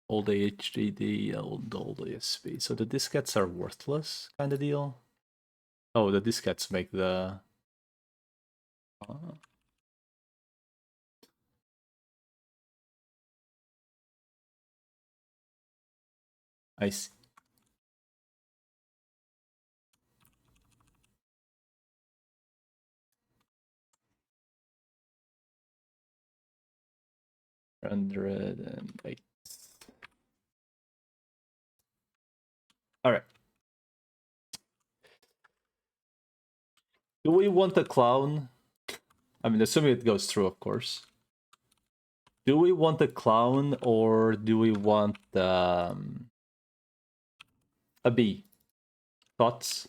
Old HDD, old USB. So the diskettes are worthless, kind of deal. Oh, the diskettes make the. I see. Hundred and eight. All right. Do we want a clown? I mean, assuming it goes through, of course. Do we want a clown or do we want a bee? Thoughts?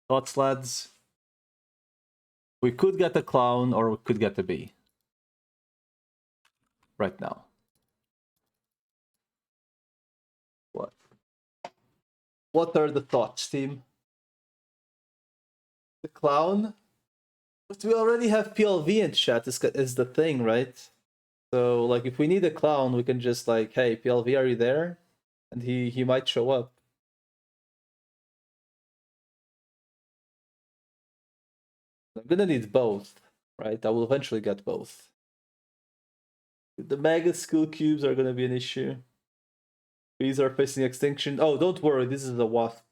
Thoughts, lads? We could get a clown or we could get a bee. Right now. What? What are the thoughts, team? The clown? But we already have PLV in chat, is the thing, right? So, like, if we need a clown, we can just, like, hey, PLV, are you there? And he might show up. I'm gonna need both, right? I will eventually get both. The mega skill cubes are gonna be an issue. Bees are facing extinction. Oh, don't worry, this is a wasp.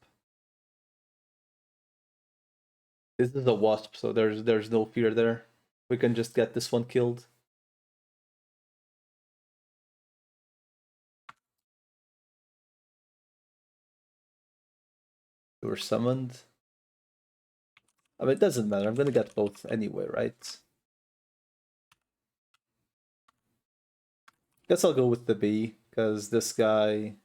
This is a wasp, so there's no fear there. We can just get this one killed. We were summoned. I mean, it doesn't matter. I'm gonna get both anyway, right? Guess I'll go with the bee, because this guy...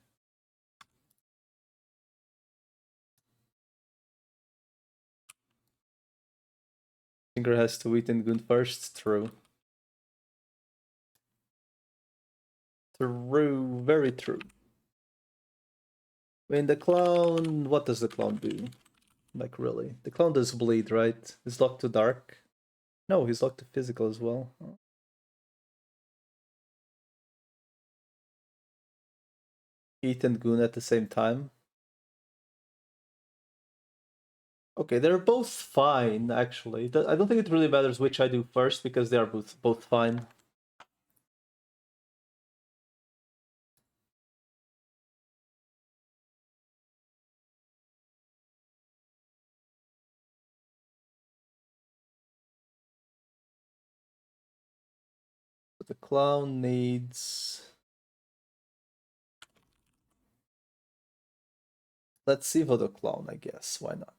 Finger has to eat in Goon first. True. True. Very true. I mean, the clown... What does the clown do? Like, really? The clown does bleed, right? He's locked to dark. No, he's locked to physical as well. Eat and Goon at the same time. Okay, they're both fine, actually. I don't think it really matters which I do first, because they are both fine. But the clown needs... Let's see for the clown, I guess. Why not?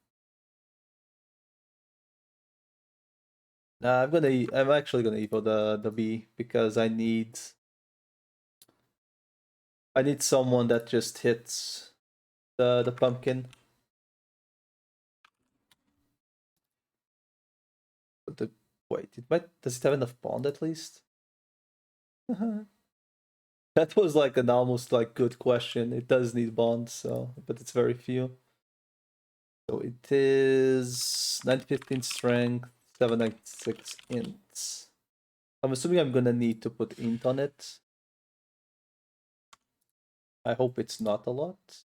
Nah, I'm actually gonna evo the bee, because I need someone that just hits the pumpkin. But wait, does it have enough bond at least? That was like an almost like good question. It does need bond, so but it's very few. So it is 915 strength, 796 int. I'm assuming I'm gonna need to put int on it. I hope it's not a lot.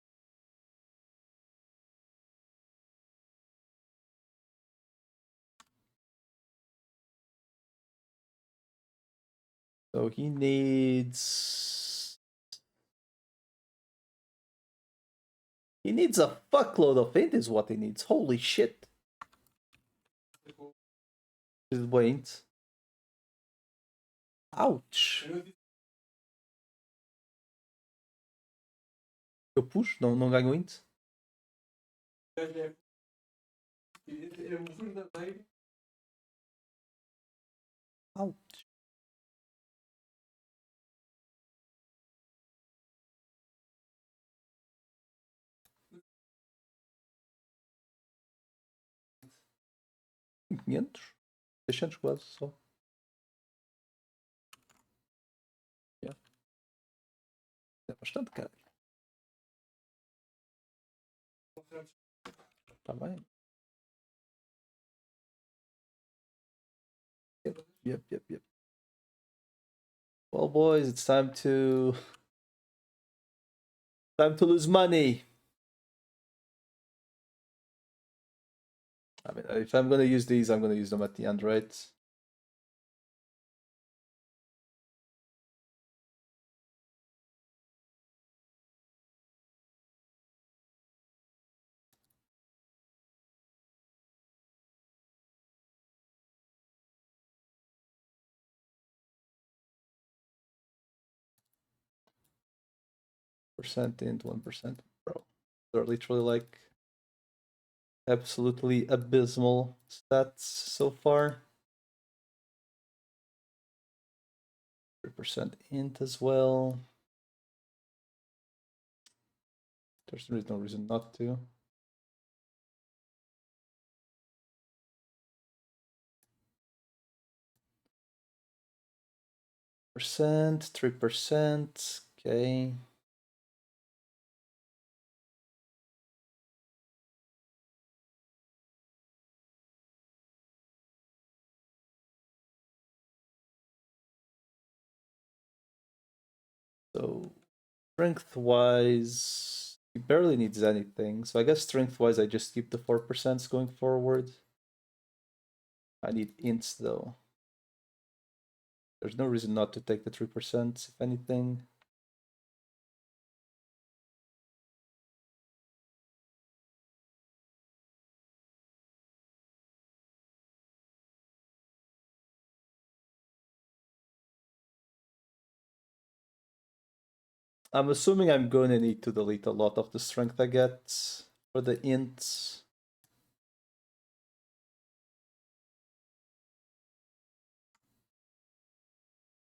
So he needs a fuckload of int is what he needs. Holy shit. Just wait. Ouch! Eu puxo? Não ganho int? É um verdadeiro. Ouch. Em 500? 600 quase só. Yeah. É bastante, cara. Tá bem. Yep. Well, boys, it's time to lose money. I mean, if I'm gonna use these, I'm gonna use them at the end, right? Percent int, 1%, bro. They're literally like absolutely abysmal stats so far. 3% int as well. There's no reason not to. Percent, 3%. Okay. So strength-wise, he barely needs anything. So I guess strength-wise, I just keep the 4% going forward. I need ints though. There's no reason not to take the 3%, if anything. I'm assuming I'm going to need to delete a lot of the strength I get for the ints.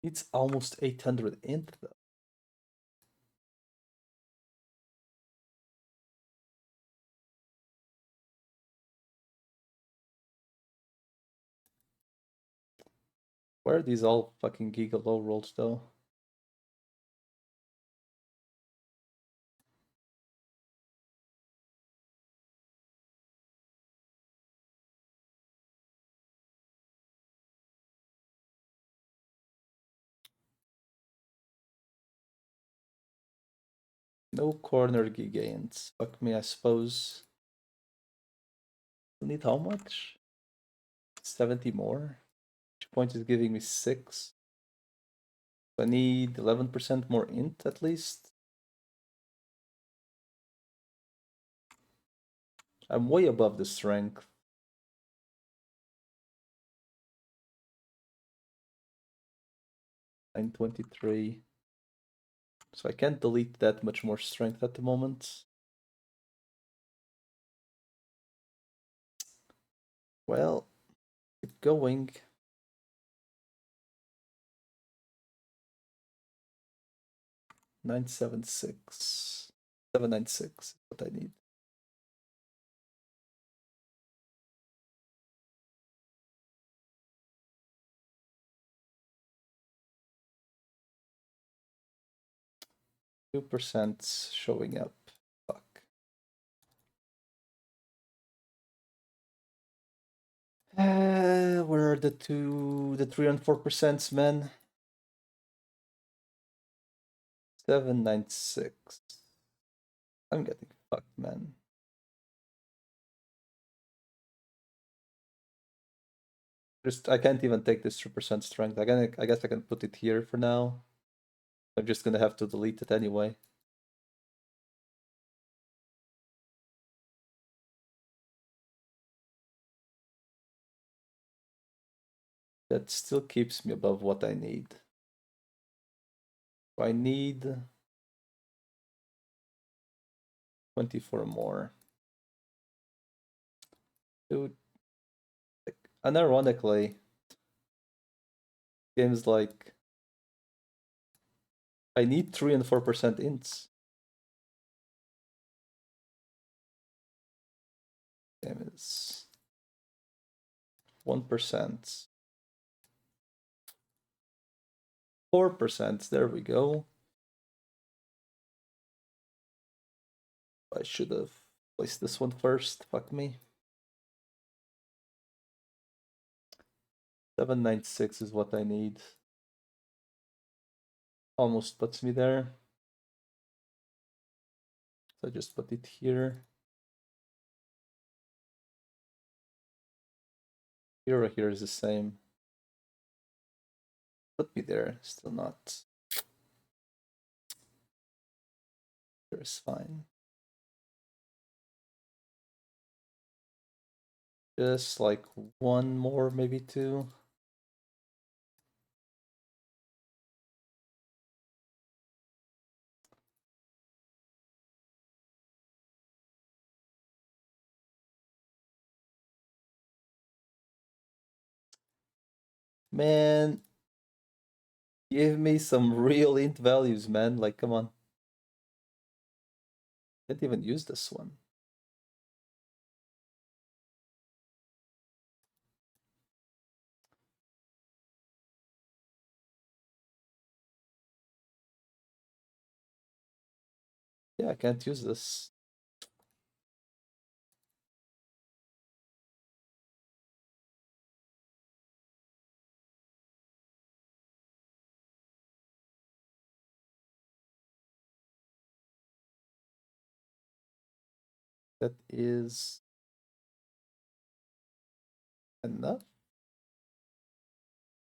It's almost 800 int though. Where are these all fucking giga low rolls though? No corner gigaints. Fuck me, I suppose. Need how much? 70 more? Each point is giving me 6. I need 11% more int at least. I'm way above the strength. 923. So I can't delete that much more strength at the moment. Well, keep going. 976. 796 is what I need. %2 showing up. Fuck. Where are the 3 and 4%, man? 796. I'm getting fucked, man. I can't even take this 3% strength. I guess I can put it here for now. I'm just gonna have to delete it anyway. That still keeps me above what I need. I need 24 more. Dude, unironically, games like I need 3 and 4% ints. Game is 1%. 4%, there we go. I should have placed this one first. Fuck me. 796 is what I need. Almost puts me there. So I just put it here. Here is the same. Put me there, still not. Here is fine. Just like one more, maybe two. Man, give me some real int values, man. Like, come on. Didn't even use this one. Yeah, I can't use this. That is enough.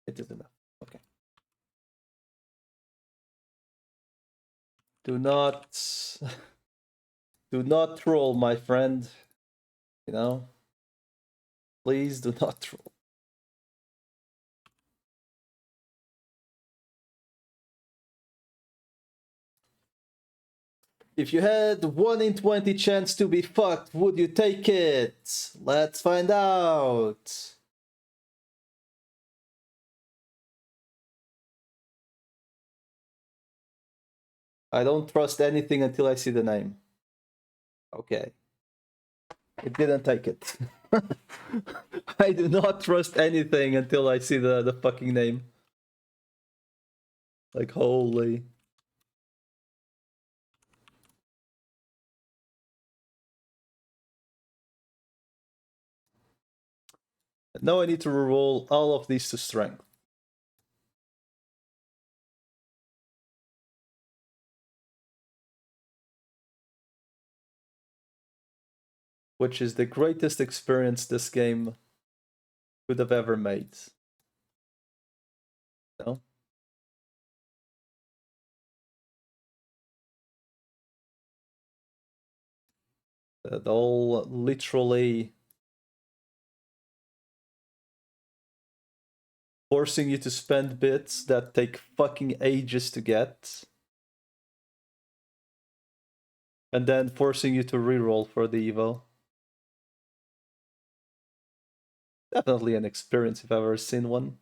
It is enough. Okay. Do not do not troll, my friend. You know? Please do not troll. If you had 1 in 20 chance to be fucked, would you take it? Let's find out. I don't trust anything until I see the name. Okay. It didn't take it. I do not trust anything until I see the fucking name. Like, holy. Now I need to reroll all of these to strength. Which is the greatest experience this game could have ever made. No? The whole literally forcing you to spend bits that take fucking ages to get. And then forcing you to reroll for the Evo. Definitely an experience if I've ever seen one.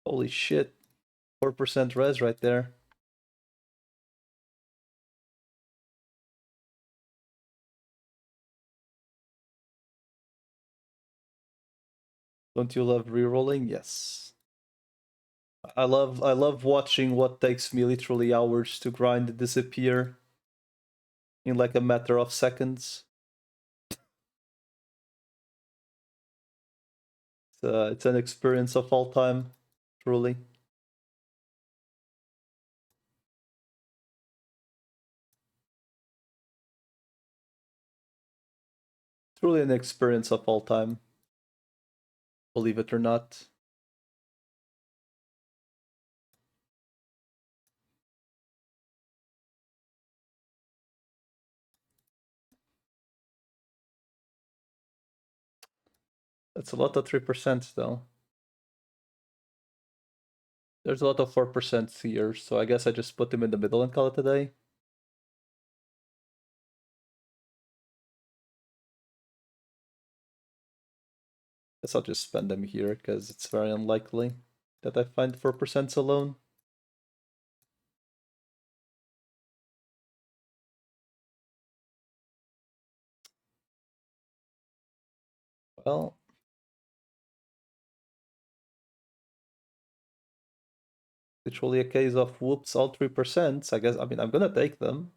Holy shit. 4% res right there. Don't you love rerolling? Yes. I love watching what takes me literally hours to grind disappear in like a matter of seconds. It's an experience of all time, truly. Truly an experience of all time. Believe it or not. That's a lot of 3% though. There's a lot of 4% here, so I guess I just put them in the middle and call it a day. Guess I'll just spend them here because it's very unlikely that I find 4% alone. Well, literally a case of whoops, all 3%. I guess, I mean, I'm gonna take them.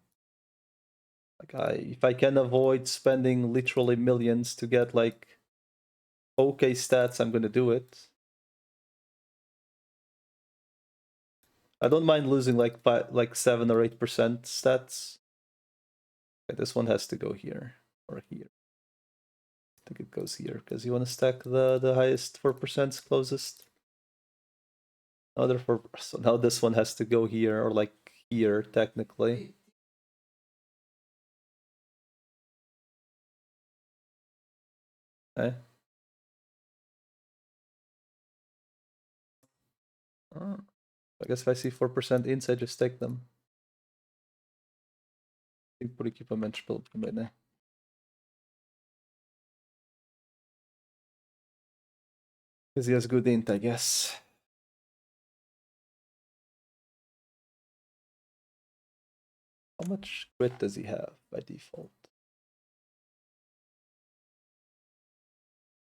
Like, if I can avoid spending literally millions to get like okay stats, I'm gonna do it. I don't mind losing like 7 or 8% stats. Okay, this one has to go here or here. I think it goes here because you want to stack the highest 4% closest. Other 4, so now this one has to go here or like here technically. Okay. I guess if I see 4% ints, I just take them. I think por equipamento pelo primeiro, né? Because he has good int, I guess. How much crit does he have by default?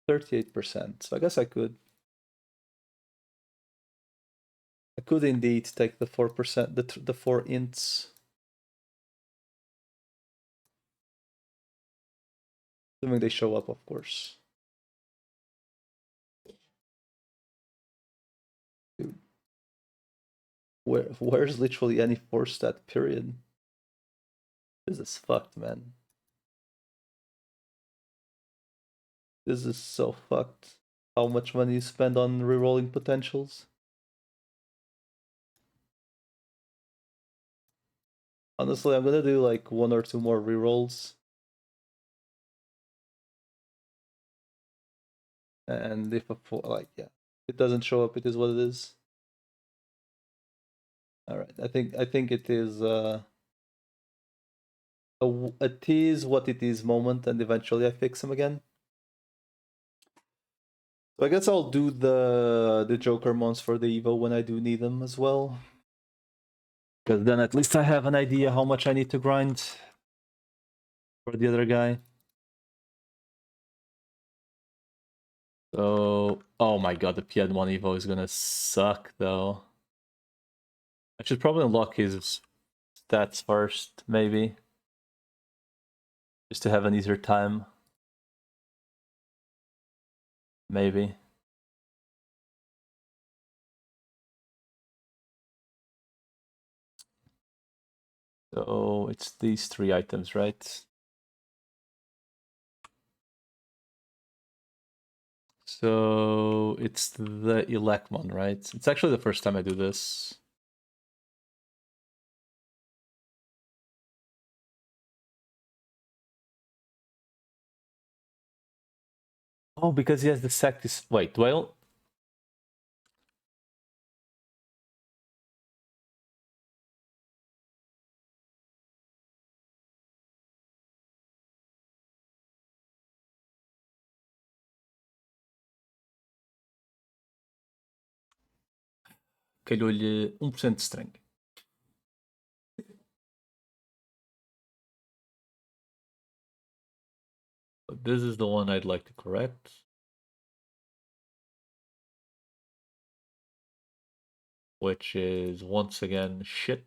38%. So I guess I could indeed take the 4%, the 4 ints. Assuming they show up, of course. Dude. Where's literally any 4-stat period? This is fucked, man. This is so fucked. How much money you spend on rerolling potentials? Honestly, I'm gonna do like 1 or 2 more rerolls. And if like, yeah, it doesn't show up, it is what it is. All right, I think it is a tease what it is moment, and eventually I fix him again. So I guess I'll do the Joker mons for the Evo when I do need them as well. Because then at least I have an idea how much I need to grind for the other guy. So, oh my god, the PN1 Evo is gonna suck though. I should probably unlock his stats first, maybe. Just to have an easier time. Maybe. So it's these 3 items, right? So it's the Elecmon, right? It's actually the first time I do this. Oh, because he has the Sectis. Wait, well. Calhou-lhe 1% de strength. But this is the one I'd like to correct. Which is, once again, shit.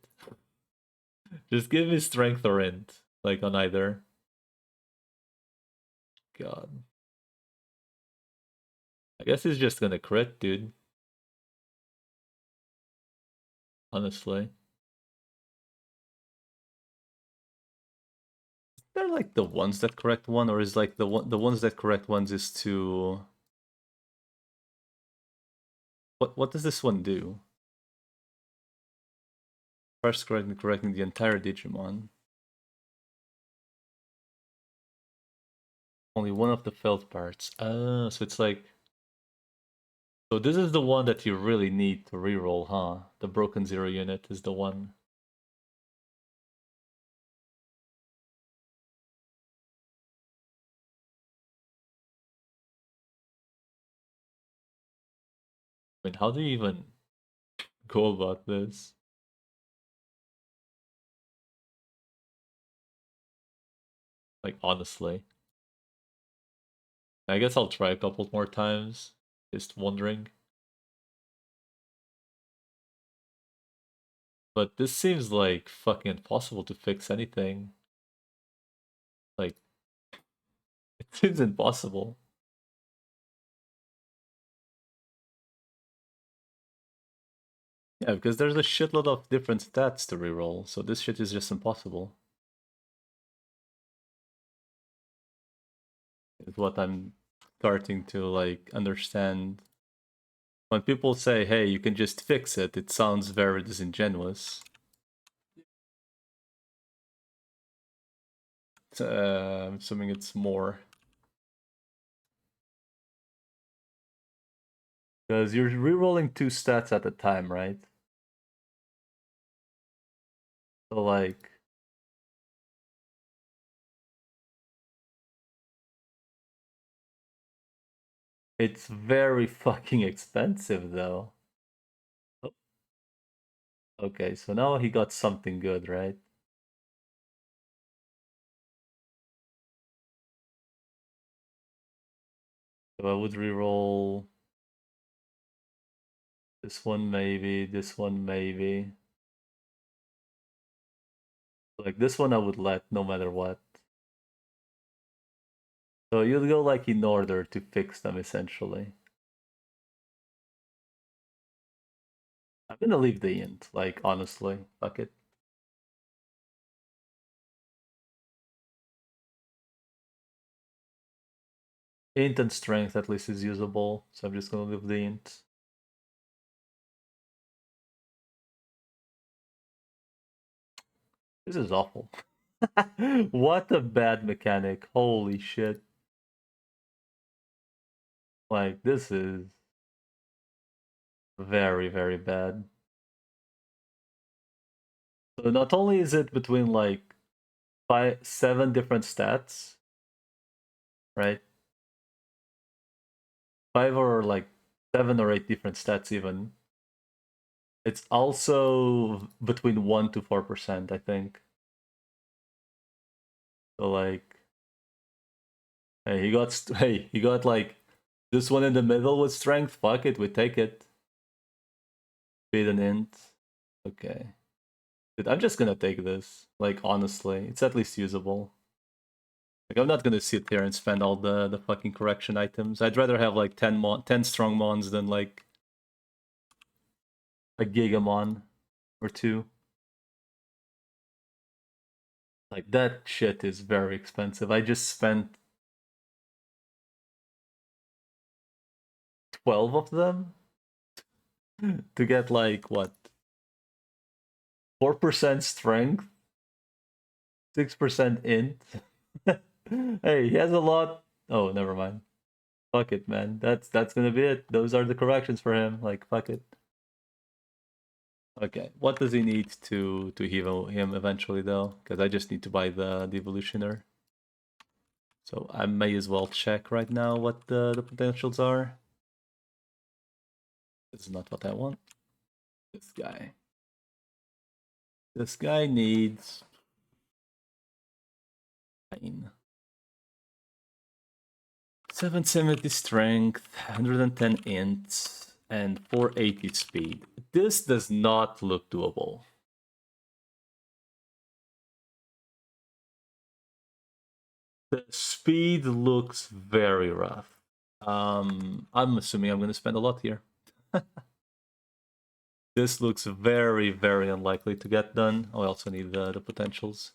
Just give me strength or int, like on either. God. I guess he's just gonna crit, dude. Honestly. They're like the ones that correct one, or is like the ones that correct ones is to... What does this one do? First correcting the entire Digimon. Only one of the failed parts. So it's like... So this is the one that you really need to reroll, huh? The broken zero unit is the one. I mean, how do you even go about this? Like, honestly. I guess I'll try a couple more times. Just wondering. But this seems like fucking impossible to fix anything. Like, it seems impossible. Yeah, because there's a shitload of different stats to reroll, so this shit is just impossible. Is what I'm starting to, like, understand. When people say, hey, you can just fix it, it sounds very disingenuous. I'm assuming it's more. Because you're rerolling 2 stats at a time, right? So, like... It's very fucking expensive, though. Oh, okay, so now he got something good, right? So I would reroll this one maybe, this one maybe. Like this one I would let no matter what. So you'd go like in order to fix them essentially. I'm gonna leave the int, like honestly. Fuck it. Int and strength at least is usable, so I'm just gonna leave the int. This is awful. What a bad mechanic. Holy shit. Like, this is very, very bad. So not only is it between like 7 different stats, right? 5 or like 7 or 8 different stats even. It's also between 1 to 4%, I think. So like, hey, he got like this one in the middle with strength. Fuck it, we take it. Speed and int. Okay. Dude, I'm just gonna take this. Like honestly, it's at least usable. Like I'm not gonna sit here and spend all the fucking correction items. I'd rather have like 10 strong mons than like a gigamon or 2. Like that shit is very expensive. I just spent 12 of them to get like what? 4% strength, 6% int. Hey, he has a lot. Oh, never mind. Fuck it, man. That's gonna be it. Those are the corrections for him. Like fuck it. Okay, what does he need to heal him eventually though? Because I just need to buy the evolutioner. So I may as well check right now what the potentials are. This is not what I want. This guy. This guy needs 9. 770 strength, 110 int, and 480 speed. This does not look doable. The speed looks very rough. I'm assuming I'm going to spend a lot here. This looks very, very unlikely to get done. Oh, I also need the potentials.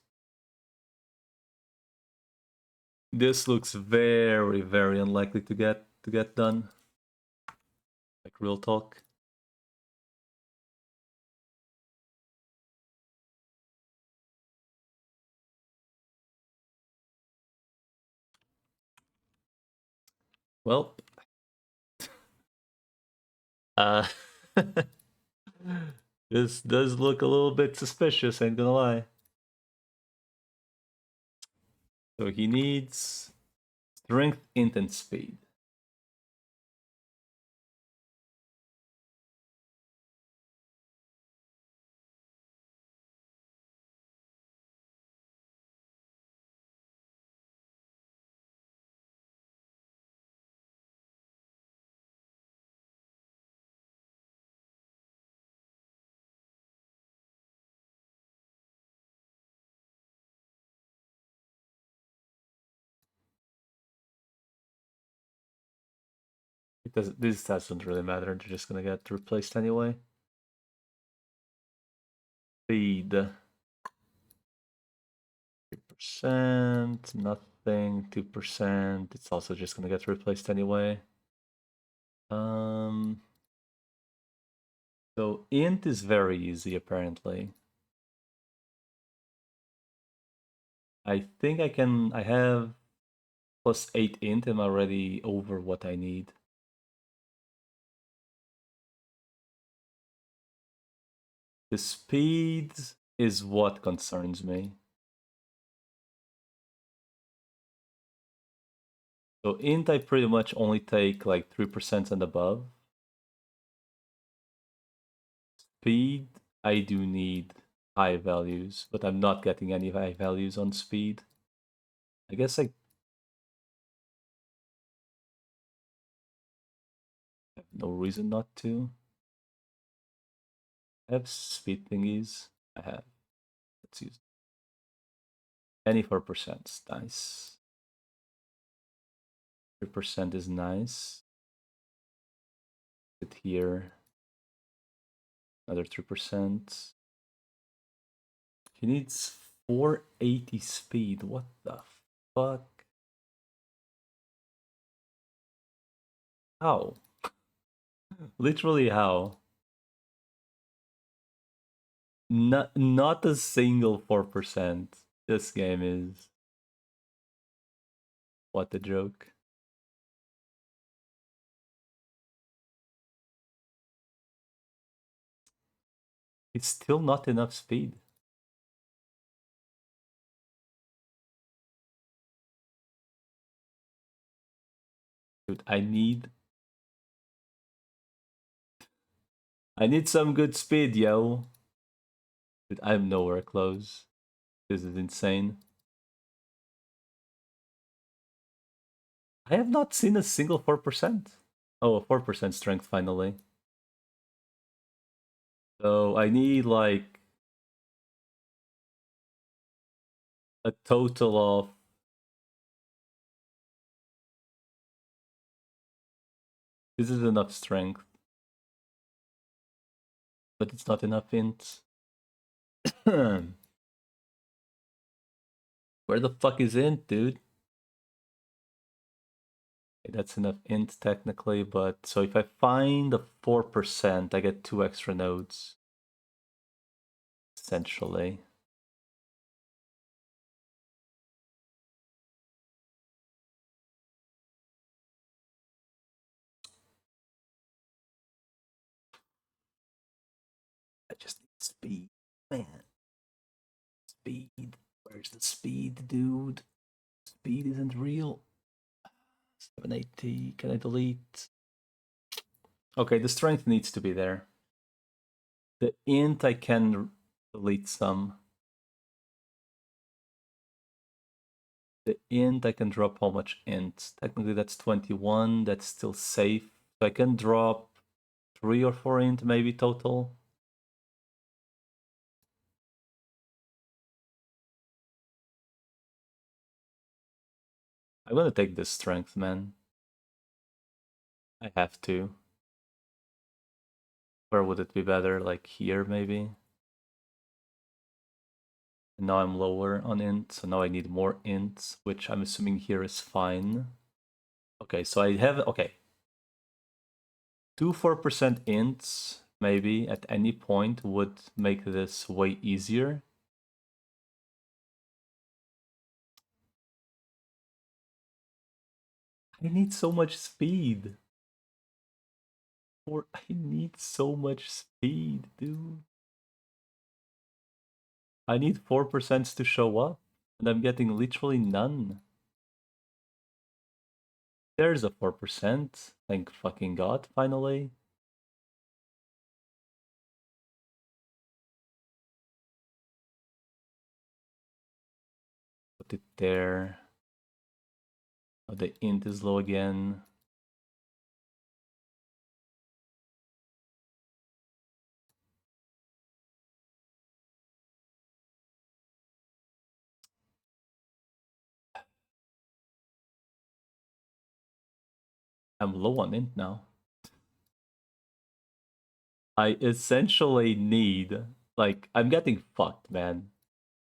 This looks very, very unlikely to get done. Like real talk. Well, uh, this does look a little bit suspicious, ain't gonna lie. So he needs strength, int, and speed. This doesn't really matter. They're just gonna get replaced anyway. Speed. 3%, nothing, 2%. It's also just gonna get replaced anyway. So int is very easy apparently. I think I have +8 int. I'm already over what I need. The speed is what concerns me. So int I pretty much only take like 3% and above. Speed I do need high values, but I'm not getting any high values on speed. I guess I have no reason not to. I have speed thingies. I have. Let's use any 4%. Nice. 3% is nice. Sit here. Another 3%. He needs 480 speed. What the fuck? How? Literally how? Not a single 4%. This game is... What a joke. It's still not enough speed. Dude, I need some good speed, yo. Dude, I'm nowhere close. This is insane. I have not seen a single 4%. Oh, a 4% strength finally. So I need like a total of... This is enough strength. But it's not enough int. Where the fuck is int, dude? Okay, that's enough int technically, but so if I find a 4%, I get 2 extra nodes. Essentially. I just need speed, man. Speed. Where's the speed, dude? Speed isn't real. 780. Can I delete? Okay, the strength needs to be there. The int I can delete some. The int I can drop how much int? Technically that's 21. That's still safe. So I can drop 3 or 4 int maybe total. I'm gonna take this strength, man. I have to. Where would it be better? Like here, maybe? And now I'm lower on int, so now I need more ints, which I'm assuming here is fine. Okay, so I have... Okay. 2 4% ints, maybe, at any point would make this way easier. I need so much speed. I need so much speed, dude. I need 4% to show up, and I'm getting literally none. There's a 4%. Thank fucking God, finally. Put it there. Oh, the int is low again. I'm low on int now. I essentially need, like, I'm getting fucked, man.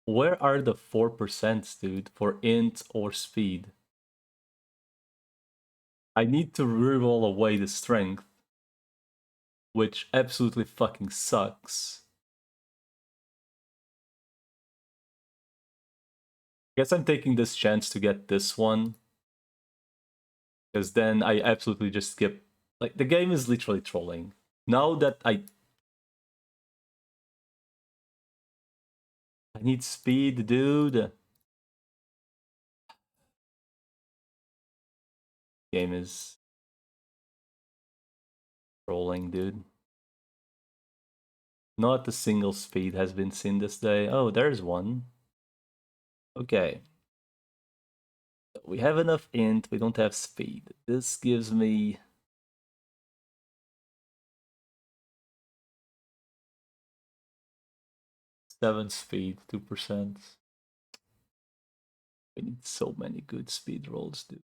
Where are the 4%, dude, for int or speed? I need to reroll away the strength, which absolutely fucking sucks. Guess I'm taking this chance to get this one, because then I absolutely just skip. Like, the game is literally trolling. Now that I need speed, dude. Game is trolling, dude. Not a single speed has been seen this day. Oh, there's one. Okay. We have enough int, we don't have speed. This gives me... seven speed, 2%. We need so many good speed rolls, dude.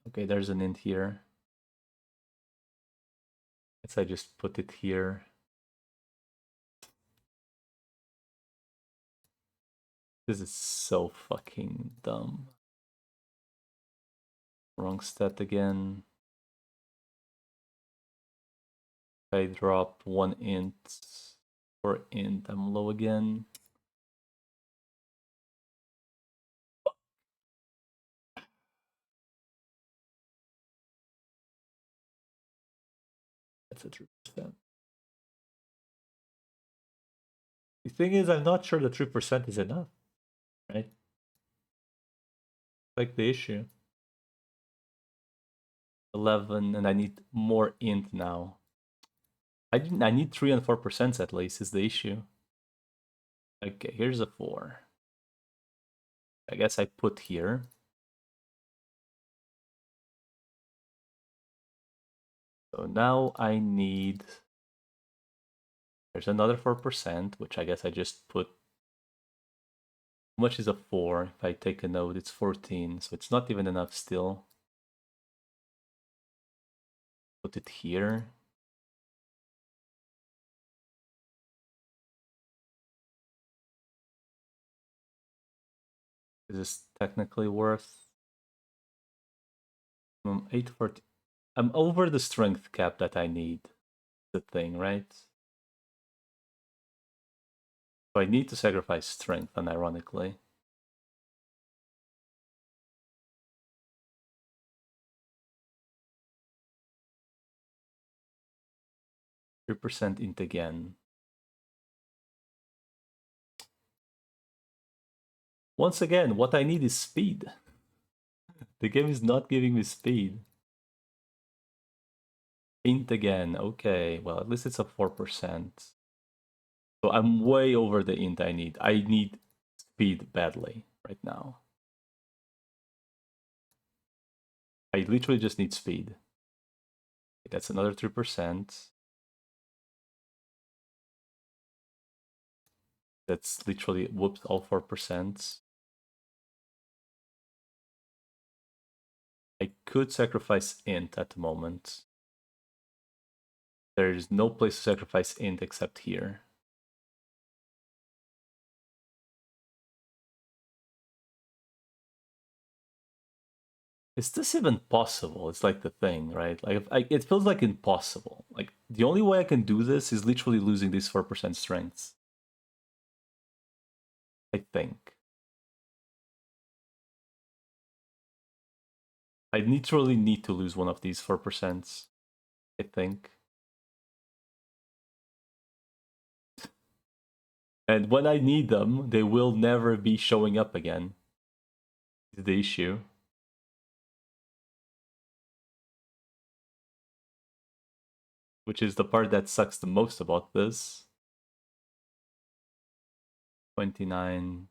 Okay, there's an int here. Guess I just put it here. This is so fucking dumb. Wrong stat again. If I drop one int for int, I'm low again. That's a 3%. The thing is, I'm not sure the 3% is enough, right? Like the issue. 11, and I need more int now. I need 3 and 4% at least, is the issue. Okay, here's a 4. I guess I put here. So now I need... There's another 4%, which I guess I just put... How much is a 4? If I take a note, it's 14, so it's not even enough still. Put it here. Is this technically worth 840? I'm over the strength cap that I need. The thing, right? So I need to sacrifice strength, unironically. %3% int again. Once again, what I need is speed. The game is not giving me speed. Int again. Okay, well, at least it's a 4%. So I'm way over the int I need. I need speed badly right now. I literally just need speed. That's another 3%. That's literally, whoops, all 4%. I could sacrifice int at the moment. There's no place to sacrifice int except here. Is this even possible? It's like the thing, right? Like, it feels like impossible. Like, the only way I can do this is literally losing these 4% strengths. I think. I literally need to lose one of these 4%, I think. And when I need them, they will never be showing up again. Is the issue. Which is the part that sucks the most about this. 29.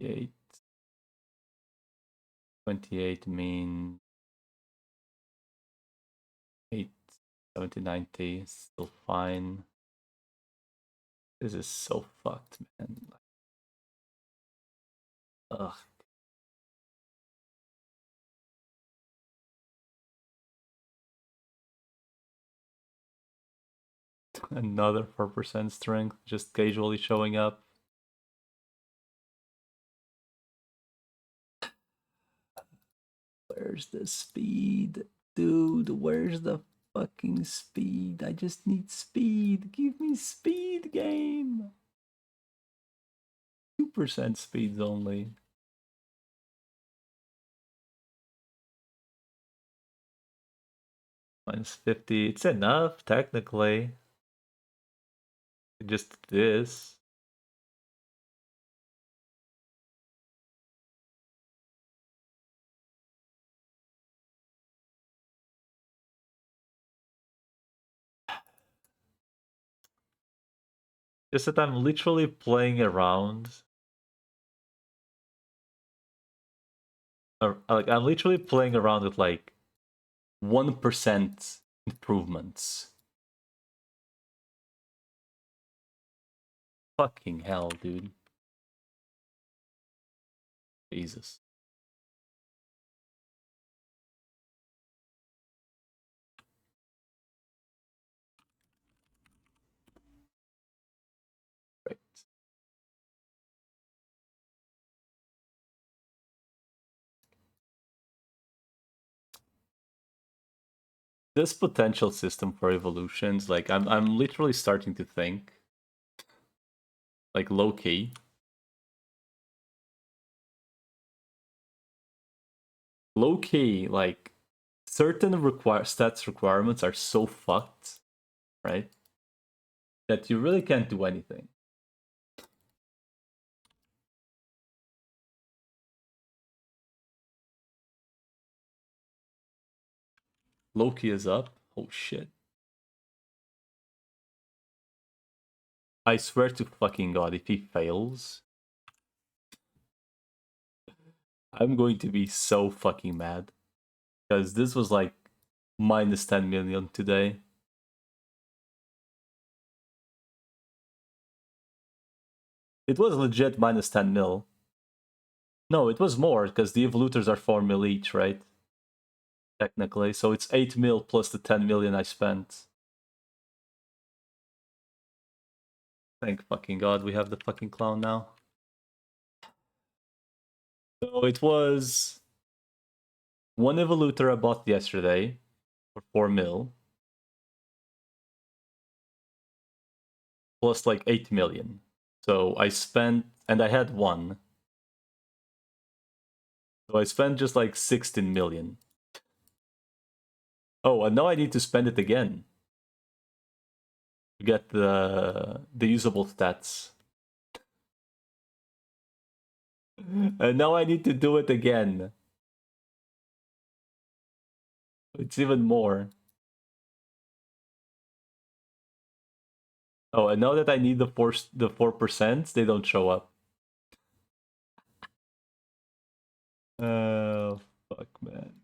$28. 28 mean 8, 70, 90, still fine. This is so fucked, man. Ugh. Another 4% strength just casually showing up. Where's the speed? Dude, where's the fucking speed? I just need speed. Give me speed, game. 2% speeds only. Minus 50. It's enough, technically. Just this. Just that I'm literally playing around. Like I'm literally playing around with like 1% improvements. Fucking hell, dude. Jesus. Right. This potential system for evolutions, like I'm literally starting to think, like low key. Low key, like certain stats requirements are so fucked, right? That you really can't do anything. Loki is up. Oh shit. I swear to fucking god, if he fails, I'm going to be so fucking mad. Because this was like minus 10 million today. It was legit minus 10 mil. No, it was more, because the evolutors are 4 mil each, right? Technically. So it's 8 mil plus the 10 million I spent. Thank fucking god we have the fucking clown now. So it was one evolutor I bought yesterday for 4 mil. Plus like 8 million. So I spent, and I had one. So I spent just like 16 million. Oh, and now I need to spend it again to get the usable stats. And now I need to do it again. It's even more. Oh, and now that I need the 4%, they don't show up. Oh, fuck, man.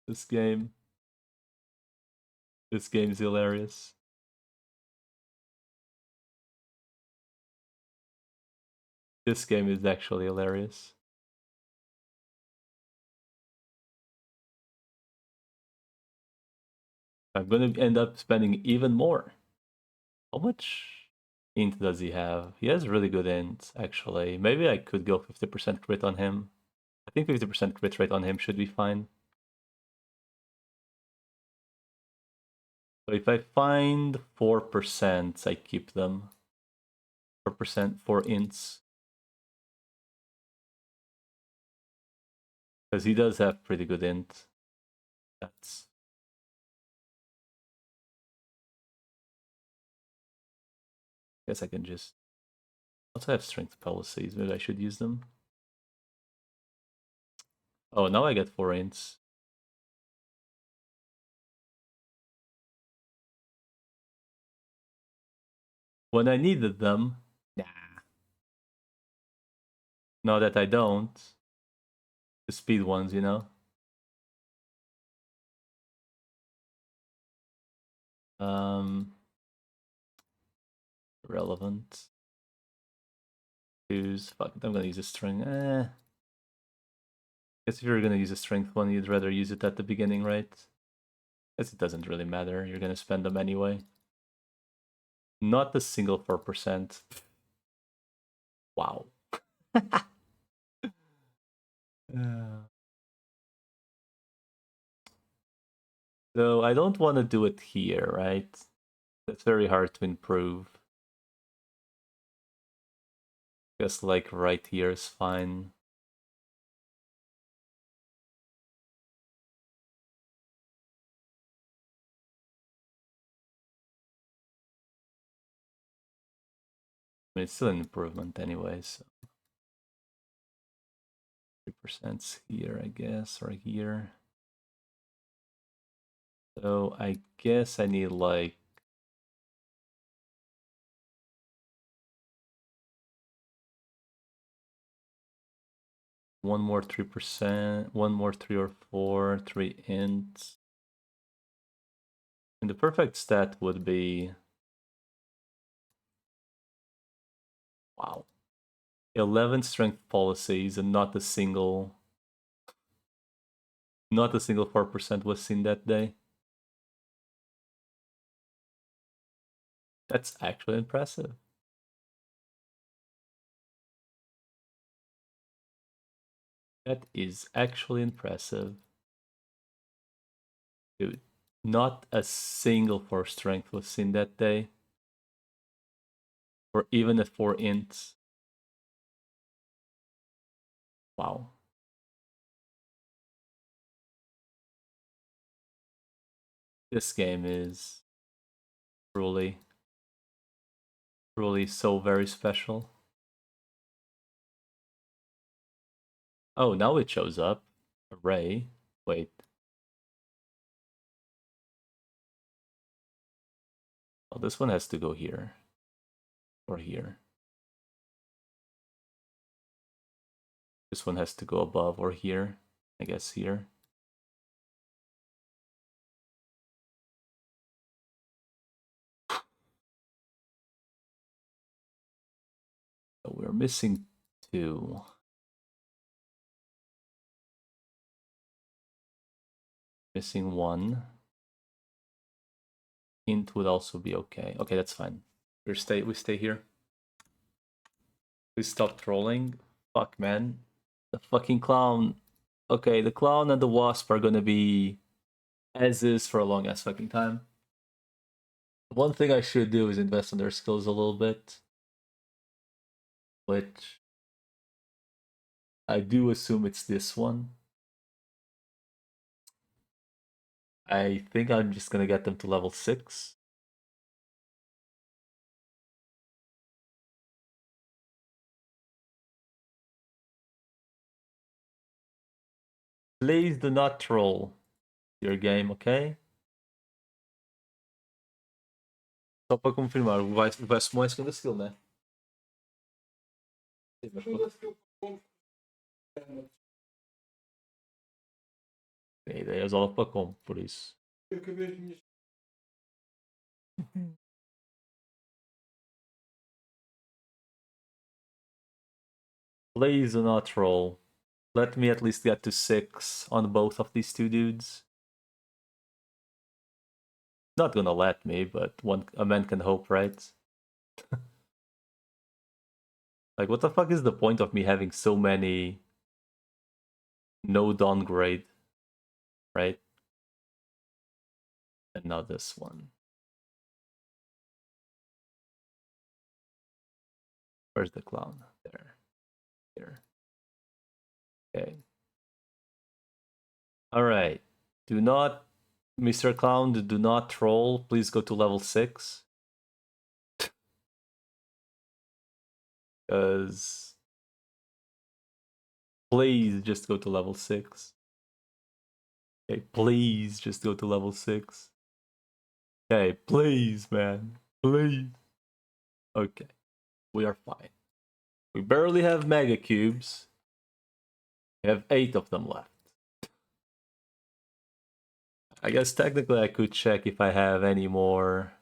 This game. This game's hilarious. This game is actually hilarious. I'm gonna end up spending even more. How much int does he have? He has really good int, actually. Maybe I could go 50% crit on him. think 50% crit rate on him should be fine. So if I find 4%, I keep them. 4% for ints. Because he does have pretty good int. That's... guess I can just... also have strength policies, maybe I should use them. Oh, now I get 4 ints. When I needed them, nah. Now that I don't, the speed ones, you know? Relevant. Use, fuck it, I'm gonna use a string. Guess if you're gonna use a strength one, you'd rather use it at the beginning, right? Guess it doesn't really matter, you're gonna spend them anyway. Not a single 4%. Wow. So I don't want to do it here, right? It's very hard to improve. Guess like right here is fine. I mean, it's still an improvement anyway, so 3% here, I guess, or here. So I guess I need like one more 3%, one more 3 or 4, 3 ints. And the perfect stat would be, wow, 11 strength policies and not a single 4% was seen that day. That's actually impressive. That is actually impressive. Dude, not a single 4 strength was seen that day. Or even a 4 ints. Wow. This game is truly so very special. Oh, now it shows up. Array. Wait. Oh, this one has to go here. Or here. This one has to go above or here. I guess here. So we're missing 2. Missing 1. Int would also be okay. Okay, that's fine. We stay here. Please stop trolling. Fuck, man. The fucking clown. Okay, the clown and the wasp are gonna be as is for a long ass fucking time. One thing I should do is invest in their skills a little bit. Which I do assume it's this one. I think I'm just gonna get them to level 6. Please do not troll your game, ok? Só para confirmar, vai somar a segunda skill, né? Sim, mas a ideia é usá-la para como, por isso. Eu acabei as minhas. Please do not troll. Let me at least get to 6 on both of these two dudes. Not gonna let me, but a man can hope, right? Like, what the fuck is the point of me having so many no downgrade, right? And now this one. Where's the clown? There. Here. Okay. Alright. Do not, Mr. Clown, do not troll. Please go to level 6. Because please just go to level 6. Okay, please just go to level 6. Okay, please, man. Please. Okay. We are fine. We barely have mega cubes. We have 8 of them left. I guess technically I could check if I have any more.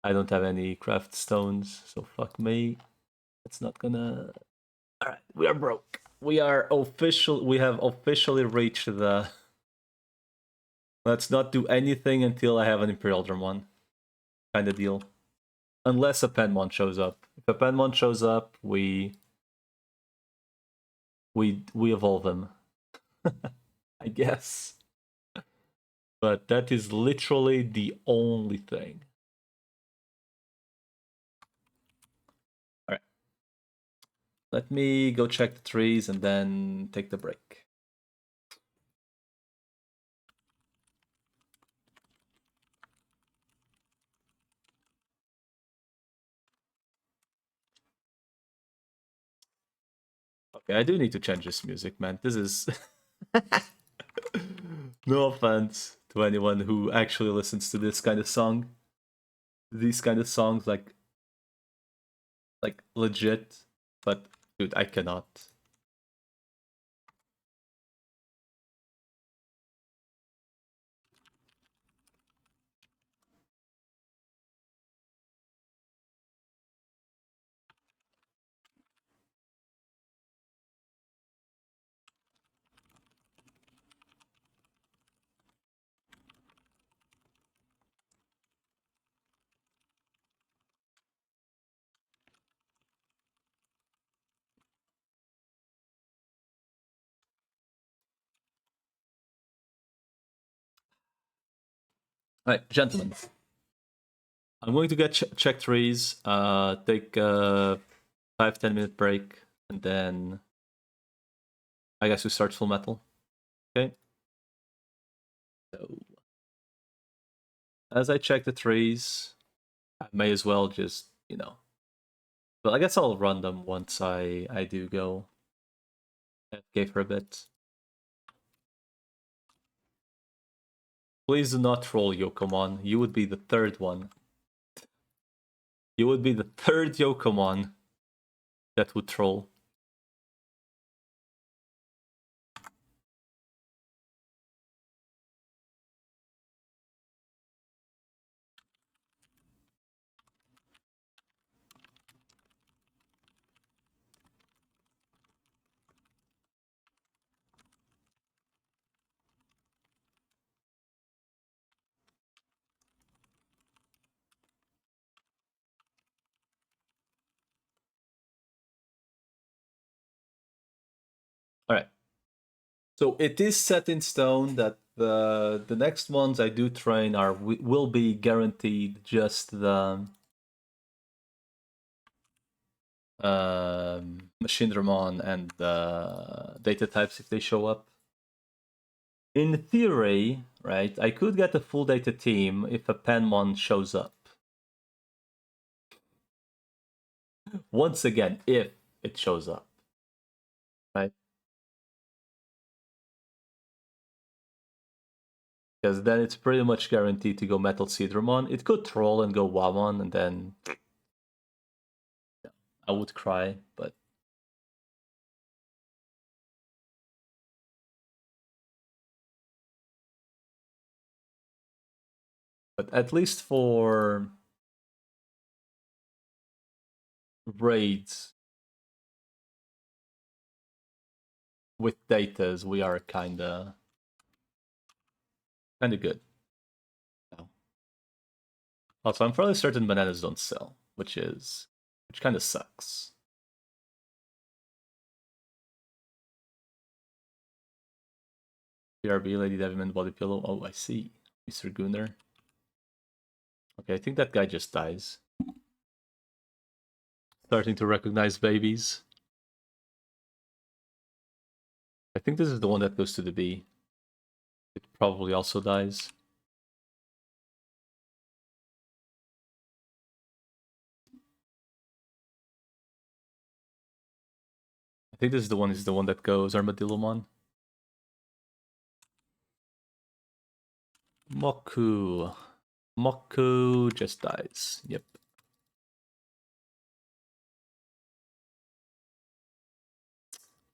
I don't have any craft stones, so fuck me. It's not gonna. Alright, we are broke. We have officially reached the. Let's not do anything until I have an Imperial Dramon. Kind of deal. Unless a Penmon shows up. If a Penmon shows up, we evolve him. I guess. But that is literally the only thing. Alright. Let me go check the trees and then take the break. Okay, I do need to change this music, man. This is... No offense to anyone who actually listens to this kind of song. These kind of songs, like legit. But, dude, I cannot. Alright, gentlemen. I'm going to get check trees, take a 5-10 minute break, and then I guess we start full metal. Okay. So as I check the trees, I may as well just, well, I guess I'll run them once I do go FK for a bit. Please do not troll Yokomon. You would be the third one. You would be the third Yokomon that would troll. Alright. So it is set in stone that the next ones I do train will be guaranteed just the Machine Dramon and the data types if they show up. In theory, right, I could get a full data team if a Penmon shows up. Once again, if it shows up. Right? Because then it's pretty much guaranteed to go Metal Seedramon. It could troll and go Wamon, and then I would cry, but at least for raids with datas, we are kinda good. Also, I'm fairly certain bananas don't sell, which kind of sucks. PRB, Lady Devilman, Body Pillow. Oh, I see. Mr. Gunner. Okay, I think that guy just dies. Starting to recognize babies. I think this is the one that goes to the B. It probably also dies. I think this is the one that goes Armadillomon. Moku. Moku just dies. Yep.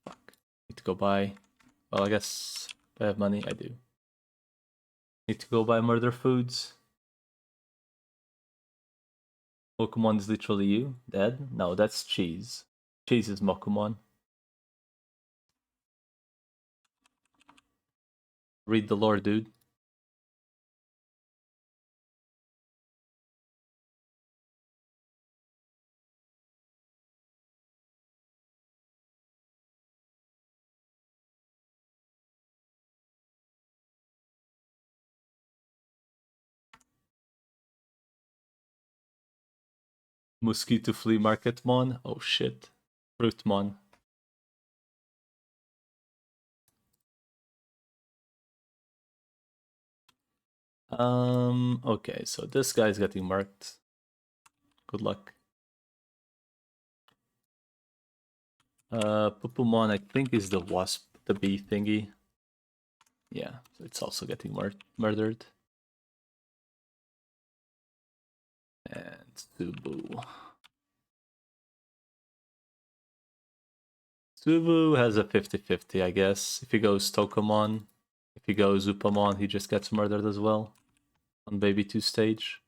Fuck. Need to go buy. Well, I guess if I have money, I do. Need to go buy murder foods. Mokumon is literally you? Dead? No, that's Cheese. Cheese is Mokumon. Read the lore, dude. Mosquito Flea Marketmon. Oh shit. Fruitmon. Okay, so this guy's getting marked. Good luck. Pupumon, I think, is the wasp, the bee thingy. Yeah, so it's also getting murdered. And Subu. Subu has a 50-50, I guess. If he goes Tokomon, if he goes Upamon, he just gets murdered as well. On Baby 2 stage.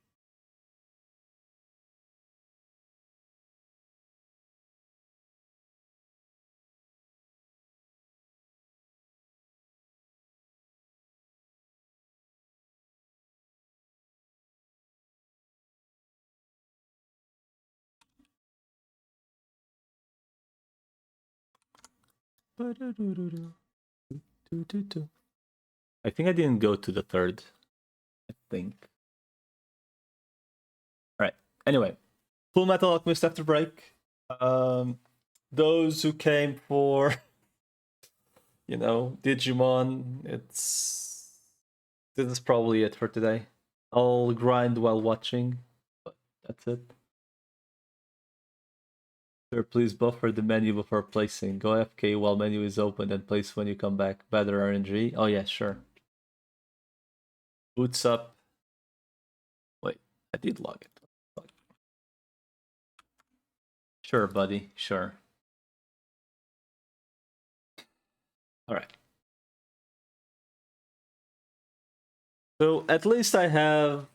I think I didn't go to the third. I think. Alright. Anyway. Full Metal Alchemist after break. Those who came for Digimon, this is probably it for today. I'll grind while watching, but that's it. Sir, please buffer the menu before placing. Go FK while menu is open and place when you come back. Better RNG. Oh yeah, sure. Boots up. Wait, I did log it. Sure, buddy. Sure. Alright. So at least I have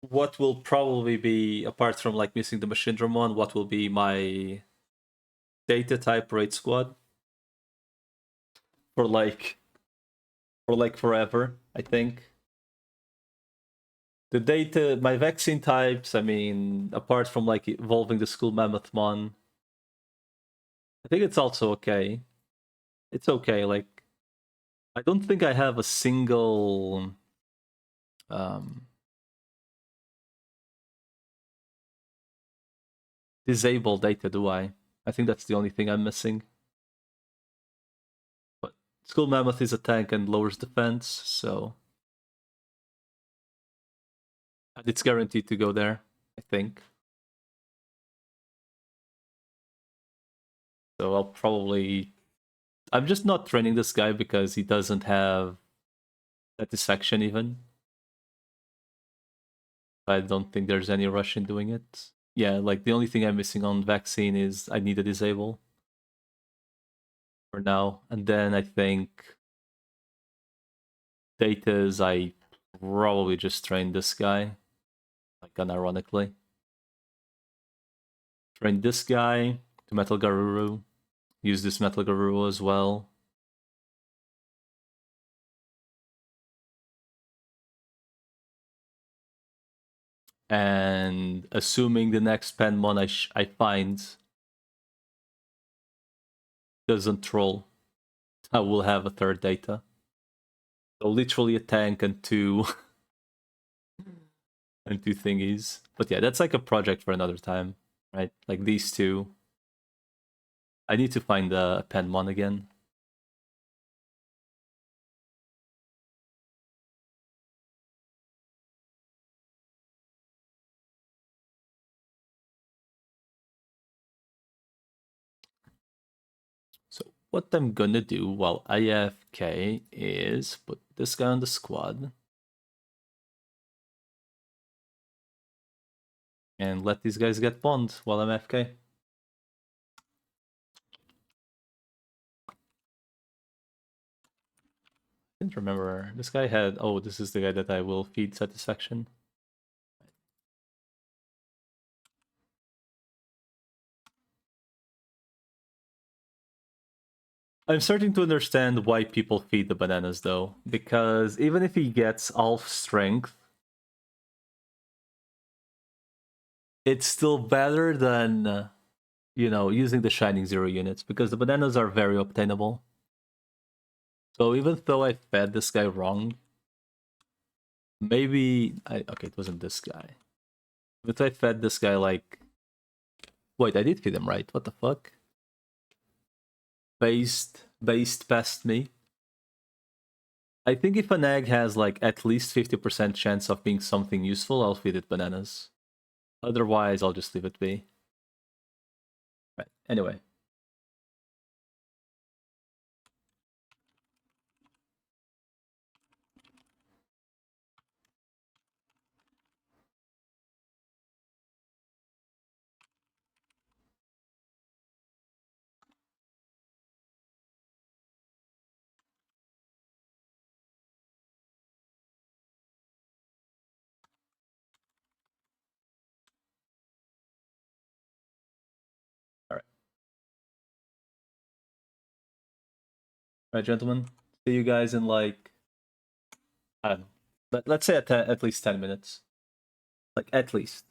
what will probably be, apart from like missing the Machindramon, what will be my data type raid squad for forever, I think. The data, my vaccine types, I mean, apart from like evolving the School Mammothmon, I think it's also okay. It's okay, like, I don't think I have a single disabled data, do I? I think that's the only thing I'm missing. But School Mammoth is a tank and lowers defense, so... And it's guaranteed to go there, I think. So I'll probably... I'm just not training this guy because he doesn't have satisfaction even. I don't think there's any rush in doing it. Yeah, like the only thing I'm missing on vaccine is I need a disable for now. And then I think datas, I probably just train this guy, like unironically. Train this guy to Metal Garuru. Use this Metal Garuru as well. And assuming the next Penmon I find doesn't troll, I will have a third data. So literally a tank and two and two thingies. But yeah, that's like a project for another time, right? Like these two. I need to find the Penmon again. So what I'm gonna do while AFK is put this guy on the squad and let these guys get bond while I'm AFK. I didn't remember. This guy had... Oh, this is the guy that I will feed satisfaction. I'm starting to understand why people feed the bananas, though. Because even if he gets Alf Strength, it's still better than, you know, using the Shining Zero units. Because the bananas are very obtainable. So even though I fed this guy wrong, maybe... Okay, it wasn't this guy. But I fed this guy like... Wait, I did feed him right. What the fuck? Based past me. I think if an egg has like at least 50% chance of being something useful, I'll feed it bananas. Otherwise, I'll just leave it be. Right. Anyway. All right. All right, gentlemen. See you guys in like... I don't know. Let's say at least 10 minutes. Like, at least.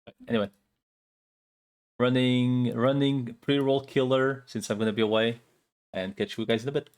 Right. Anyway. Running pre-roll killer since I'm going to be away. And catch you guys in a bit.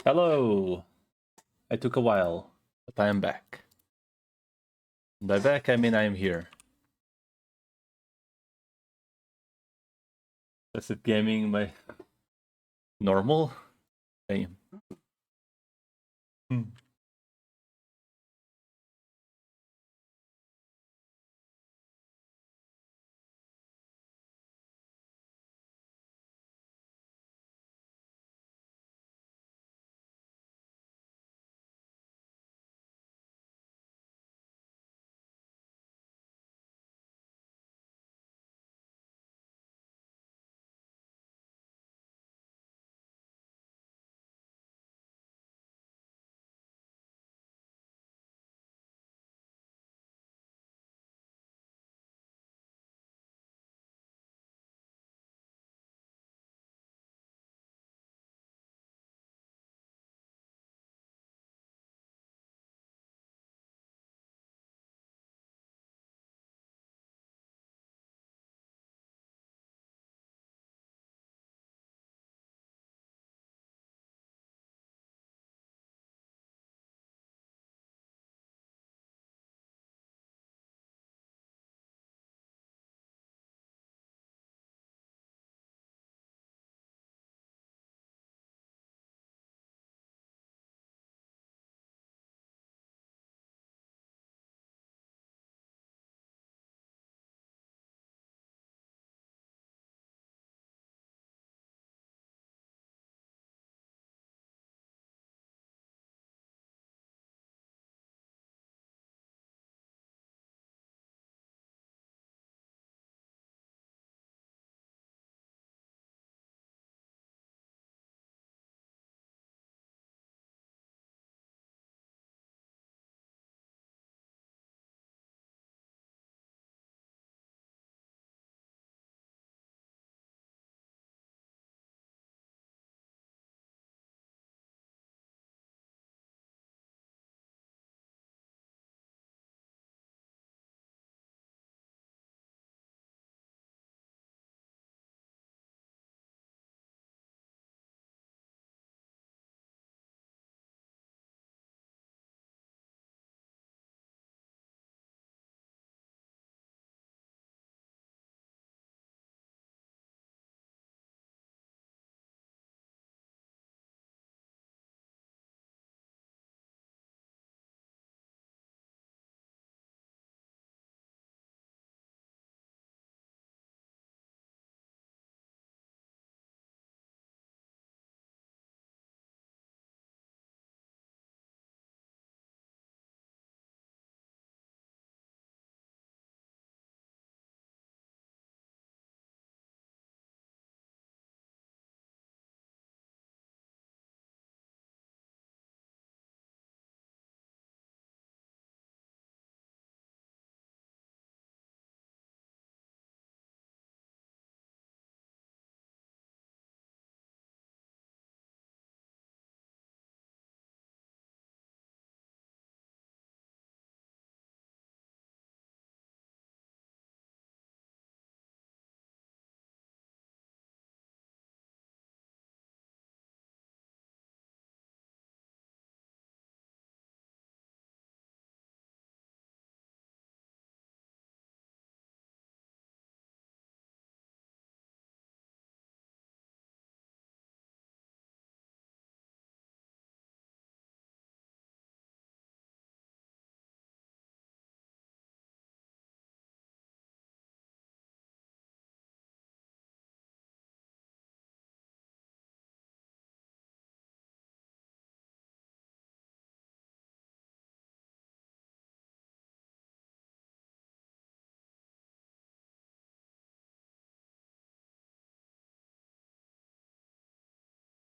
Hello! I took a while, but I am back. And by back, I mean I am here. Is it gaming my normal? Damn. Hmm.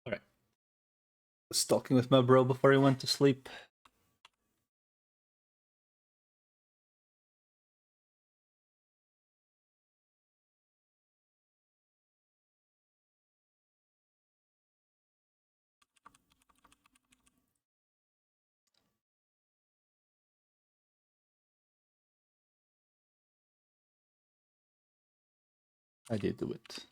Alright. Was talking with my bro before he went to sleep. I did do it.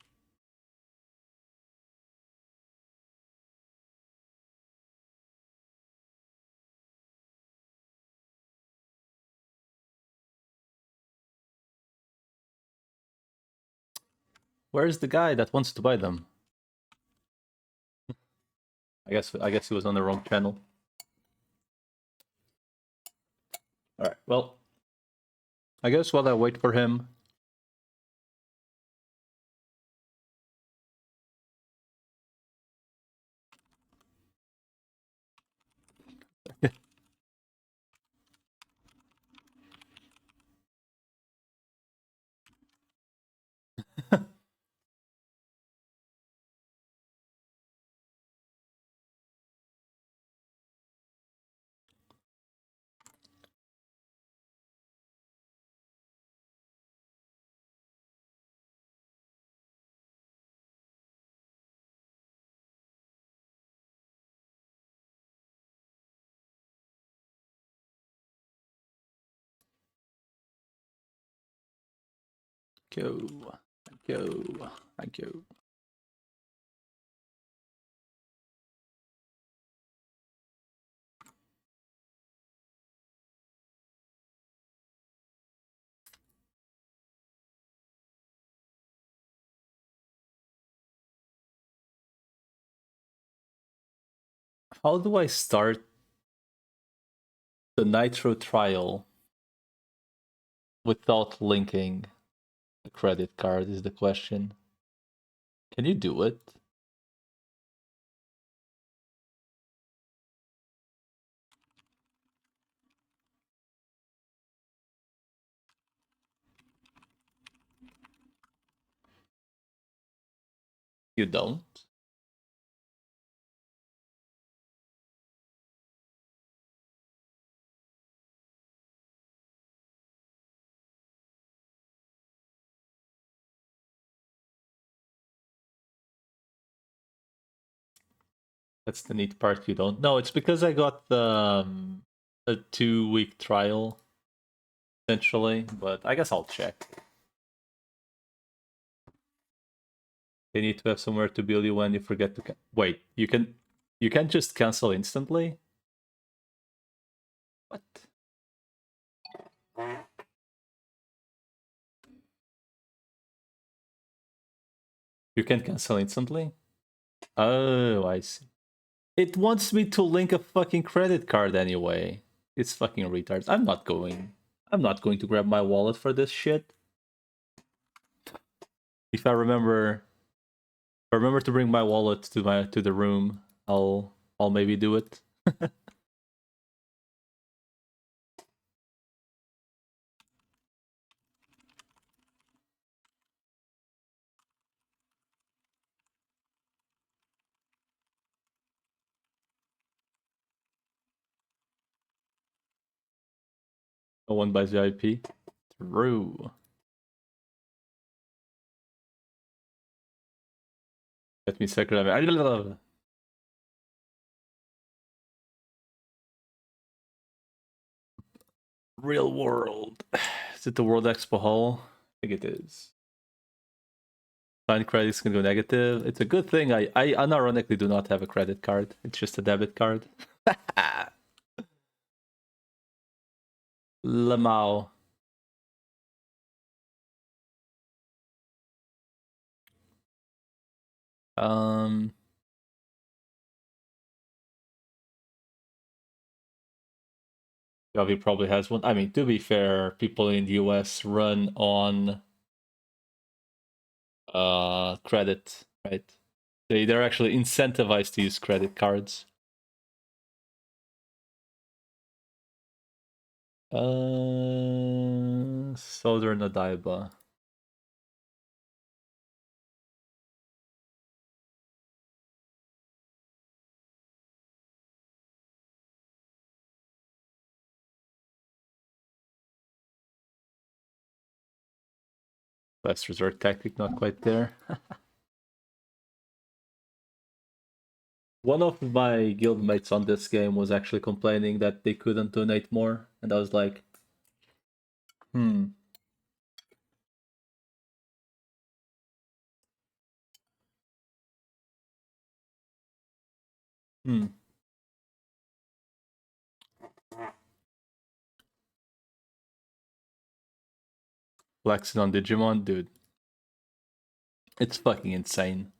Where's the guy that wants to buy them? I guess he was on the wrong channel. All right. Well, I guess while I wait for him. Thank you. Thank you. Thank you. How do I start the Nitro trial without linking a credit card is the question. Can you do it? You don't? That's the neat part you don't. No, it's because I got a 2-week trial, essentially, but I guess I'll check. They need to have somewhere to bill you when you forget to wait, you can't just cancel instantly? What? You can cancel instantly? Oh, I see. It wants me to link a fucking credit card anyway. It's fucking retards. I'm not going to grab my wallet for this shit. If I remember to bring my wallet to the room, I'll maybe do it. No one buys VIP. True. Let me second. Real world. Is it the World Expo Hall? I think it is. Signed credits can go negative. It's a good thing I unironically do not have a credit card. It's just a debit card. Lamau. Javi probably has one. I mean, to be fair, people in the US run on credit, right? They're actually incentivized to use credit cards. Southern Odaiba. Last resort tactic, not quite there. One of my guildmates on this game was actually complaining that they couldn't donate more, and I was like, hmm. Flexing on Digimon, dude. It's fucking insane.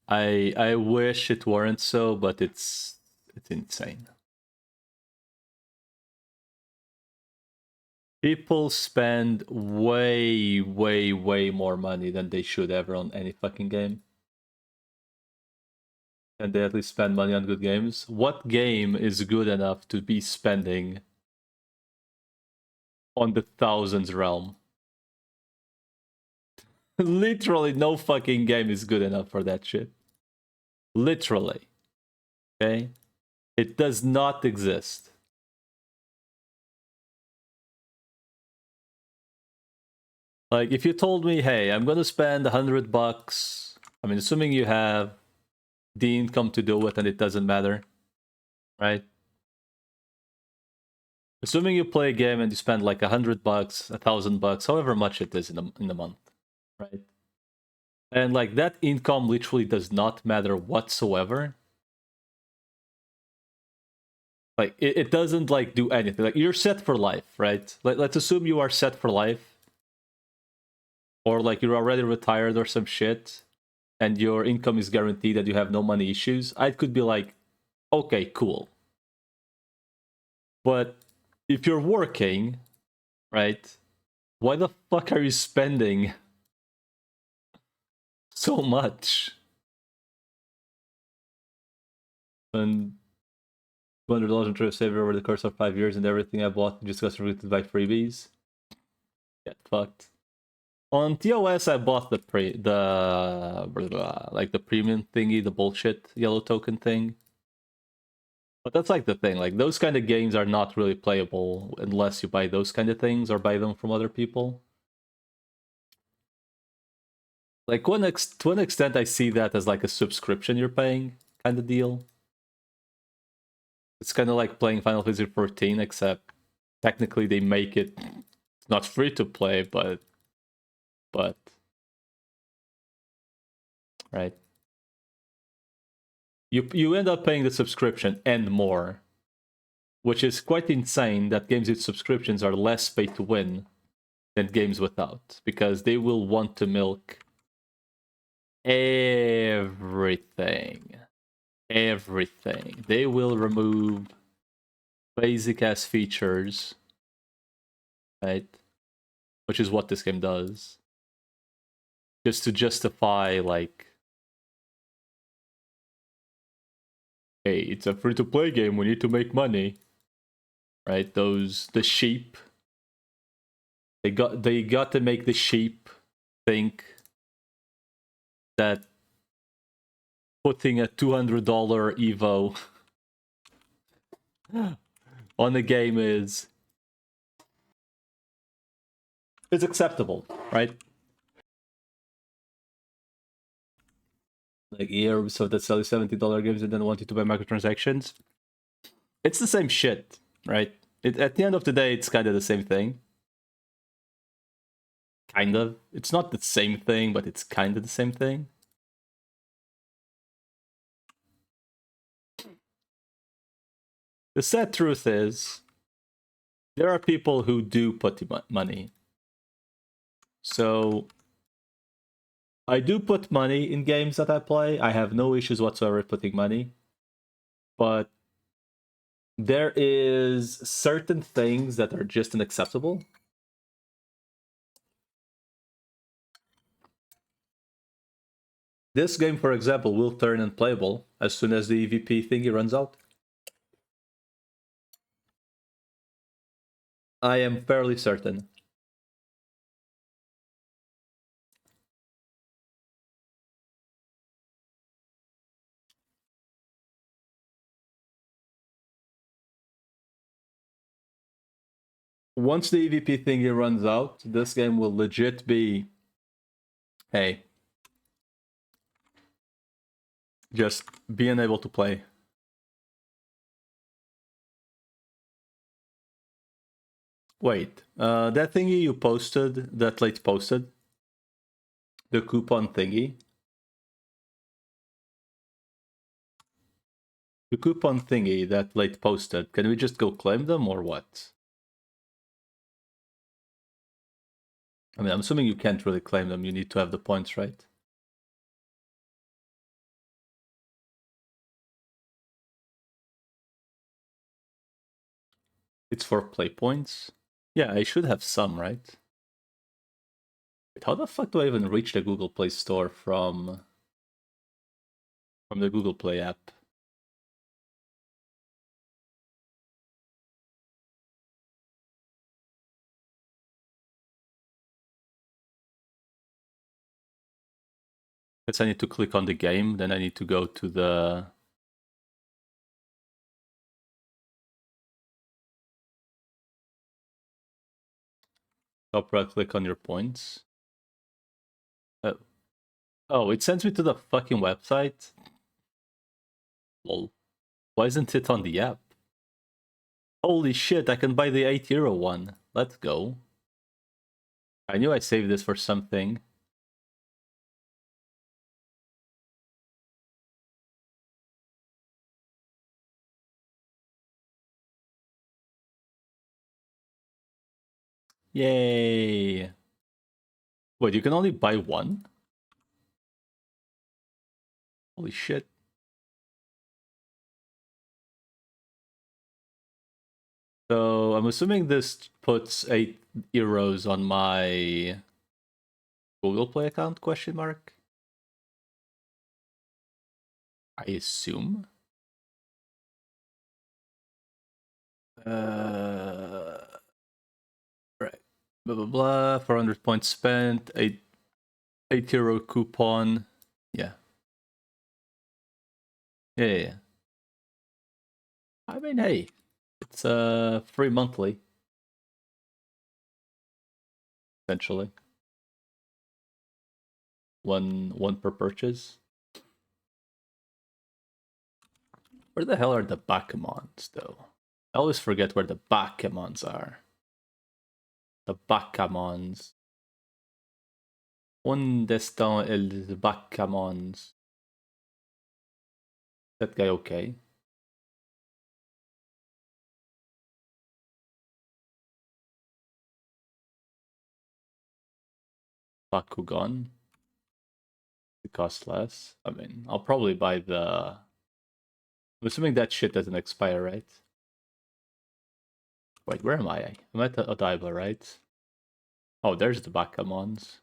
I wish it weren't so, but it's insane. People spend way, way, way more money than they should ever on any fucking game. And they at least spend money on good games. What game is good enough to be spending on the thousands realm? Literally no fucking game is good enough for that shit. Literally. Okay? It does not exist. Like, if you told me, hey, I'm gonna spend $100, I mean, assuming you have the income to do it and it doesn't matter, right? Assuming you play a game and you spend like $100, $1,000, however much it is in a month, right? And like that income literally does not matter whatsoever. Like it doesn't like do anything. Like you're set for life, right? Like let's assume you are set for life, or like you're already retired or some shit, and your income is guaranteed and you have no money issues. I could be like, okay, cool. But if you're working, right? Why the fuck are you spending so much? And $200 in trip saver over the course of 5 years, and everything I bought just got restricted by freebies. Get fucked. On TOS, I bought the like the premium thingy, the bullshit yellow token thing. But that's like the thing. Like those kind of games are not really playable unless you buy those kind of things or buy them from other people. Like to an extent, I see that as like a subscription you're paying kind of deal. It's kind of like playing Final Fantasy 14, except technically they make it not free to play, but right. You end up paying the subscription and more, which is quite insane that games with subscriptions are less pay to win than games without, because they will want to milk everything. Everything. They will remove basic ass features, right? Which is what this game does. Just to justify, like, hey, it's a free to play game, we need to make money. Right? The sheep. They got to make the sheep think that putting a $200 Evo on the game is acceptable, right? Like Ubisoft that sells $70 games and then want you to buy microtransactions. It's the same shit, right? At the end of the day, it's kind of the same thing. Kind of. It's not the same thing, but it's kind of the same thing. The sad truth is, there are people who do put money. So, I do put money in games that I play. I have no issues whatsoever putting money. But there is certain things that are just unacceptable. This game, for example, will turn unplayable as soon as the EVP thingy runs out. I am fairly certain. Once the EVP thingy runs out, this game will legit be, hey, just being able to play. Wait, that thingy you posted, that late posted, the coupon thingy. The coupon thingy that late posted, can we just go claim them or what? I mean, I'm assuming you can't really claim them. You need to have the points, right? It's for play points. Yeah, I should have some, right? Wait, how the fuck do I even reach the Google Play Store from the Google Play app? Guess I need to click on the game, then I need to go to the... Top right click on your points. Oh, it sends me to the fucking website? Lol. Why isn't it on the app? Holy shit, I can buy the €8 one. Let's go. I knew I saved this for something. Yay! Wait, you can only buy one? Holy shit. So I'm assuming this puts €8 on my Google Play account, question mark? I assume. Right. Blah blah blah. 400 points spent. €8 coupon. Yeah. Yeah. I mean, hey, it's free monthly, essentially. One per purchase. Where the hell are the Bakemons, though? I always forget where the Bakemons are. The Bakemons. ¿Dónde están el Bakemons? That guy okay? Bakugan. It costs less. I mean, I'll probably buy the... I'm assuming that shit doesn't expire, right? Wait, where am I? I'm at Odaiba, right? Oh, there's the Bakemons.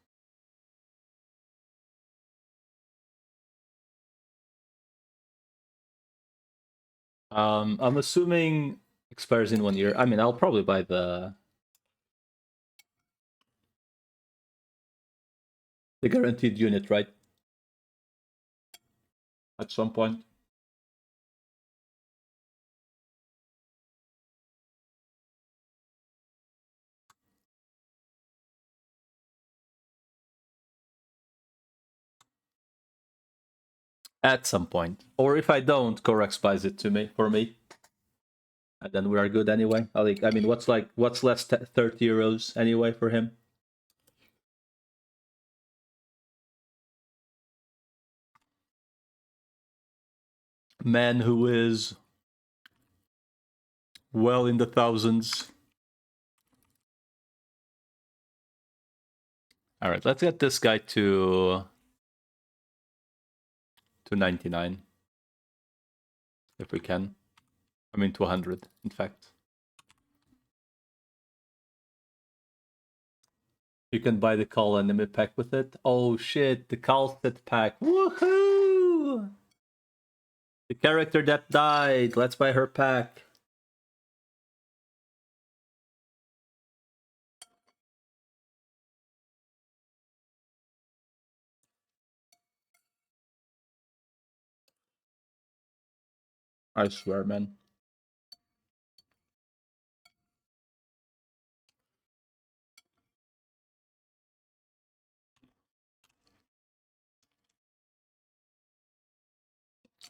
I'm assuming expires in 1 year. I mean, I'll probably buy the guaranteed unit, right? At some point. At some point. Or if I don't, Corex buys it to me for me. And then we are good anyway. I mean, what's less €30 anyway for him? Man who is well in the thousands. All right, let's get this guy to 99 if we can. I mean, to 100, in fact. You can buy the Call Enemy pack with it. Oh shit, the Call set pack. Woohoo! The character that died. Let's buy her pack. I swear, man.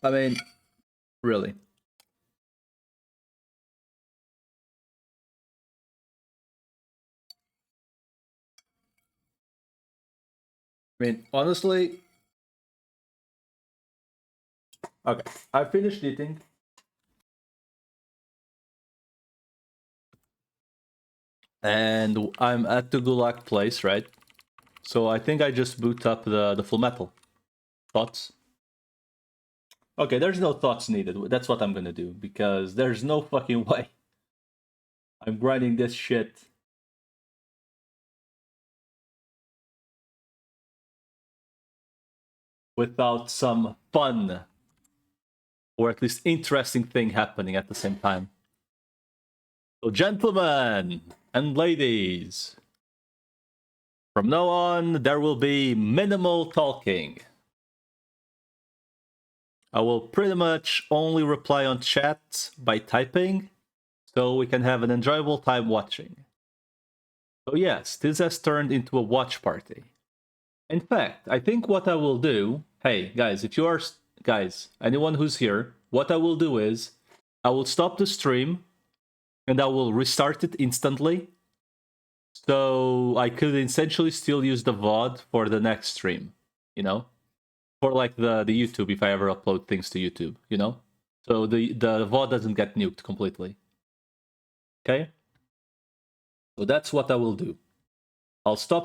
I mean, really. I mean, honestly. Okay, I finished eating. And I'm at the Gulag place, right? So I think I just boot up the Full Metal. Thoughts? Okay, there's no thoughts needed. That's what I'm gonna do, because there's no fucking way I'm grinding this shit without some fun or at least interesting thing happening at the same time. So, gentlemen and ladies, from now on, there will be minimal talking. I will pretty much only reply on chat by typing, so we can have an enjoyable time watching. So yes, this has turned into a watch party. In fact, I think what I will do, hey guys, if you are, guys, anyone who's here, what I will do is, I will stop the stream, and I will restart it instantly, so I could essentially still use the VOD for the next stream, you know? For like the YouTube, if I ever upload things to YouTube, you know? So the VOD doesn't get nuked completely. Okay? So that's what I will do. I'll stop